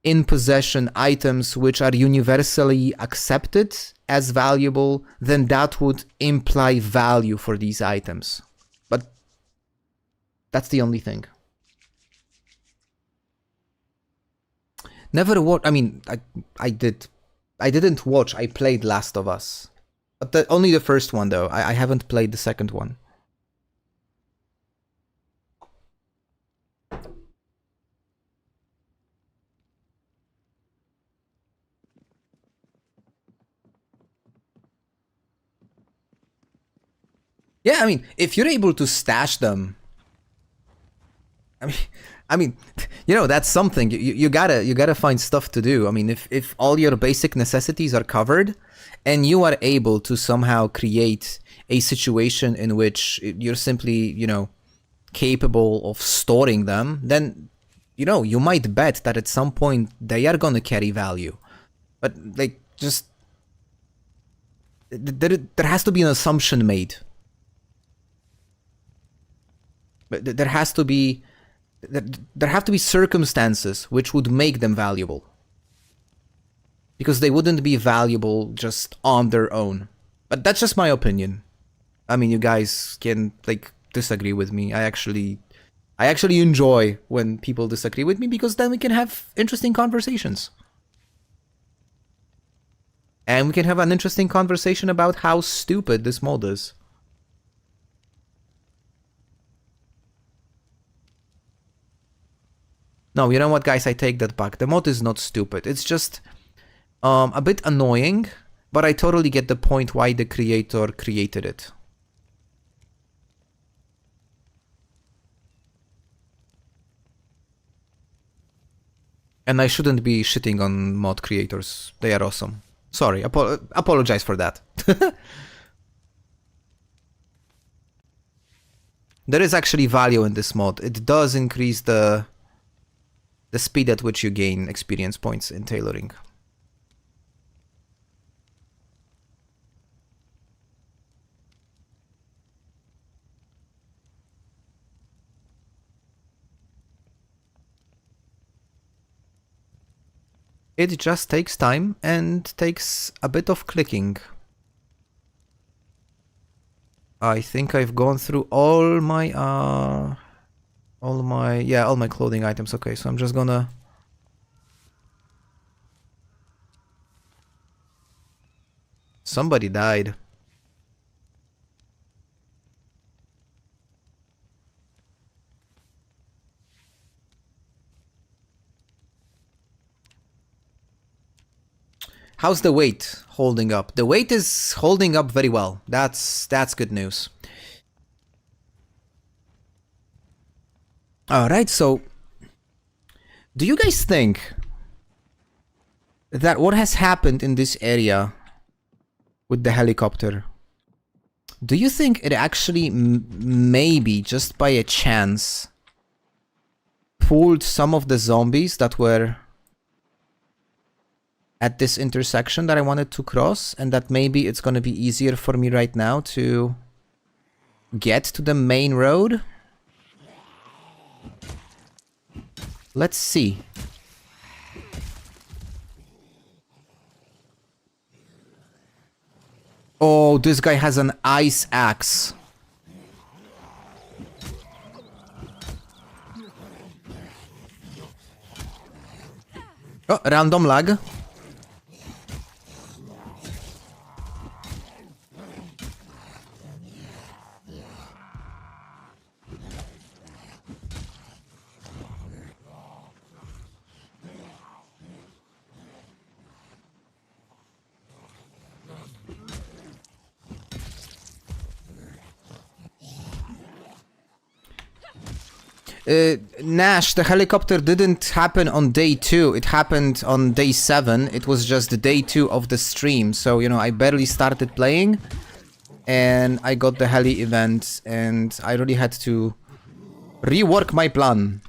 in possession items which are universally accepted as valuable, then that would imply value for these items. But that's the only thing. Never watched. I mean, I didn't watch. I played Last of Us, but only the first one though. I haven't played the second one. Yeah, I mean, if you're able to stash them, I mean, you know, that's something. You gotta find stuff to do. I mean, if all your basic necessities are covered, and you are able to somehow create a situation in which you're simply, you know, capable of storing them, then, you know, you might bet that at some point they are gonna carry value. But like, just there has to be an assumption made. But there have to be circumstances which would make them valuable, because they wouldn't be valuable just on their own. But that's just my opinion. I mean, you guys can like disagree with me. I actually enjoy when people disagree with me, because then we can have interesting conversations. And we can have an interesting conversation about how stupid this mod is. No, you know what, guys? I take that back. The mod is not stupid. It's just a bit annoying, but I totally get the point why the creator created it. And I shouldn't be shitting on mod creators. They are awesome. Sorry, apologize for that. There is actually value in this mod. It does increase the speed at which you gain experience points in tailoring. It just takes time and takes a bit of clicking. I think I've gone through all my clothing items. Okay, so I'm just gonna somebody died. How's the weight holding up? The weight is holding up very well. That's good news. All right, so do you guys think that what has happened in this area with the helicopter, do you think it actually maybe just by a chance pulled some of the zombies that were at this intersection that I wanted to cross, and that maybe it's gonna be easier for me right now to get to the main road? Let's see. Oh, this guy has an ice axe. Oh, random lag. Nash, the helicopter didn't happen on day 2. It happened on day 7. It was just the day 2 of the stream. So, you know, I barely started playing. And I got the heli event. And I really had to rework my plan.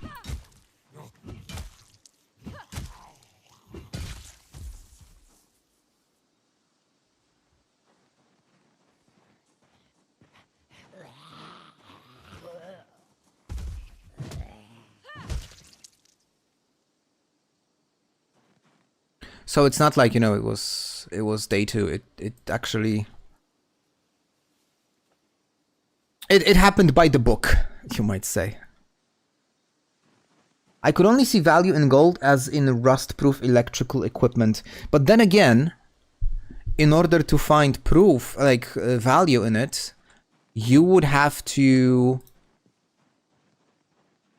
So it's not like, you know, it was day 2. It actually it happened by the book, you might say. I could only see value in gold as in rust-proof electrical equipment. But then again, in order to find proof, like value in it, you would have to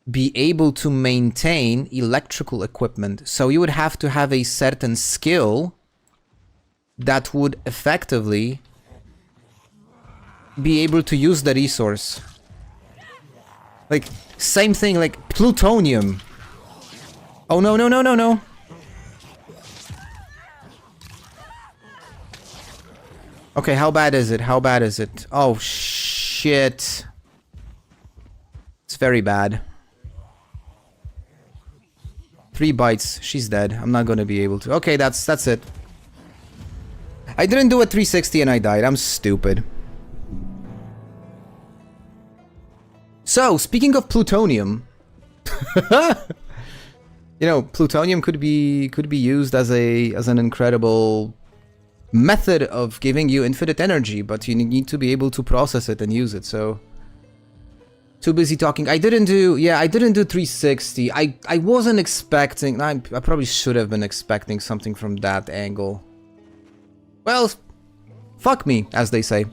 be able to maintain electrical equipment. So you would have to have a certain skill that would effectively be able to use the resource. Like, same thing like plutonium. Oh no, no, no, no, no. Okay, how bad is it? How bad is it? Oh shit. It's very bad. 3 bites, she's dead. I'm not gonna be able to. Okay, that's it. I didn't do a 360 and I died. I'm stupid. So, speaking of plutonium, you know, plutonium could be used as an incredible method of giving you infinite energy, but you need to be able to process it and use it. So, too busy talking. I didn't do 360. I wasn't expecting. I probably should have been expecting something from that angle. Well, fuck me, as they say.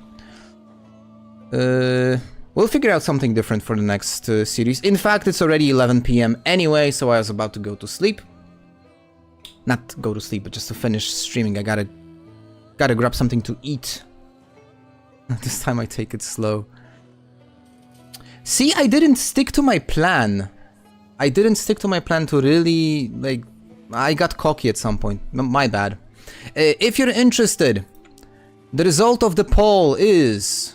We'll figure out something different for the next series. In fact, it's already 11 p.m. anyway, so I was about to go to sleep. Not go to sleep, but just to finish streaming. I gotta grab something to eat. This time I take it slow. See, I didn't stick to my plan. I didn't stick to my plan to really, like, I got cocky at some point. My bad. If you're interested, the result of the poll is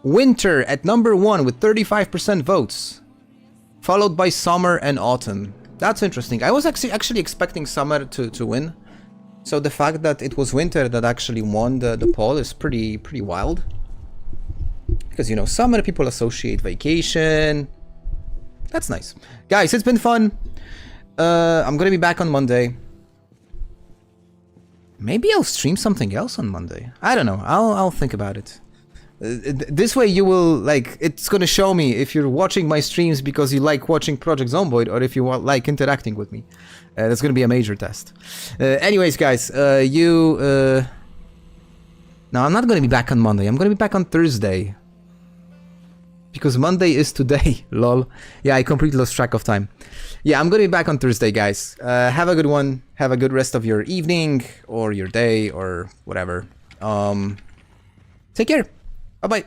winter at number 1 with 35% votes, followed by summer and autumn. That's interesting. I was actually expecting summer to win. So the fact that it was winter that actually won the poll is pretty wild. Because, you know, summer people associate vacation. That's nice. Guys, it's been fun. I'm gonna be back on Monday. Maybe I'll stream something else on Monday. I don't know. I'll think about it. This way you will, like, it's gonna show me if you're watching my streams because you like watching Project Zomboid or if you like interacting with me. That's gonna be a major test. Anyways, guys, no, I'm not gonna be back on Monday. I'm gonna be back on Thursday. Because Monday is today, lol. Yeah, I completely lost track of time. Yeah, I'm gonna be back on Thursday, guys. Have a good one. Have a good rest of your evening or your day or whatever. Take care. Bye-bye.